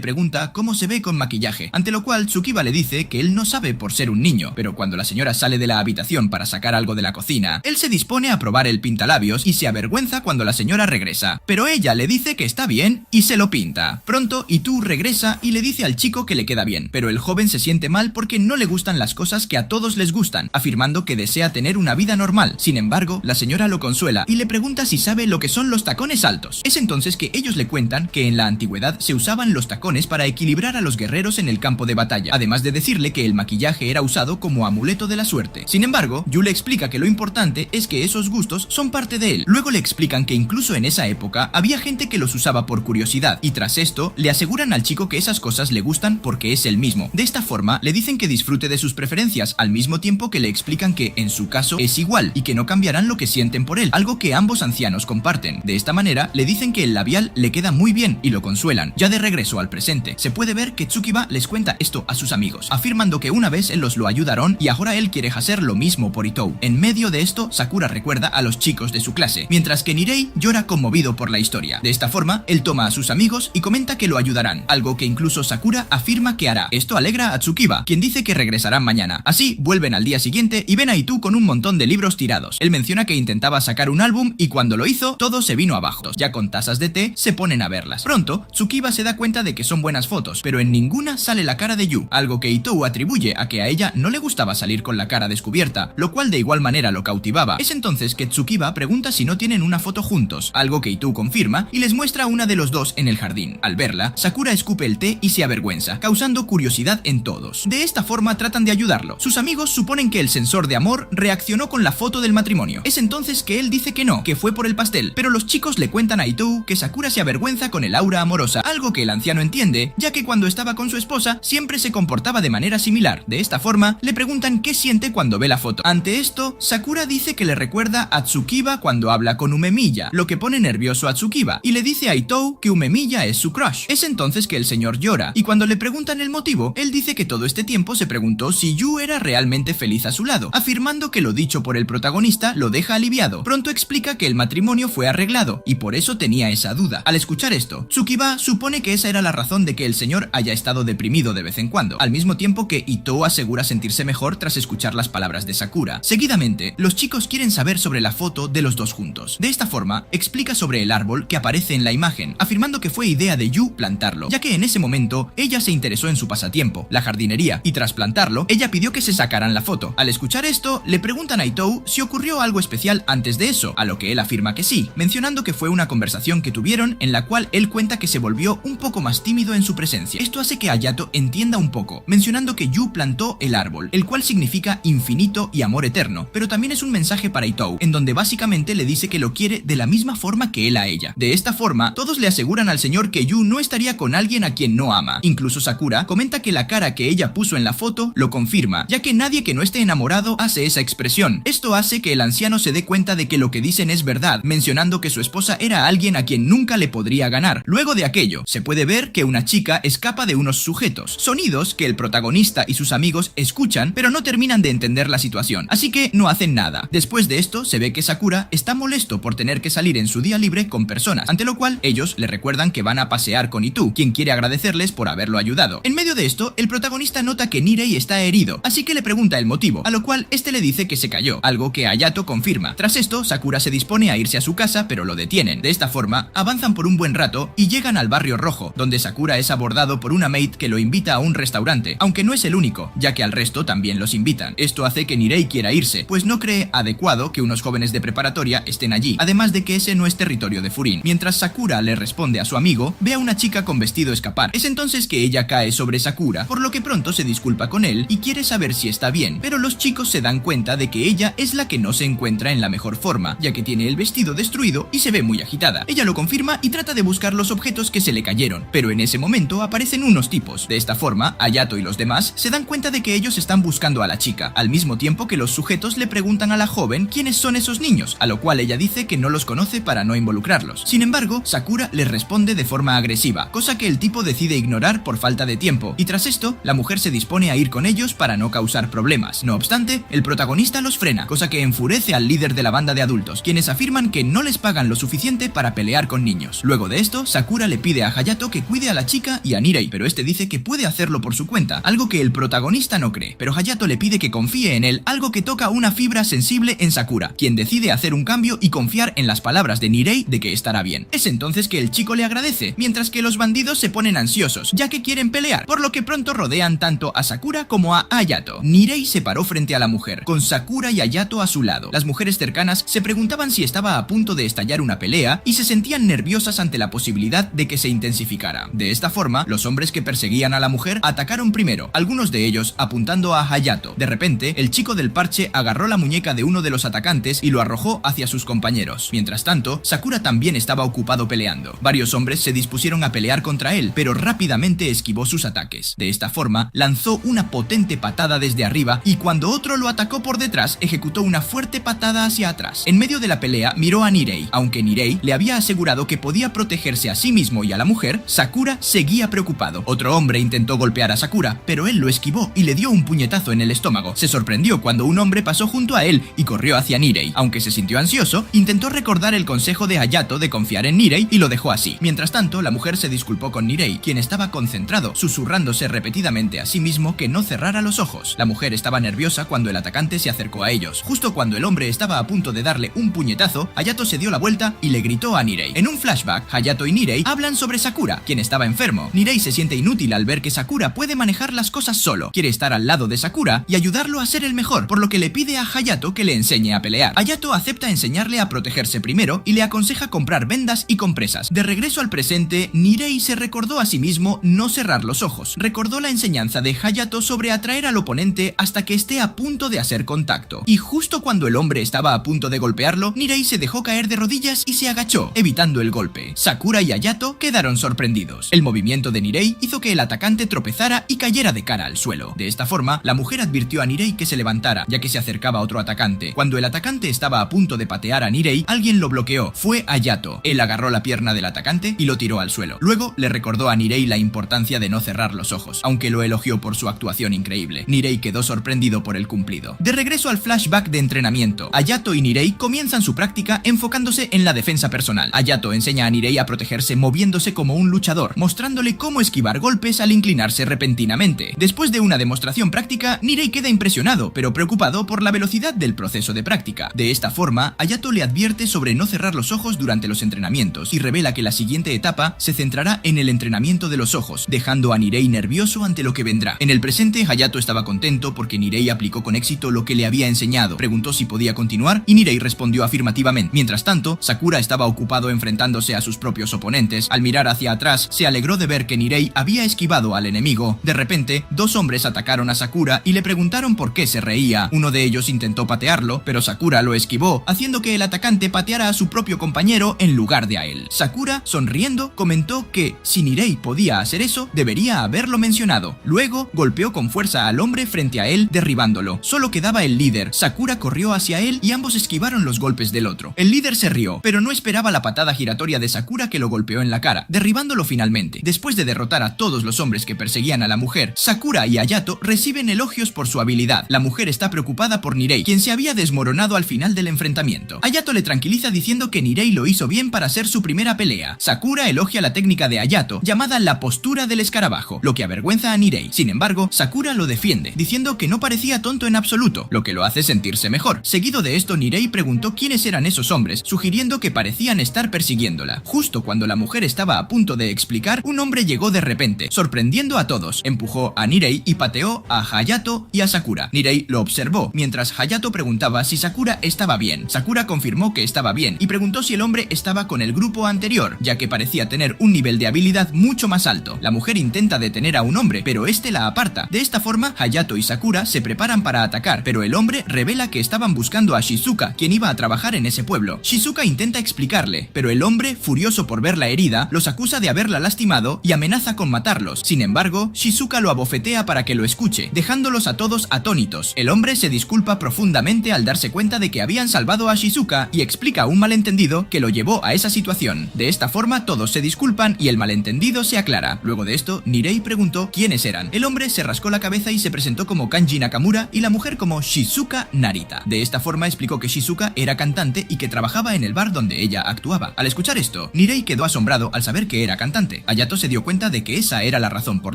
pregunta cómo se ve con maquillaje, ante lo cual Tsukiba le dice que él no sabe por ser un niño, pero cuando la señora sale de la habitación para sacar algo de la cocina, él se dispone a probar el pintalabios y se avergüenza cuando la señora regresa, pero ella le dice que está bien y se lo pinta. Pronto, Itu regresa y le dice al chico que le queda bien, pero el joven se siente mal porque no le gustan las cosas que a todos les gustan, afirmando que desea tener una vida normal. Sin embargo, la señora lo consuela y le pregunta si sabe lo que son los tacones altos. Es entonces que ellos le cuentan que en la antigüedad se usaban los tacones para equilibrar a los guerreros en el campo de batalla, además de decirle que el maquillaje era usado como amuleto de la suerte. Sin embargo, Yu le explica que lo importante es que esos gustos son parte de él. Luego le explican que incluso en esa época había gente que los usaba por curiosidad, y tras esto le aseguran al chico que esas cosas le gustan porque es él mismo. De esta forma le dicen que disfrute de sus preferencias, al mismo tiempo que le explican que en su caso es igual y que no cambiarán lo que sienten por él, algo que ambos ancianos comparten. De esta manera le dicen que el labial le queda muy bien y lo consuelan. Ya de regreso al presente, se puede ver que Tsukiba les cuenta esto a sus amigos, afirmando que una vez él los lo ayudaron y ahora él quiere hacer lo mismo por Itou. En medio de esto, Sakura recuerda a los chicos de su clase, mientras que Nirei llora conmovido por la historia. De esta forma, él toma a sus amigos y comenta que lo ayudarán, algo que incluso Sakura afirma que hará. Esto alegra a Tsukiba, quien dice que regresarán mañana. Así, vuelven al día siguiente y ven a Itu con un montón de libros tirados. Él menciona que intentaba sacar un álbum y cuando lo hizo, todo se vino abajo. Ya con tazas de té, se ponen a verlas. Pronto, Tsukiba se da cuenta de que son buenas fotos, pero en ninguna sale la cara de Yu, algo que Itou atribuye a que a ella no le gustaba salir con la cara descubierta, lo cual de igual manera lo cautivaba. Es entonces que Tsukiba pregunta si no tienen una foto juntos, algo que Itou confirma y les muestra una de los dos en el jardín. Al verla, Sakura escupe el té y se avergüenza, causando curiosidad en todos. De esta forma tratan de ayudarlo. Sus amigos suponen que el sensor de amor reaccionó con la foto del matrimonio. Es entonces que él dice que no, que fue por el pastel, pero los chicos le cuentan a Itou que Sakura se avergüenza con el aura amorosa, algo que el anciano entiende, ya que cuando estaba con su esposa siempre se comportaba de manera similar. De esta forma, le preguntan qué siente cuando ve la foto. Ante esto, Sakura dice que le recuerda a Tsukiba cuando habla con Umemiya, lo que pone nervioso a Tsukiba, y le dice a Itou que Umemiya es su crush. Es entonces que el señor llora, y cuando le preguntan el motivo, él dice que todo este tiempo se preguntó si Yu era realmente feliz a su lado, afirmando que lo dicho por el protagonista lo deja aliviado. Pronto explica que el matrimonio fue arreglado, y por eso tenía esa duda. Al escuchar esto, Tsukiba supone que esa era la razón de que el señor haya estado deprimido de vez en cuando, al mismo tiempo que Itou asegura sentirse mejor tras escuchar las palabras de Sakura. Seguidamente, los chicos quieren saber sobre la foto de los dos juntos. De esta forma, explica sobre el árbol que aparece en la imagen, afirmando que fue idea de Yu plantarlo, ya que en ese momento ella se interesó en su pasatiempo, la jardinería, y tras plantarlo, ella pidió que se sacaran la foto. Al escuchar esto, le preguntan a Itou si ocurrió algo especial antes de eso, a lo que él afirma que sí, mencionando que fue una conversación que tuvieron en la cual él cuenta que se volvió un poco más tímido en su presencia. Esto hace que Hayato entienda un poco, mencionando que Yu plantó el árbol, el cual significa infinito y amor eterno, pero también es un mensaje para Itou, en donde básicamente le dice que lo quiere de la misma forma que él a ella. De esta forma, todos le aseguran al señor que Yu no estaría con alguien a quien no ama. Incluso Sakura comenta que la cara que ella puso en la foto lo confirma, ya que nadie que no esté enamorado hace esa expresión. Esto hace que el anciano se dé cuenta de que lo que dicen es verdad, mencionando que su esposa era alguien a quien nunca le podría ganar. Luego de aquello, se puede ver que una chica escapa de unos sujetos, sonidos que el protagonista y sus amigos escuchan, pero no terminan de entender la situación, así que no hacen nada. Después de esto, se ve que Sakura está molesto por tener que salir en su día libre con personas, ante lo cual ellos le recuerdan que van a pasear con Itou, quien quiere agradecerles por haberlo ayudado. En medio de esto, el protagonista nota que Nirei está herido, así que le pregunta el motivo, a lo cual este le dice que se cayó, algo que Hayato confirma. Tras esto, Sakura se dispone a irse a su casa, pero lo detienen. De esta forma, avanzan por un buen rato y llegan al barrio rojo, donde Sakura es abordado por una maid que lo invita a un restaurante, aunque no es el único, ya que al resto también los invitan. Esto hace que Nirei quiera irse, pues no cree adecuado que unos jóvenes de preparatoria estén allí, además de que ese no es territorio de Furin. Mientras Sakura le responde a su amigo, ve a una chica con vestido escapar. Es entonces que ella cae sobre Sakura, por por lo que pronto se disculpa con él y quiere saber si está bien, pero los chicos se dan cuenta de que ella es la que no se encuentra en la mejor forma, ya que tiene el vestido destruido y se ve muy agitada. Ella lo confirma y trata de buscar los objetos que se le cayeron, pero en ese momento aparecen unos tipos. De esta forma, Hayato y los demás se dan cuenta de que ellos están buscando a la chica, al mismo tiempo que los sujetos le preguntan a la joven quiénes son esos niños, a lo cual ella dice que no los conoce para no involucrarlos. Sin embargo, Sakura les responde de forma agresiva, cosa que el tipo decide ignorar por falta de tiempo, y tras esto, la mujer se dispone a ir con ellos para no causar problemas. No obstante, el protagonista los frena, cosa que enfurece al líder de la banda de adultos, quienes afirman que no les pagan lo suficiente para pelear con niños. Luego de esto, Sakura le pide a Hayato que cuide a la chica y a Nirei, pero este dice que puede hacerlo por su cuenta, algo que el protagonista no cree, pero Hayato le pide que confíe en él, algo que toca una fibra sensible en Sakura, quien decide hacer un cambio y confiar en las palabras de Nirei de que estará bien. Es entonces que el chico le agradece, mientras que los bandidos se ponen ansiosos, ya que quieren pelear, por lo que pronto rodean tanto a Sakura como a Hayato. Nirei se paró frente a la mujer, con Sakura y Hayato a su lado. Las mujeres cercanas se preguntaban si estaba a punto de estallar una pelea y se sentían nerviosas ante la posibilidad de que se intensificara. De esta forma, los hombres que perseguían a la mujer atacaron primero, algunos de ellos apuntando a Hayato. De repente, el chico del parche agarró la muñeca de uno de los atacantes y lo arrojó hacia sus compañeros. Mientras tanto, Sakura también estaba ocupado peleando. Varios hombres se dispusieron a pelear contra él, pero rápidamente esquivó sus ataques. De esta forma, lanzó una potente patada desde arriba y cuando otro lo atacó por detrás, ejecutó una fuerte patada hacia atrás. En medio de la pelea, miró a Nirei. Aunque Nirei le había asegurado que podía protegerse a sí mismo y a la mujer, Sakura seguía preocupado. Otro hombre intentó golpear a Sakura, pero él lo esquivó y le dio un puñetazo en el estómago. Se sorprendió cuando un hombre pasó junto a él y corrió hacia Nirei. Aunque se sintió ansioso, intentó recordar el consejo de Hayato de confiar en Nirei y lo dejó así. Mientras tanto, la mujer se disculpó con Nirei, quien estaba concentrado, susurrándose repetidamente a sí mismo que no cerrara los ojos. La mujer estaba nerviosa cuando el atacante se acercó a ellos. Justo cuando el hombre estaba a punto de darle un puñetazo, Hayato se dio la vuelta y le gritó a Nirei. En un flashback, Hayato y Nirei hablan sobre Sakura, quien estaba enfermo. Nirei se siente inútil al ver que Sakura puede manejar las cosas solo. Quiere estar al lado de Sakura y ayudarlo a ser el mejor, por lo que le pide a Hayato que le enseñe a pelear. Hayato acepta enseñarle a protegerse primero y le aconseja comprar vendas y compresas. De regreso al presente, Nirei se recordó a sí mismo no cerrar los ojos. Recordó la enseñanza de Hayato sobre atraer al oponente hasta que esté a punto de hacer contacto. Y justo cuando el hombre estaba a punto de golpearlo, Nirei se dejó caer de rodillas y se agachó, evitando el golpe. Sakura y Hayato quedaron sorprendidos. El movimiento de Nirei hizo que el atacante tropezara y cayera de cara al suelo. De esta forma, la mujer advirtió a Nirei que se levantara, ya que se acercaba otro atacante. Cuando el atacante estaba a punto de patear a Nirei, alguien lo bloqueó. Fue Hayato. Él agarró la pierna del atacante y lo tiró al suelo. Luego le recordó a Nirei la importancia de no cerrar los ojos, aunque lo elogió por su actuación increíble. Nirei quedó sorprendido por el cumplido. De regreso al flashback de entrenamiento, Hayato y Nirei comienzan su práctica enfocándose en la defensa personal. Hayato enseña a Nirei a protegerse moviéndose como un luchador, mostrándole cómo esquivar golpes al inclinarse repentinamente. Después de una demostración práctica, Nirei queda impresionado, pero preocupado por la velocidad del proceso de práctica. De esta forma, Hayato le advierte sobre no cerrar los ojos durante los entrenamientos y revela que la siguiente etapa se centrará en el entrenamiento de los ojos, dejando a Nirei nervioso ante lo que vendrá. En el presente, Hayato estaba contento porque Nirei aplicó con éxito lo que le había enseñado. Preguntó si podía continuar y Nirei respondió afirmativamente. Mientras tanto, Sakura estaba ocupado enfrentándose a sus propios oponentes. Al mirar hacia atrás, se alegró de ver que Nirei había esquivado al enemigo. De repente, dos hombres atacaron a Sakura y le preguntaron por qué se reía. Uno de ellos intentó patearlo, pero Sakura lo esquivó, haciendo que el atacante pateara a su propio compañero en lugar de a él. Sakura, sonriendo, comentó que si Nirei podía hacer eso, debería haberlo mencionado. Luego, golpeó con fuerza al hombre frente a él, derribándolo. Solo quedaba el líder. Sakura corrió hacia él y ambos esquivaron los golpes del otro. El líder se rió, pero no esperaba la patada giratoria de Sakura que lo golpeó en la cara, derribándolo finalmente. Después de derrotar a todos los hombres que perseguían a la mujer, Sakura y Hayato reciben elogios por su habilidad. La mujer está preocupada por Nirei, quien se había desmoronado al final del enfrentamiento. Hayato le tranquiliza diciendo que Nirei lo hizo bien para hacer su primera pelea. Sakura elogia la técnica de Hayato, llamada la postura del escarabajo, lo que avergüenza a Nirei. Sin embargo, Sakura lo defiende, diciendo que no parecía tonto en absoluto, lo que lo hace sentirse mejor. Seguido de esto, Nirei preguntó quiénes eran esos hombres, sugiriendo que parecían estar persiguiéndola. Justo cuando la mujer estaba a punto de explicar, un hombre llegó de repente, sorprendiendo a todos. Empujó a Nirei y pateó a Hayato y a Sakura. Nirei lo observó, mientras Hayato preguntaba si Sakura estaba bien. Sakura confirmó que estaba bien y preguntó si el hombre estaba con el grupo anterior, ya que parecía tener un nivel de habilidad mucho más alto. La mujer intenta detener a un hombre hombre, pero este la aparta. De esta forma, Hayato y Sakura se preparan para atacar, pero el hombre revela que estaban buscando a Shizuka, quien iba a trabajar en ese pueblo. Shizuka intenta explicarle, pero el hombre, furioso por ver la herida, los acusa de haberla lastimado y amenaza con matarlos. Sin embargo, Shizuka lo abofetea para que lo escuche, dejándolos a todos atónitos. El hombre se disculpa profundamente al darse cuenta de que habían salvado a Shizuka y explica un malentendido que lo llevó a esa situación. De esta forma, todos se disculpan y el malentendido se aclara. Luego de esto, Nirei preguntó quiénes eran. El hombre se rascó la cabeza y se presentó como Kanji Nakamura y la mujer como Shizuka Narita. De esta forma explicó que Shizuka era cantante y que trabajaba en el bar donde ella actuaba. Al escuchar esto, Nirei quedó asombrado al saber que era cantante. Hayato se dio cuenta de que esa era la razón por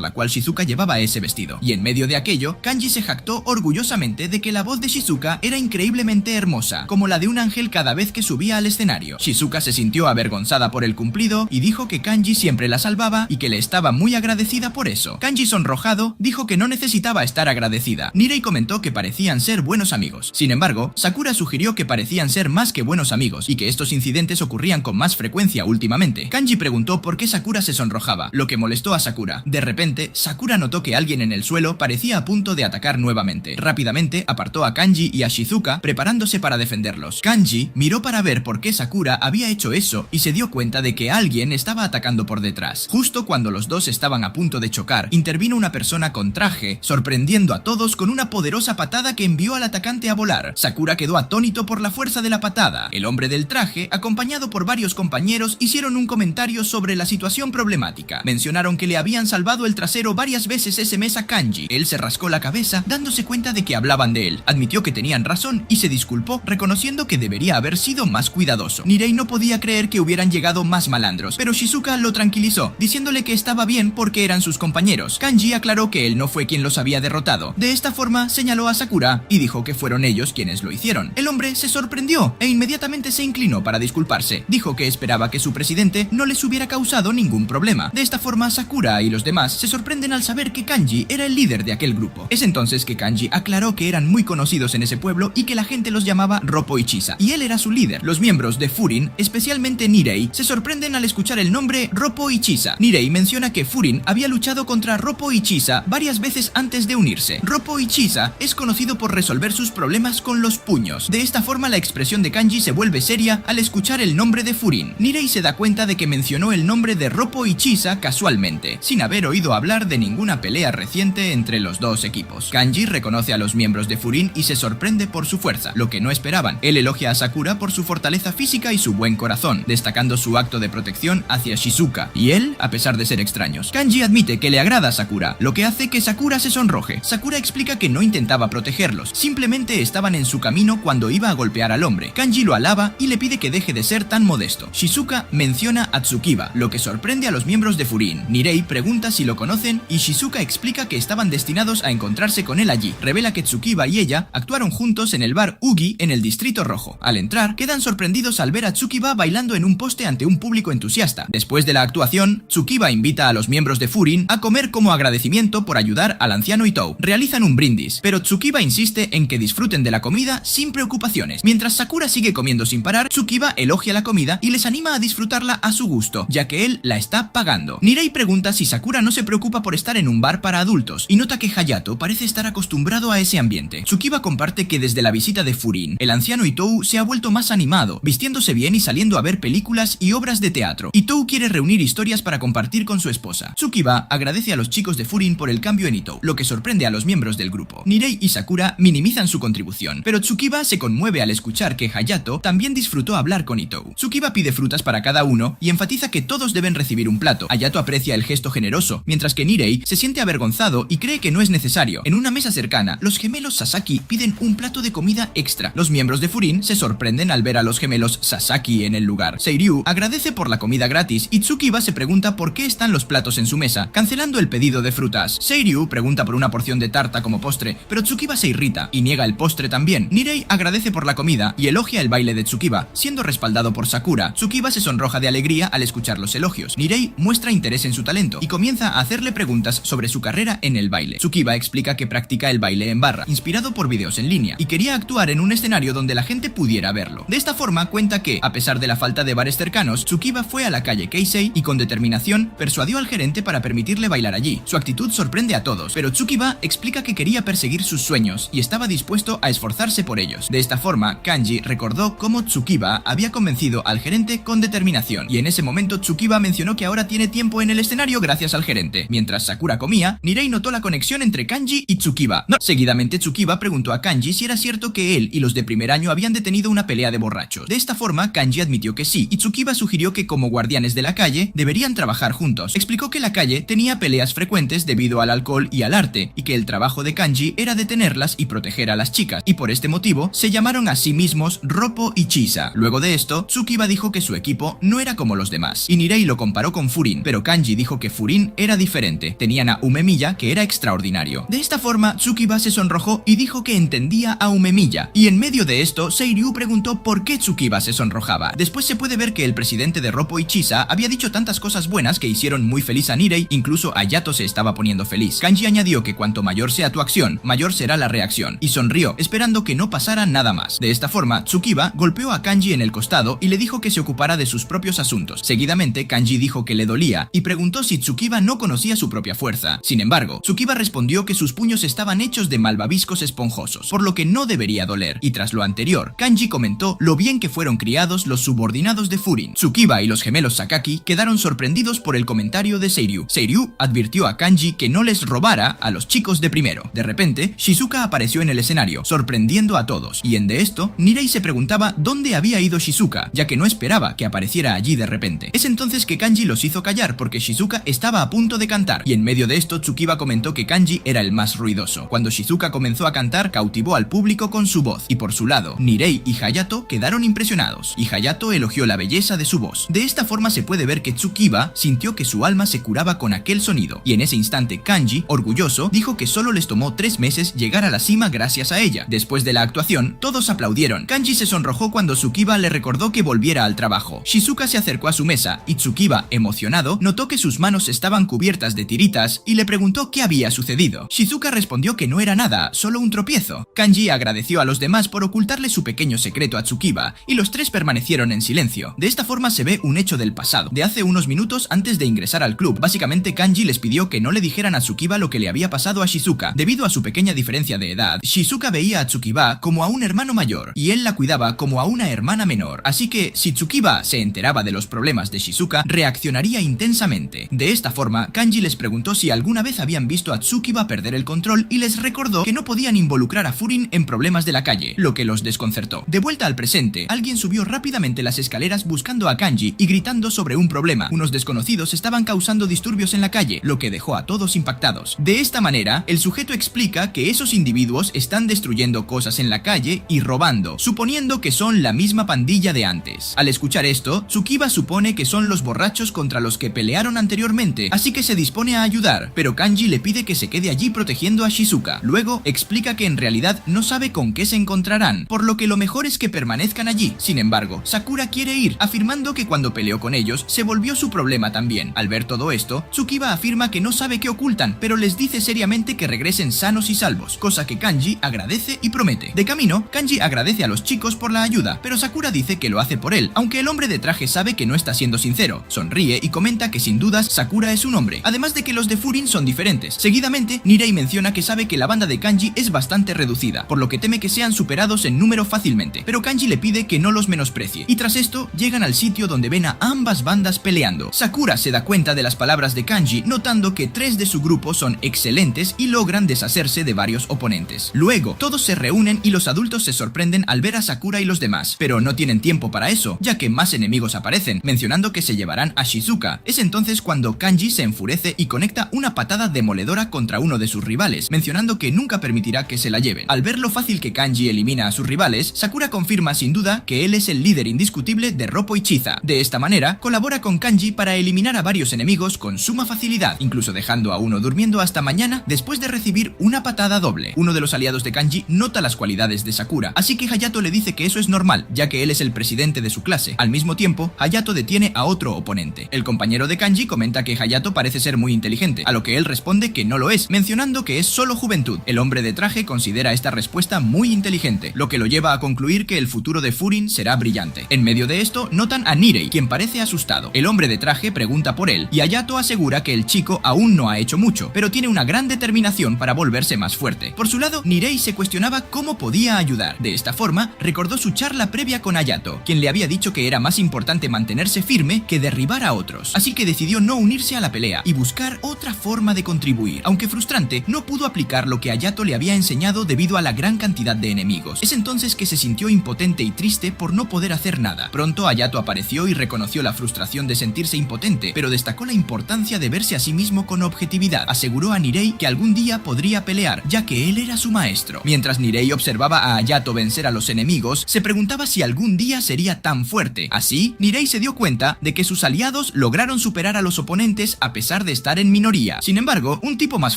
la cual Shizuka llevaba ese vestido. Y en medio de aquello, Kanji se jactó orgullosamente de que la voz de Shizuka era increíblemente hermosa, como la de un ángel cada vez que subía al escenario. Shizuka se sintió avergonzada por el cumplido y dijo que Kanji siempre la salvaba y que le estaba muy agradecida por eso. Kanji, sonrojado, dijo que no necesitaba estar agradecida. Nirei comentó que parecían ser buenos amigos. Sin embargo, Sakura sugirió que parecían ser más que buenos amigos y que estos incidentes ocurrían con más frecuencia últimamente. Kanji preguntó por qué Sakura se sonrojaba, lo que molestó a Sakura. De repente, Sakura notó que alguien en el suelo parecía a punto de atacar nuevamente. Rápidamente apartó a Kanji y a Shizuka, preparándose para defenderlos. Kanji miró para ver por qué Sakura había hecho eso y se dio cuenta de que alguien estaba atacando por detrás. Justo cuando los dos estaban a punto de chocar, intervino una persona con traje, sorprendiendo a todos con una poderosa patada que envió al atacante a volar. Sakura quedó atónito por la fuerza de la patada. El hombre del traje, acompañado por varios compañeros, hicieron un comentario sobre la situación problemática. Mencionaron que le habían salvado el trasero varias veces ese mes a Kanji. Él se rascó la cabeza, dándose cuenta de que hablaban de él. Admitió que tenían razón y se disculpó, reconociendo que debería haber sido más cuidadoso. Nirei no podía creer que hubieran llegado más malandros, pero Shizuka lo tranquilizó, diciéndole que estaba bien porque eran sus compañeros. Kanji aclaró que él no fue quien los había derrotado. De esta forma, señaló a Sakura y dijo que fueron ellos quienes lo hicieron. El hombre se sorprendió e inmediatamente se inclinó para disculparse. Dijo que esperaba que su presidente no les hubiera causado ningún problema. De esta forma, Sakura y los demás se sorprenden al saber que Kanji era el líder de aquel grupo. Es entonces que Kanji aclaró que eran muy conocidos en ese pueblo y que la gente los llamaba Roppo y Chisa, y él era su líder. Los miembros de Furin, especialmente Nirei, se sorprenden al escuchar el nombre Roppo y Chisa. Nirei menciona que Furin había luchado contra Roppo y Chisa varias veces antes de unirse. Roppo y Chisa es conocido por resolver sus problemas con los puños. De esta forma, la expresión de Kanji se vuelve seria al escuchar el nombre de Furin. Nirei se da cuenta de que mencionó el nombre de Roppo y Chisa casualmente, sin haber oído hablar de ninguna pelea reciente entre los dos equipos. Kanji reconoce a los miembros de Furin y se sorprende por su fuerza, lo que no esperaban. Él elogia a Sakura por su fortaleza física y su buen corazón, destacando su acto de protección hacia Shizuka y él, a pesar de ser extraños. Kanji admite que le agrada a Sakura, lo que hace que Sakura se sonroje. Sakura explica que no intentaba protegerlos, simplemente estaban en su camino cuando iba a golpear al hombre. Kanji lo alaba y le pide que deje de ser tan modesto. Shizuka menciona a Tsukiba, lo que sorprende a los miembros de Furin. Nirei pregunta si lo conocen y Shizuka explica que estaban destinados a encontrarse con él allí. Revela que Tsukiba y ella actuaron juntos en el bar Ugi en el Distrito Rojo. Al entrar, quedan sorprendidos al ver a Tsukiba bailando en un poste ante un público entusiasta. Después de la actuación, Tsukiba invita a los miembros de Furin a comer como agradecimiento por ayudar al anciano Itou. Realizan un brindis, pero Tsukiba insiste en que disfruten de la comida sin preocupaciones. Mientras Sakura sigue comiendo sin parar, Tsukiba elogia la comida y les anima a disfrutarla a su gusto, ya que él la está pagando. Nirei pregunta si Sakura no se preocupa por estar en un bar para adultos y nota que Hayato parece estar acostumbrado a ese ambiente. Tsukiba comparte que desde la visita de Furin, el anciano Itou se ha vuelto más animado, vistiéndose bien y saliendo a ver películas y obras de teatro. Itou quiere reunir historias para compartir con su esposa. Tsukiba agradece a los chicos de Furin por el cambio en Itou, lo que sorprende a los miembros del grupo. Nirei y Sakura minimizan su contribución, pero Tsukiba se conmueve al escuchar que Hayato también disfrutó hablar con Itou. Tsukiba pide frutas para cada uno y enfatiza que todos deben recibir un plato. Hayato aprecia el gesto generoso, mientras que Nirei se siente avergonzado y cree que no es necesario. En una mesa cercana, los gemelos Sasaki piden un plato de comida extra. Los miembros de Furin se sorprenden al ver a los gemelos Sasaki en el lugar. Seiryu agradece por la comida gratis y Tsukiba se pregunta por qué están los platos en su mesa, cancelando el pedido de frutas. Seiryu pregunta por una porción de tarta como postre, pero Tsukiba se irrita y niega el postre también. Nirei agradece por la comida y elogia el baile de Tsukiba, siendo respaldado por Sakura. Tsukiba se sonroja de alegría al escuchar los elogios. Nirei muestra interés en su talento y comienza a hacerle preguntas sobre su carrera en el baile. Tsukiba explica que practica el baile en barra, inspirado por videos en línea, y quería actuar en un escenario donde la gente pudiera verlo. De esta forma cuenta que, a pesar de la falta de bares cercanos, Tsukiba fue a la calle Keisei y con determinación persuadió al gerente para permitirle bailar allí. allí. Su actitud sorprende a todos, pero Tsukiba explica que quería perseguir sus sueños y estaba dispuesto a esforzarse por ellos. De esta forma, Kanji recordó cómo Tsukiba había convencido al gerente con determinación, y en ese momento Tsukiba mencionó que ahora tiene tiempo en el escenario gracias al gerente. Mientras Sakura comía, Nirei notó la conexión entre Kanji y Tsukiba. No. Seguidamente Tsukiba preguntó a Kanji si era cierto que él y los de primer año habían detenido una pelea de borrachos. De esta forma, Kanji admitió que sí, y Tsukiba sugirió que como guardianes de la calle deberían trabajar juntos. Explicó que la calle tenía peleas frecuentes debido al alcohol y al arte, y que el trabajo de Kanji era detenerlas y proteger a las chicas, y por este motivo se llamaron a sí mismos Roppo y Chisa. Luego de esto, Tsukiba dijo que su equipo no era como los demás, y Nirei lo comparó con Furin, pero Kanji dijo que Furin era diferente. Tenían a Umemiya, que era extraordinario. De esta forma, Tsukiba se sonrojó y dijo que entendía a Umemiya, y en medio de esto, Seiryu preguntó por qué Tsukiba se sonrojaba. Después se puede ver que el presidente de Roppo y Chisa había dicho tantas cosas buenas que hicieron muy feliz a Nirei, incluso Hayato se estaba poniendo feliz. Kanji añadió que cuanto mayor sea tu acción, mayor será la reacción, y sonrió, esperando que no pasara nada más. De esta forma, Tsukiba golpeó a Kanji en el costado y le dijo que se ocupara de sus propios asuntos. Seguidamente, Kanji dijo que le dolía y preguntó si Tsukiba no conocía su propia fuerza. Sin embargo, Tsukiba respondió que sus puños estaban hechos de malvaviscos esponjosos, por lo que no debería doler, y tras lo anterior, Kanji comentó lo bien que fueron criados los subordinados de Furin. Tsukiba y los gemelos Sakaki quedaron sorprendidos por el comentario de Seiryu. Seiryu advirtió a Kanji que no les robara a los chicos de primero. De repente, Shizuka apareció en el escenario, sorprendiendo a todos, y en de esto, Nirei se preguntaba dónde había ido Shizuka, ya que no esperaba que apareciera allí de repente. Es entonces que Kanji los hizo callar porque Shizuka estaba a punto de cantar, y en medio de esto Tsukiba comentó que Kanji era el más ruidoso. Cuando Shizuka comenzó a cantar, cautivó al público con su voz, y por su lado, Nirei y Hayato quedaron impresionados, y Hayato elogió la belleza de su voz. De esta forma se puede ver que Tsukiba sintió que su alma se curaba con aquel sonido, y en ese instante Kanji, orgulloso, dijo que solo les tomó 3 meses llegar a la cima gracias a ella. Después de la actuación, todos aplaudieron. Kanji se sonrojó cuando Tsukiba le recordó que volviera al trabajo. Shizuka se acercó a su mesa, y Tsukiba, emocionado, notó que sus manos estaban cubiertas de tiritas y le preguntó qué había sucedido. Shizuka respondió que no era nada, solo un tropiezo. Kanji agradeció a los demás por ocultarle su pequeño secreto a Tsukiba, y los tres permanecieron en silencio. De esta forma se ve un hecho del pasado, de hace unos minutos antes de ingresar al club. Básicamente Kanji les pidió que no le dijeran a Tsukiba lo que le había pasado a Shizuka. Debido a su pequeña diferencia de edad, Shizuka veía a Tsukiba como a un hermano mayor, y él la cuidaba como a una hermana menor. Así que, si Tsukiba se enteraba de los problemas de Shizuka, reaccionaría intensamente. De esta forma, Kanji les preguntó si alguna vez habían visto a Tsukiba perder el control y les recordó que no podían involucrar a Furin en problemas de la calle, lo que los desconcertó. De vuelta al presente, alguien subió rápidamente las escaleras buscando a Kanji y gritando sobre un problema. Unos desconocidos estaban causando disturbios en la calle, lo que dejó a todos impactados. De esta manera, el sujeto explica que esos individuos están destruyendo cosas en la calle y robando, suponiendo que son la misma pandilla de antes. Al escuchar esto, Tsukiba supone que son los borrachos contra los que pelearon anteriormente, así que se dispone a ayudar, pero Kanji le pide que se quede allí protegiendo a Shizuka. Luego, explica que en realidad no sabe con qué se encontrarán, por lo que lo mejor es que permanezcan allí. Sin embargo, Sakura quiere ir, afirmando que cuando peleó con ellos, se volvió su problema también. Al ver todo esto, Tsukiba afirma que no sabe qué ocultan, pero les dice seriamente que regresen sanos y salvos, cosa que Kanji agradece y promete. De camino, Kanji agradece a los chicos por la ayuda, pero Sakura dice que lo hace por él, aunque el hombre de traje sabe que no está siendo sincero. Sonríe y comenta que sin dudas Sakura es un hombre, además de que los de Furin son diferentes. Seguidamente, Nirei menciona que sabe que la banda de Kanji es bastante reducida, por lo que teme que sean superados en número fácilmente, pero Kanji le pide que no los menosprecie, y tras esto, llegan al sitio donde ven a ambas bandas peleando. Sakura se da cuenta de las palabras de Kanji, notando que 3 de su grupo son excelentes y logran deshacerse de varios oponentes. Luego, todos se reúnen y los adultos se sorprenden al ver a Sakura y los demás, pero no tienen tiempo para eso, ya que más enemigos aparecen, mencionando que se llevarán a Shizuka. Es entonces cuando Kanji se enfurece y conecta una patada demoledora contra uno de sus rivales, mencionando que nunca permitirá que se la lleven. Al ver lo fácil que Kanji elimina a sus rivales, Sakura confirma sin duda que él es el líder indiscutible de Roppo y Chisa. De esta manera, colabora con Kanji para eliminar a varios enemigos con suma facilidad, incluso dejando a uno durmiendo hasta mañana después de recibir una patada doble. Uno de los aliados de Kanji nota las cualidades de Sakura, así que Hayato le dice que eso es normal, ya que él es el presidente de su clase. Al mismo tiempo, Hayato detiene a otro oponente. El compañero de Kanji comenta que Hayato parece ser muy inteligente, a lo que él responde que no lo es, mencionando que es solo juventud. El hombre de traje considera esta respuesta muy inteligente, lo que lo lleva a concluir que el futuro de Furin será brillante. En medio de esto, notan a Nirei, quien parece asustado. El hombre de traje pregunta por él, y Hayato asegura que el chico embargo aún no ha hecho mucho, pero tiene una gran determinación para volverse más fuerte. Por su lado, Nirei se cuestionaba cómo podía ayudar. De esta forma, recordó su charla previa con Hayato, quien le había dicho que era más importante mantenerse firme que derribar a otros. Así que decidió no unirse a la pelea y buscar otra forma de contribuir. Aunque frustrante, no pudo aplicar lo que Hayato le había enseñado debido a la gran cantidad de enemigos. Es entonces que se sintió impotente y triste por no poder hacer nada. Pronto Hayato apareció y reconoció la frustración de sentirse impotente, pero destacó la importancia de verse a sí mismo con objetividad. Aseguró a Nirei que algún día podría pelear, ya que él era su maestro. Mientras Nirei observaba a Hayato vencer a los enemigos, se preguntaba si algún día sería tan fuerte. Así, Nirei se dio cuenta de que sus aliados lograron superar a los oponentes a pesar de estar en minoría. Sin embargo, un tipo más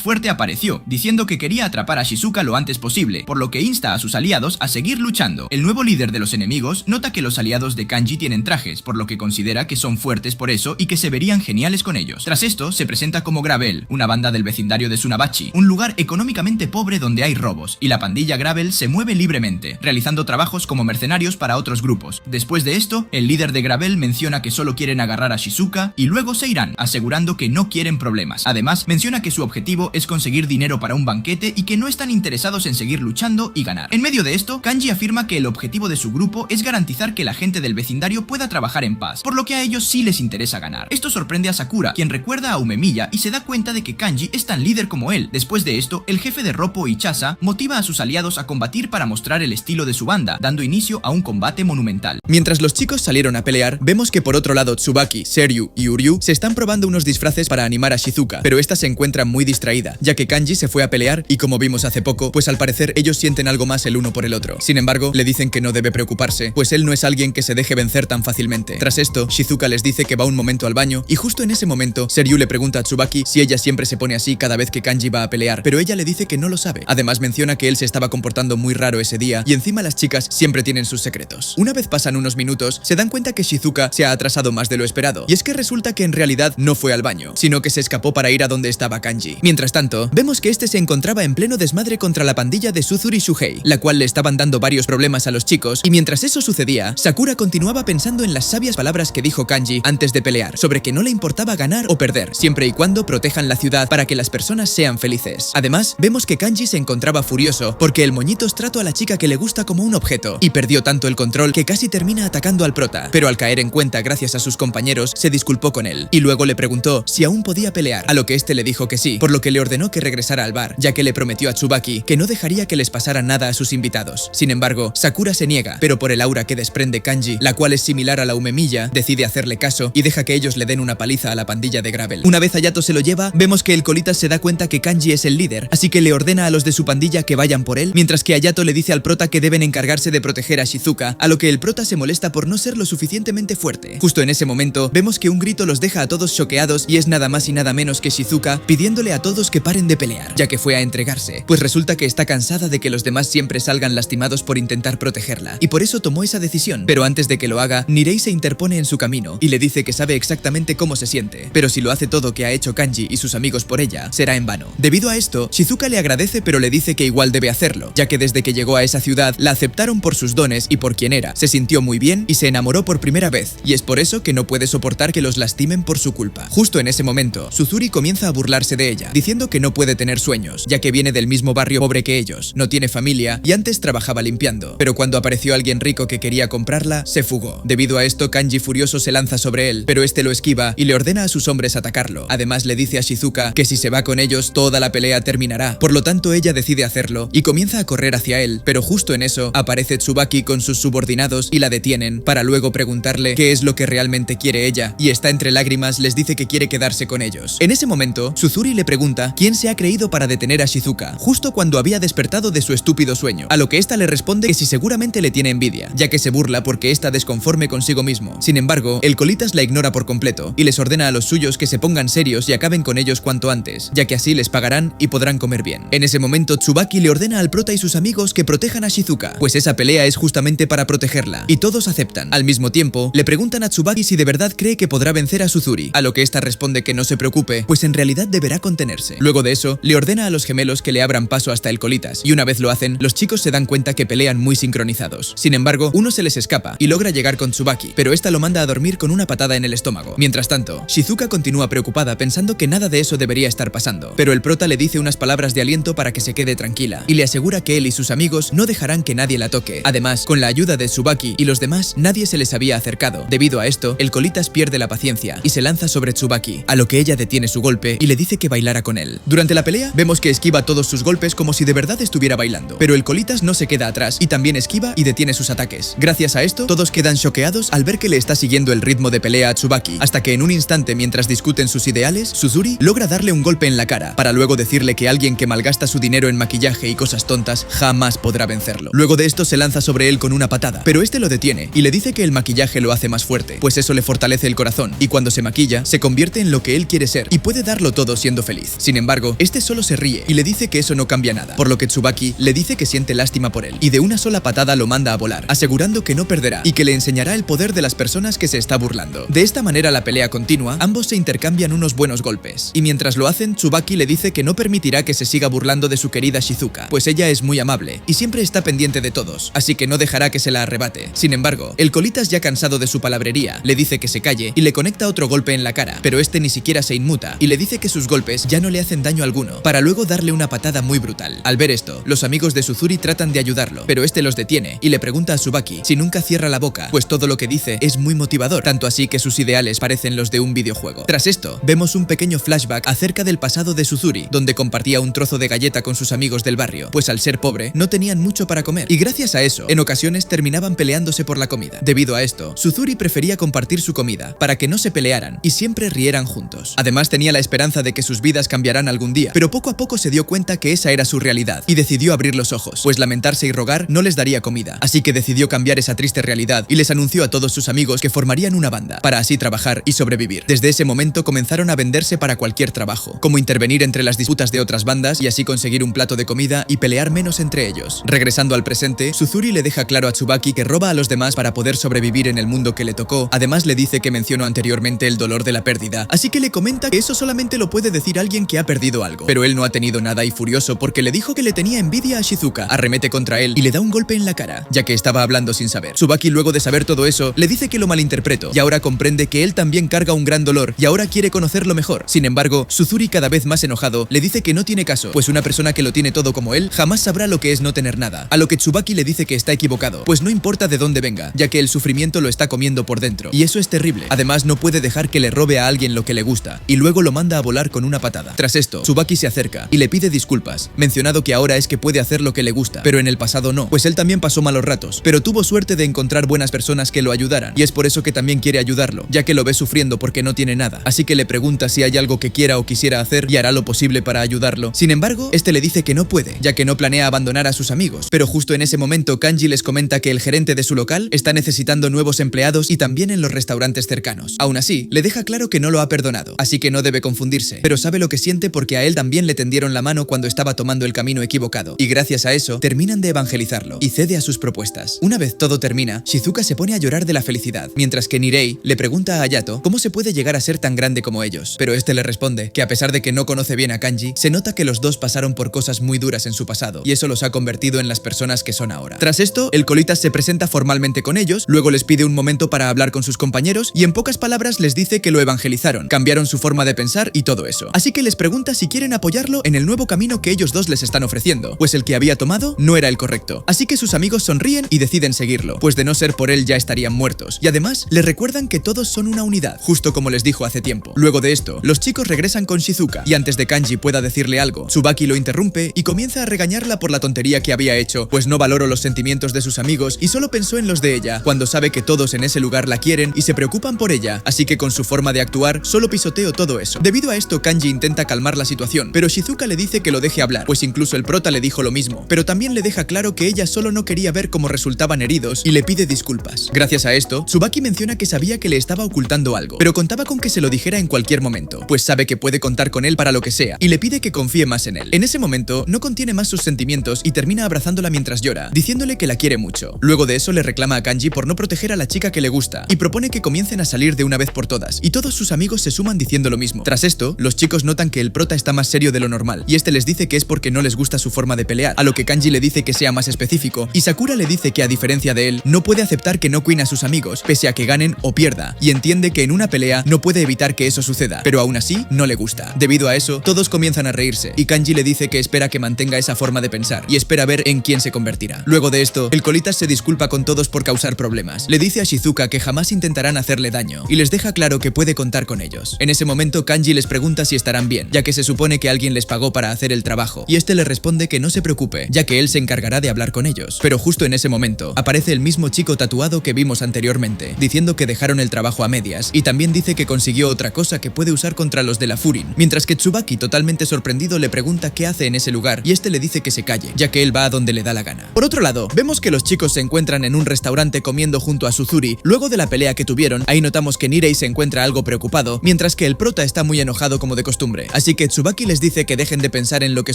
fuerte apareció, diciendo que quería atrapar a Shizuka lo antes posible, por lo que insta a sus aliados a seguir luchando. El nuevo líder de los enemigos nota que los aliados de Kanji tienen trajes, por lo que considera que son fuertes por eso y que se verían geniales con ellos. Tras esto, se presenta como Gravel, una banda del vecindario de Tsunabachi, un lugar económicamente pobre donde hay robos, y la pandilla Gravel se mueve libremente, realizando trabajos como mercenarios para otros grupos. Después de esto, el líder de Gravel menciona que solo quieren agarrar a Shizuka y luego se irán, asegurando que no quieren problemas. Además, menciona que su objetivo es conseguir dinero para un banquete y que no están interesados en seguir luchando y ganar. En medio de esto, Kanji afirma que el objetivo de su grupo es garantizar que la gente del vecindario pueda trabajar en paz, por lo que a ellos sí les interesa ganar. Esto sorprende a Sakura, quien recuerda a Umemiya y se da cuenta de que Kanji es tan líder como él. Después de esto, el jefe de Roppo y Chasa motiva a sus aliados a combatir para mostrar el estilo de su banda, dando inicio a un combate monumental. Mientras los chicos salieron a pelear, vemos que por otro lado Tsubaki, Seryu y Uryu se están probando unos disfraces para animar a Shizuka, pero esta se encuentra muy distraída, ya que Kanji se fue a pelear y como vimos hace poco, pues al parecer ellos sienten algo más el uno por el otro. Sin embargo, le dicen que no debe preocuparse, pues él no es alguien que se deje vencer tan fácilmente. Tras esto, Shizuka les dice que va un momento al baño y justo en ese momento, Seryu le pregunta a Tsubaki si ella siempre se pone así cada vez que Kanji va a pelear, pero ella le dice que no lo sabe. Además menciona que él se estaba comportando muy raro ese día y encima las chicas siempre tienen sus secretos. Una vez pasan unos minutos, se dan cuenta que Shizuka se ha atrasado más de lo esperado, y es que resulta que en realidad no fue al baño, sino que se escapó para ir a donde estaba Kanji. Mientras tanto, vemos que este se encontraba en pleno desmadre contra la pandilla de Suzuri Shuhei, la cual le estaban dando varios problemas a los chicos, y mientras eso sucedía, Sakura continuaba pensando en las sabias palabras que dijo Kanji antes de pelear, sobre que no le importaba ganar o perder, siempre y cuando protejan la ciudad para que las personas sean felices. Además, vemos que Kanji se encontraba furioso porque el moñitos trató a la chica que le gusta como un objeto, y perdió tanto el control que casi termina atacando al prota, pero al caer en cuenta gracias a sus compañeros, se disculpó con él, y luego le preguntó si aún podía pelear, a lo que este le dijo que sí, por lo que le ordenó que regresara al bar, ya que le prometió a Tsubaki que no dejaría que les pasara nada a sus invitados. Sin embargo, Sakura se niega, pero por el aura que desprende Kanji, la cual es similar a la Umemiya, decide hacerle caso y deja que ellos le den una paliza a la pandilla de Gravel. Una vez Hayato se lo lleva, vemos que el Colitas se da cuenta que Kanji es el líder, así que le ordena a los de su pandilla que vayan por él, mientras que Hayato le dice al prota que deben encargarse de proteger a Shizuka, a lo que el prota se molesta por no ser lo suficientemente fuerte. Justo en ese momento, vemos que un grito los deja a todos choqueados y es nada más y nada menos que Shizuka pidiéndole a todos que paren de pelear, ya que fue a entregarse, pues resulta que está cansada de que los demás siempre salgan lastimados por intentar protegerla, y por eso tomó esa decisión. Pero antes de que lo haga, Nirei se interpone en su camino y le dice que sabe exactamente cómo se siente, pero si lo hace todo que ha hecho Kanji y sus amigos por ella, será en vano. Debido a esto, Shizuka le agradece pero le dice que igual debe hacerlo, ya que desde que llegó a esa ciudad la aceptaron por sus dones y por quien era, se sintió muy bien y se enamoró por primera vez, y es por eso que no puede soportar que los lastimen por su culpa. Justo en ese momento, Suzuri comienza a burlarse de ella, diciendo que no puede tener sueños, ya que viene del mismo barrio pobre que ellos, no tiene familia y antes trabajaba limpiando, pero cuando apareció alguien rico que quería comprarla, se fugó. Debido a esto, Kanji furioso se lanza sobre él, pero este lo esquiva y le ordena a sus hombres atacarlo. Además le dice a Shizuka que si se va con ellos, toda la pelea terminará, por lo tanto ella decide hacerlo y comienza a correr hacia él, pero justo en eso aparece Tsubaki con sus subordinados y la detienen, para luego preguntarle qué es lo que realmente quiere ella, y está entre lágrimas les dice que quiere quedarse con ellos. En ese momento, Suzuri le pregunta quién se ha creído para detener a Shizuka, justo cuando había despertado de su estúpido sueño, a lo que esta le responde que si seguramente le tiene envidia, ya que se burla porque está desconforme consigo mismo. Sin embargo, el Colitas la ignora por completo y les ordena a los suyos que se pongan serios y acaben con ellos cuanto antes, ya que así les pagarán y podrán comer bien. En ese momento, Tsubaki le ordena al prota y sus amigos que protejan a Shizuka, pues esa pelea es justamente para protegerla, y todos aceptan. Al mismo tiempo, le preguntan a Tsubaki si de verdad cree que podrá vencer a Suzuri, a lo que esta responde que no se preocupe, pues en realidad deberá contenerse. Luego de eso, le ordena a los gemelos que le abran paso hasta el Colitas, y una vez lo hacen, los chicos se dan cuenta que pelean muy sincronizados. Sin embargo, uno se les escapa y logra llegar con Tsubaki, pero esta lo manda a dormir con una patada en el estómago. Mientras tanto, Shizuka continúa preocupada pensando pensando que nada de eso debería estar pasando. Pero el prota le dice unas palabras de aliento para que se quede tranquila y le asegura que él y sus amigos no dejarán que nadie la toque. Además, con la ayuda de Tsubaki y los demás, nadie se les había acercado. Debido a esto, el Colitas pierde la paciencia y se lanza sobre Tsubaki, a lo que ella detiene su golpe y le dice que bailara con él. Durante la pelea, vemos que esquiva todos sus golpes como si de verdad estuviera bailando, pero el Colitas no se queda atrás y también esquiva y detiene sus ataques. Gracias a esto, todos quedan choqueados al ver que le está siguiendo el ritmo de pelea a Tsubaki, hasta que en un instante, mientras discuten sus ideales, Suzuri logra darle un golpe en la cara, para luego decirle que alguien que malgasta su dinero en maquillaje y cosas tontas jamás podrá vencerlo. Luego de esto se lanza sobre él con una patada, pero este lo detiene y le dice que el maquillaje lo hace más fuerte, pues eso le fortalece el corazón, y cuando se maquilla, se convierte en lo que él quiere ser y puede darlo todo siendo feliz. Sin embargo, este solo se ríe y le dice que eso no cambia nada, por lo que Tsubaki le dice que siente lástima por él y de una sola patada lo manda a volar, asegurando que no perderá y que le enseñará el poder de las personas que se está burlando. De esta manera la pelea continúa, ambos se intercambian unos buenos golpes, y mientras lo hacen, Tsubaki le dice que no permitirá que se siga burlando de su querida Shizuka, pues ella es muy amable y siempre está pendiente de todos, así que no dejará que se la arrebate. Sin embargo, el Colitas, ya cansado de su palabrería, le dice que se calle y le conecta otro golpe en la cara, pero este ni siquiera se inmuta y le dice que sus golpes ya no le hacen daño alguno, para luego darle una patada muy brutal. Al ver esto, los amigos de Suzuri tratan de ayudarlo, pero este los detiene y le pregunta a Tsubaki si nunca cierra la boca, pues todo lo que dice es muy motivador, tanto así que sus ideales parecen los de un videojuego. Tras esto, vemos un pequeño flashback acerca del pasado de Suzuri, donde compartía un trozo de galleta con sus amigos del barrio, pues al ser pobre no tenían mucho para comer, y gracias a eso, en ocasiones terminaban peleándose por la comida. Debido a esto, Suzuri prefería compartir su comida para que no se pelearan y siempre rieran juntos. Además, tenía la esperanza de que sus vidas cambiarán algún día, pero poco a poco se dio cuenta que esa era su realidad y decidió abrir los ojos, pues lamentarse y rogar no les daría comida, así que decidió cambiar esa triste realidad y les anunció a todos sus amigos que formarían una banda para así trabajar y sobrevivir. Desde ese momento comenzaron a venderse para cualquier trabajo, como intervenir entre las disputas de otras bandas y así conseguir un plato de comida y pelear menos entre ellos. Regresando al presente, Suzuri le deja claro a Tsubaki que roba a los demás para poder sobrevivir en el mundo que le tocó. Además, le dice que mencionó anteriormente el dolor de la pérdida, así que le comenta que eso solamente lo puede decir alguien que ha perdido algo, pero él no ha tenido nada, y furioso porque le dijo que le tenía envidia a Shizuka, arremete contra él y le da un golpe en la cara, ya que estaba hablando sin saber. Tsubaki, luego de saber todo eso, le dice que lo malinterpreto y ahora comprende que él también carga un gran dolor y ahora quiere conocerlo mejor. Sin embargo, Suzuri, cada vez más enojado, le dice que no tiene caso, pues una persona que lo tiene todo como él jamás sabrá lo que es no tener nada, a lo que Tsubaki le dice que está equivocado, pues no importa de dónde venga, ya que el sufrimiento lo está comiendo por dentro, y eso es terrible. Además, no puede dejar que le robe a alguien lo que le gusta, y luego lo manda a volar con una patada. Tras esto, Tsubaki se acerca y le pide disculpas, mencionado que ahora es que puede hacer lo que le gusta, pero en el pasado no, pues él también pasó malos ratos, pero tuvo suerte de encontrar buenas personas que lo ayudaran, y es por eso que también quiere ayudarlo, ya que lo ve sufriendo porque no tiene nada, así que le pregunta si hay algo que quiera o quisiera hacer y hará lo posible para ayudarlo. Sin embargo, este le dice que no puede, ya que no planea abandonar a sus amigos, pero justo en ese momento Kanji les comenta que el gerente de su local está necesitando nuevos empleados y también en los restaurantes cercanos. Aún así, le deja claro que no lo ha perdonado, así que no debe confundirse, pero sabe lo que siente porque a él también le tendieron la mano cuando estaba tomando el camino equivocado, y gracias a eso terminan de evangelizarlo y cede a sus propuestas. Una vez todo termina, Shizuka se pone a llorar de la felicidad, mientras que Nirei le pregunta a Hayato cómo se puede llegar a ser tan grande como ellos, pero este le responde que a pesar de que no conoce bien a Kanji, se nota que los dos pasaron por cosas muy duras en su pasado y eso los ha convertido en las personas que son ahora. Tras esto, el Colitas se presenta formalmente con ellos, luego les pide un momento para hablar con sus compañeros y en pocas palabras les dice que lo evangelizaron, cambiaron su forma de pensar y todo eso. Así que les pregunta si quieren apoyarlo en el nuevo camino que ellos dos les están ofreciendo, pues el que había tomado no era el correcto. Así que sus amigos sonríen y deciden seguirlo, pues de no ser por él ya estarían muertos. Y además, les recuerdan que todos son una unidad, justo como les dijo hace tiempo. Luego de esto, los chicos regresan con Shizuka y antes de Kanji pueda decirle algo, Tsubaki lo interrumpe y comienza a regañarla por la tontería que había hecho, pues no valoró los sentimientos de sus amigos y solo pensó en los de ella, cuando sabe que todos en ese lugar la quieren y se preocupan por ella, así que con su forma de actuar solo pisoteo todo eso. Debido a esto, Kanji intenta calmar la situación, pero Shizuka le dice que lo deje hablar, pues incluso el prota le dijo lo mismo, pero también le deja claro que ella solo no quería ver cómo resultaban heridos y le pide disculpas. Gracias a esto, Tsubaki menciona que sabía que le estaba ocultando algo, pero contaba con que se lo dijera en cualquier momento, pues sabe que puede contar con él para lo que sea, y le pide que confíe más en él. En ese momento, no contiene más sus sentimientos y termina abrazándola mientras llora, diciéndole que la quiere mucho. Luego de eso le reclama a Kanji por no proteger a la chica que le gusta, y propone que comiencen a salir de una vez por todas, y todos sus amigos se suman diciendo lo mismo. Tras esto, los chicos notan que el prota está más serio de lo normal, y este les dice que es porque no les gusta su forma de pelear, a lo que Kanji le dice que sea más específico, y Sakura le dice que a diferencia de él, no puede aceptar que no cuine a sus amigos, pese a que ganen o pierda, y entiende que en una pelea no puede evitar que eso suceda. pueda, pero aún así no le gusta. Debido a eso, todos comienzan a reírse y Kanji le dice que espera que mantenga esa forma de pensar y espera ver en quién se convertirá. Luego de esto, el Colitas se disculpa con todos por causar problemas. Le dice a Shizuka que jamás intentarán hacerle daño y les deja claro que puede contar con ellos. En ese momento, Kanji les pregunta si estarán bien, ya que se supone que alguien les pagó para hacer el trabajo, y este le responde que no se preocupe, ya que él se encargará de hablar con ellos. Pero justo en ese momento, aparece el mismo chico tatuado que vimos anteriormente, diciendo que dejaron el trabajo a medias, y también dice que consiguió otra cosa que puede usar contra los de la Furin, mientras que Tsubaki, totalmente sorprendido, le pregunta qué hace en ese lugar, y este le dice que se calle, ya que él va a donde le da la gana. Por otro lado, vemos que los chicos se encuentran en un restaurante comiendo junto a Suzuri. Luego de la pelea que tuvieron, ahí notamos que Nirei se encuentra algo preocupado, mientras que el prota está muy enojado como de costumbre. Así que Tsubaki les dice que dejen de pensar en lo que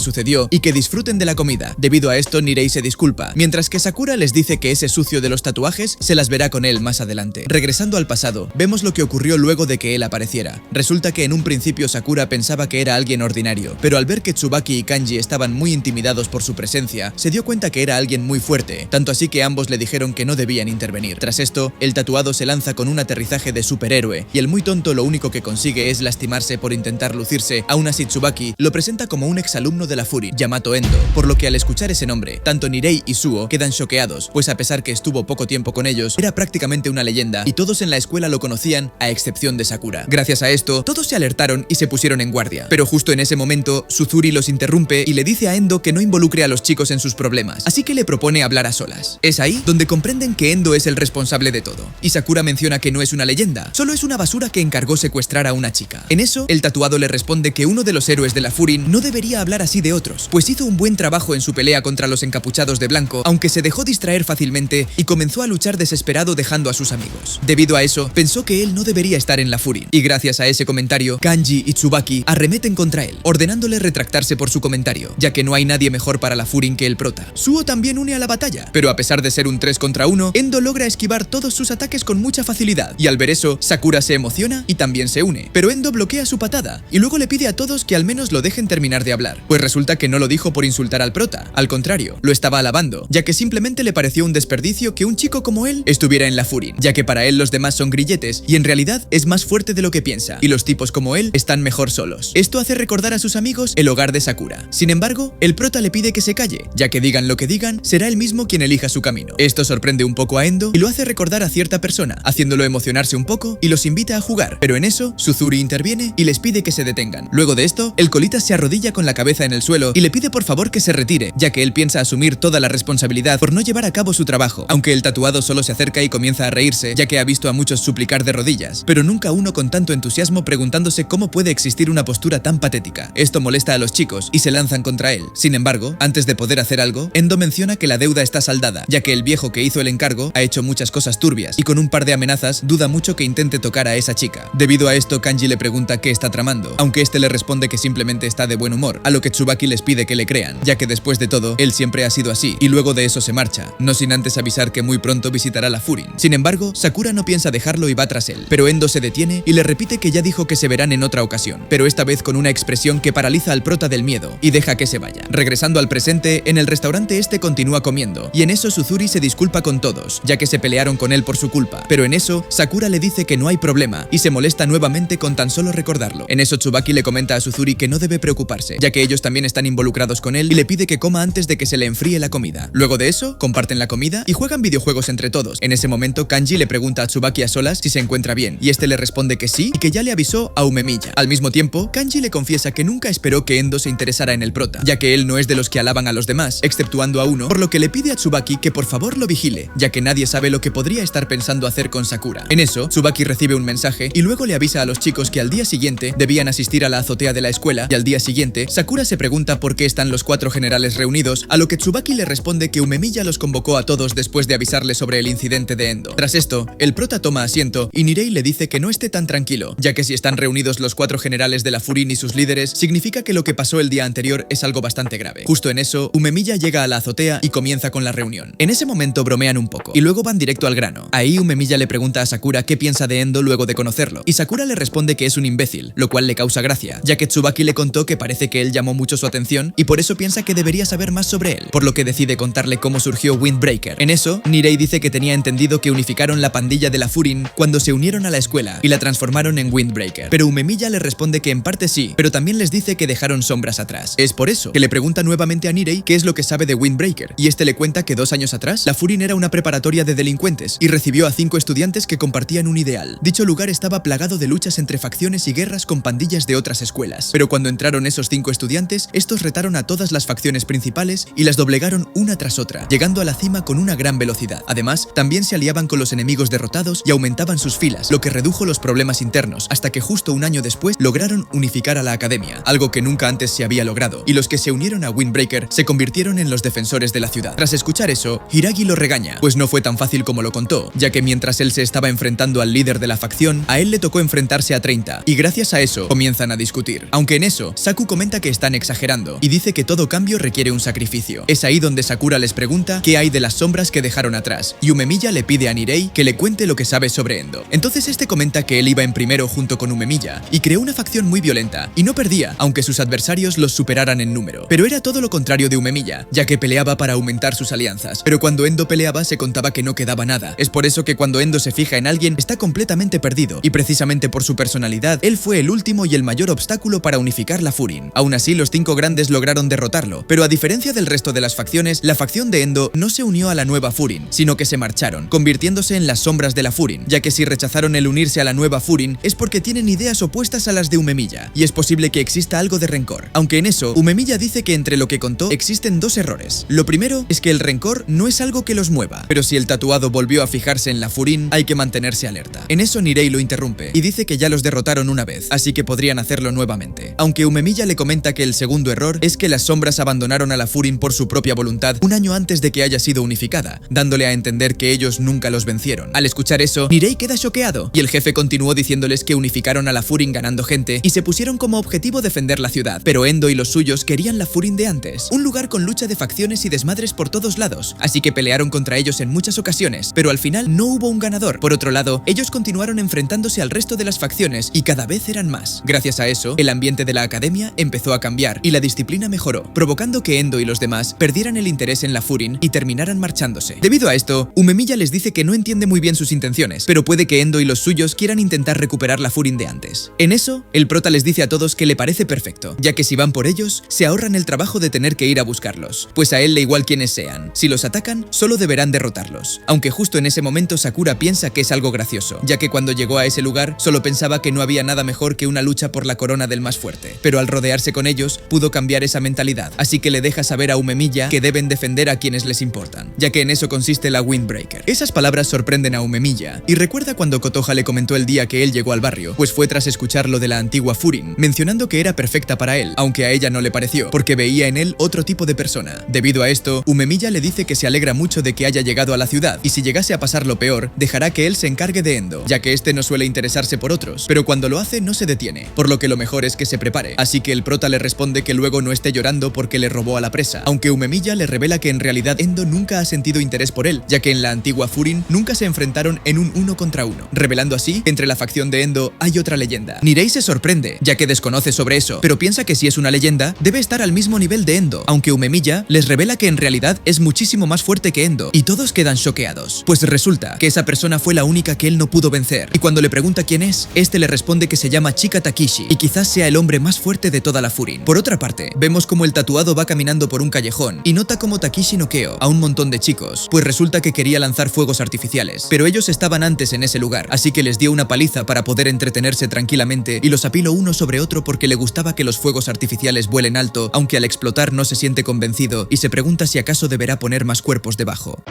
sucedió y que disfruten de la comida. Debido a esto, Nirei se disculpa, mientras que Sakura les dice que ese sucio de los tatuajes se las verá con él más adelante. Regresando al pasado, vemos lo que ocurrió luego de que él apareciera. Resulta que en un principio Sakura pensaba que era alguien ordinario, pero al ver que Tsubaki y Kanji estaban muy intimidados por su presencia, se dio cuenta que era alguien muy fuerte, tanto así que ambos le dijeron que no debían intervenir. Tras esto, el tatuado se lanza con un aterrizaje de superhéroe, y el muy tonto lo único que consigue es lastimarse por intentar lucirse. Aún así, Tsubaki lo presenta como un exalumno de la Furin, Yamato Endo, por lo que al escuchar ese nombre, tanto Nirei y Suo quedan choqueados, pues a pesar que estuvo poco tiempo con ellos, era prácticamente una leyenda, y todos en la escuela lo conocían, a excepción de Sakura. Gracias a esto, todos se alertaron y se pusieron en guardia, pero justo en ese momento, Suzuri los interrumpe y le dice a Endo que no involucre a los chicos en sus problemas, así que le propone hablar a solas. Es ahí donde comprenden que Endo es el responsable de todo, y Sakura menciona que no es una leyenda, solo es una basura que encargó secuestrar a una chica. En eso, el tatuado le responde que uno de los héroes de la Furin no debería hablar así de otros, pues hizo un buen trabajo en su pelea contra los encapuchados de blanco, aunque se dejó distraer fácilmente y comenzó a luchar desesperado dejando a sus amigos. Debido a eso, pensó que él no debería estar en la Furin, y gracias a ese comentario, Kanji y Tsubaki arremeten contra él, ordenándole retractarse por su comentario, ya que no hay nadie mejor para la Furin que el prota. Suo también une a la batalla, pero a pesar de ser un 3 contra 1, Endo logra esquivar todos sus ataques con mucha facilidad, y al ver eso, Sakura se emociona y también se une, pero Endo bloquea su patada, y luego le pide a todos que al menos lo dejen terminar de hablar, pues resulta que no lo dijo por insultar al prota, al contrario, lo estaba alabando, ya que simplemente le pareció un desperdicio que un chico como él estuviera en la Furin, ya que para él los demás son grilletes, y en realidad es más fuerte de lo que piensa, y los tipos como él están mejor solos. Esto hace recordar a sus amigos el hogar de Sakura. Sin embargo, el prota le pide que se calle, ya que digan lo que digan, será él mismo quien elija su camino. Esto sorprende un poco a Endo y lo hace recordar a cierta persona, haciéndolo emocionarse un poco y los invita a jugar, pero en eso, Suzuri interviene y les pide que se detengan. Luego de esto, el Colitas se arrodilla con la cabeza en el suelo y le pide por favor que se retire, ya que él piensa asumir toda la responsabilidad por no llevar a cabo su trabajo, aunque el tatuado solo se acerca y comienza a reírse, ya que ha visto a muchos suplicar de rodillas, pero nunca uno con tanto entusiasmo preguntándose cómo puede existir una postura tan patética. Esto molesta a los chicos y se lanzan contra él. Sin embargo, antes de poder hacer algo, Endo menciona que la deuda está saldada, ya que el viejo que hizo el encargo ha hecho muchas cosas turbias y con un par de amenazas duda mucho que intente tocar a esa chica. Debido a esto, Kanji le pregunta qué está tramando, aunque este le responde que simplemente está de buen humor, a lo que Tsubaki les pide que le crean, ya que después de todo, él siempre ha sido así, y luego de eso se marcha, no sin antes avisar que muy pronto visitará la Furin. Sin embargo, Sakura no piensa dejarlo y va tras él, pero Endo se detiene y le repite que ya dijo que se verán en otra ocasión, pero esta vez con una expresión que paraliza al prota del miedo y deja que se vaya. Regresando al presente, en el restaurante este continúa comiendo, y en eso Suzuri se disculpa con todos, ya que se pelearon con él por su culpa, pero en eso, Sakura le dice que no hay problema y se molesta nuevamente con tan solo recordarlo. En eso Tsubaki le comenta a Suzuri que no debe preocuparse, ya que ellos también están involucrados con él y le pide que coma antes de que se le enfríe la comida. Luego de eso, comparten la comida y juegan videojuegos entre todos. En ese momento, Kanji le pregunta a Tsubaki a solas si se encuentra bien, y este le responde que sí y que ya le avisó a Umemiya. Al mismo tiempo, Kanji le confiesa que nunca esperó que Endo se interesara en el prota, ya que él no es de los que alaban a los demás, exceptuando a uno, por lo que le pide a Tsubaki que por favor lo vigile, ya que nadie sabe lo que podría estar pensando hacer con Sakura. En eso, Tsubaki recibe un mensaje y luego le avisa a los chicos que al día siguiente debían asistir a la azotea de la escuela, y al día siguiente, Sakura se pregunta por qué están los 4 generales reunidos, a lo que Tsubaki le responde que Umemiya los convocó a todos después de avisarles sobre el incidente de Endo. Tras esto, el prota toma asiento y Nirei le dice que no esté tan tranquilo, ya que si están reunidos los 4 generales de la Furin y sus líderes, significa que lo que pasó el día anterior es algo bastante grave. Justo en eso, Umemiya llega a la azotea y comienza con la reunión. En ese momento bromean un poco y luego van directo al grano. Ahí Umemiya le pregunta a Sakura qué piensa de Endo luego de conocerlo, y Sakura le responde que es un imbécil, lo cual le causa gracia, ya que Tsubaki le contó que parece que él llamó mucho su atención y por eso piensa que debería saber más sobre él, por lo que decide contarle cómo surgió Windbreaker. En eso, Nirei dice que tenía entendido que unificaron la pandilla de la Furin cuando se unieron a la escuela y la transformaron en Windbreaker. Windbreaker. Pero Umemiya le responde que en parte sí, pero también les dice que dejaron sombras atrás. Es por eso que le pregunta nuevamente a Nirei qué es lo que sabe de Windbreaker, y este le cuenta que 2 años atrás, la Furin era una preparatoria de delincuentes y recibió a 5 estudiantes que compartían un ideal. Dicho lugar estaba plagado de luchas entre facciones y guerras con pandillas de otras escuelas. Pero cuando entraron esos 5 estudiantes, estos retaron a todas las facciones principales y las doblegaron una tras otra, llegando a la cima con una gran velocidad. Además, también se aliaban con los enemigos derrotados y aumentaban sus filas, lo que redujo los problemas internos, hasta que justo un año después lograron unificar a la academia, algo que nunca antes se había logrado, y los que se unieron a Windbreaker se convirtieron en los defensores de la ciudad. Tras escuchar eso, Hiragi lo regaña, pues no fue tan fácil como lo contó, ya que mientras él se estaba enfrentando al líder de la facción, a él le tocó enfrentarse a 30, y gracias a eso comienzan a discutir. Aunque en eso, Saku comenta que están exagerando, y dice que todo cambio requiere un sacrificio. Es ahí donde Sakura les pregunta qué hay de las sombras que dejaron atrás, y Umemiya le pide a Nirei que le cuente lo que sabe sobre Endo. Entonces este comenta que él iba en primero junto con Umemiya, y creó una facción muy violenta, y no perdía, aunque sus adversarios los superaran en número. Pero era todo lo contrario de Umemiya, ya que peleaba para aumentar sus alianzas. Pero cuando Endo peleaba se contaba que no quedaba nada. Es por eso que cuando Endo se fija en alguien, está completamente perdido, y precisamente por su personalidad, él fue el último y el mayor obstáculo para unificar la Furin. Aún así, los 5 grandes lograron derrotarlo, pero a diferencia del resto de las facciones, la facción de Endo no se unió a la nueva Furin, sino que se marcharon, convirtiéndose en las sombras de la Furin, ya que si rechazaron el unirse a la nueva Furin es porque tienen ideas opuestas a las de Umemiya, y es posible que exista algo de rencor. Aunque en eso, Umemiya dice que entre lo que contó existen 2 errores. Lo primero es que el rencor no es algo que los mueva, pero si el tatuado volvió a fijarse en la Furin, hay que mantenerse alerta. En eso Nirei lo interrumpe, y dice que ya los derrotaron una vez, así que podrían hacerlo nuevamente. Aunque Umemiya le comenta que el segundo error es que las sombras abandonaron a la Furin por su propia voluntad un año antes de que haya sido unificada, dándole a entender que ellos nunca los vencieron. Al escuchar eso, Nirei queda choqueado, y el jefe continuó diciéndoles que unificaron a la Furin ganando gente y se pusieron como objetivo defender la ciudad, pero Endo y los suyos querían la Furin de antes, un lugar con lucha de facciones y desmadres por todos lados, así que pelearon contra ellos en muchas ocasiones, pero al final no hubo un ganador. Por otro lado, ellos continuaron enfrentándose al resto de las facciones y cada vez eran más. Gracias a eso, el ambiente de la academia empezó a cambiar y la disciplina mejoró, provocando que Endo y los demás perdieran el interés en la Furin y terminaran marchándose. Debido a esto, Umemiya les dice que no entiende muy bien sus intenciones, pero puede que Endo y los suyos quieran intentar recuperar la Furin de antes. En eso, el prota les dice a todos que le parece perfecto, ya que si van por ellos, se ahorran el trabajo de tener que ir a buscarlos, pues a él le igual quienes sean. Si los atacan, solo deberán derrotarlos. Aunque justo en ese momento Sakura piensa que es algo gracioso, ya que cuando llegó a ese lugar, solo pensaba que no había nada mejor que una lucha por la corona del más fuerte. Pero al rodearse con ellos, pudo cambiar esa mentalidad, así que le deja saber a Umemiya que deben defender a quienes les importan, ya que en eso consiste la Windbreaker. Esas palabras sorprenden a Umemiya, y recuerda cuando Kotoha le comentó el día que él llegó al barrio, pues fue tras escuchar lo de la antigua Furin, mencionando que era perfecta para él, aunque a ella no le pareció, porque veía en él otro tipo de persona. Debido a esto, Umemiya le dice que se alegra mucho de que haya llegado a la ciudad, y si llegase a pasar lo peor, dejará que él se encargue de Endo, ya que este no suele interesarse por otros, pero cuando lo hace no se detiene, por lo que lo mejor es que se prepare. Así que el prota le responde que luego no esté llorando porque le robó a la presa, aunque Umemiya le revela que en realidad Endo nunca ha sentido interés por él, ya que en la antigua Furin nunca se enfrentaron en un 1 contra 1, revelando así que entre la facción de Endo hay otra leyenda. Nirei se sorprende, ya que desconoce sobre eso, pero piensa que si es una leyenda, debe estar al mismo nivel de Endo, aunque Umemiya les revela que en realidad es muchísimo más fuerte que Endo, y todos quedan choqueados, pues resulta que esa persona fue la única que él no pudo vencer, y cuando le pregunta quién es, este le responde que se llama Chika Takishi, y quizás sea el hombre más fuerte de toda la Furin. Por otra parte, vemos como el tatuado va caminando por un callejón, y nota como Takishi noqueó a un montón de chicos, pues resulta que quería lanzar fuegos artificiales, pero ellos estaban antes en ese lugar, así que les dio una paliza para poder entretenerse tranquilamente, y los apiló uno sobre otro porque le gustaba que los fuegos artificiales vuelen alto, aunque al explotar no se siente convencido, y se pregunta si acaso deberá poner más cuerpos debajo.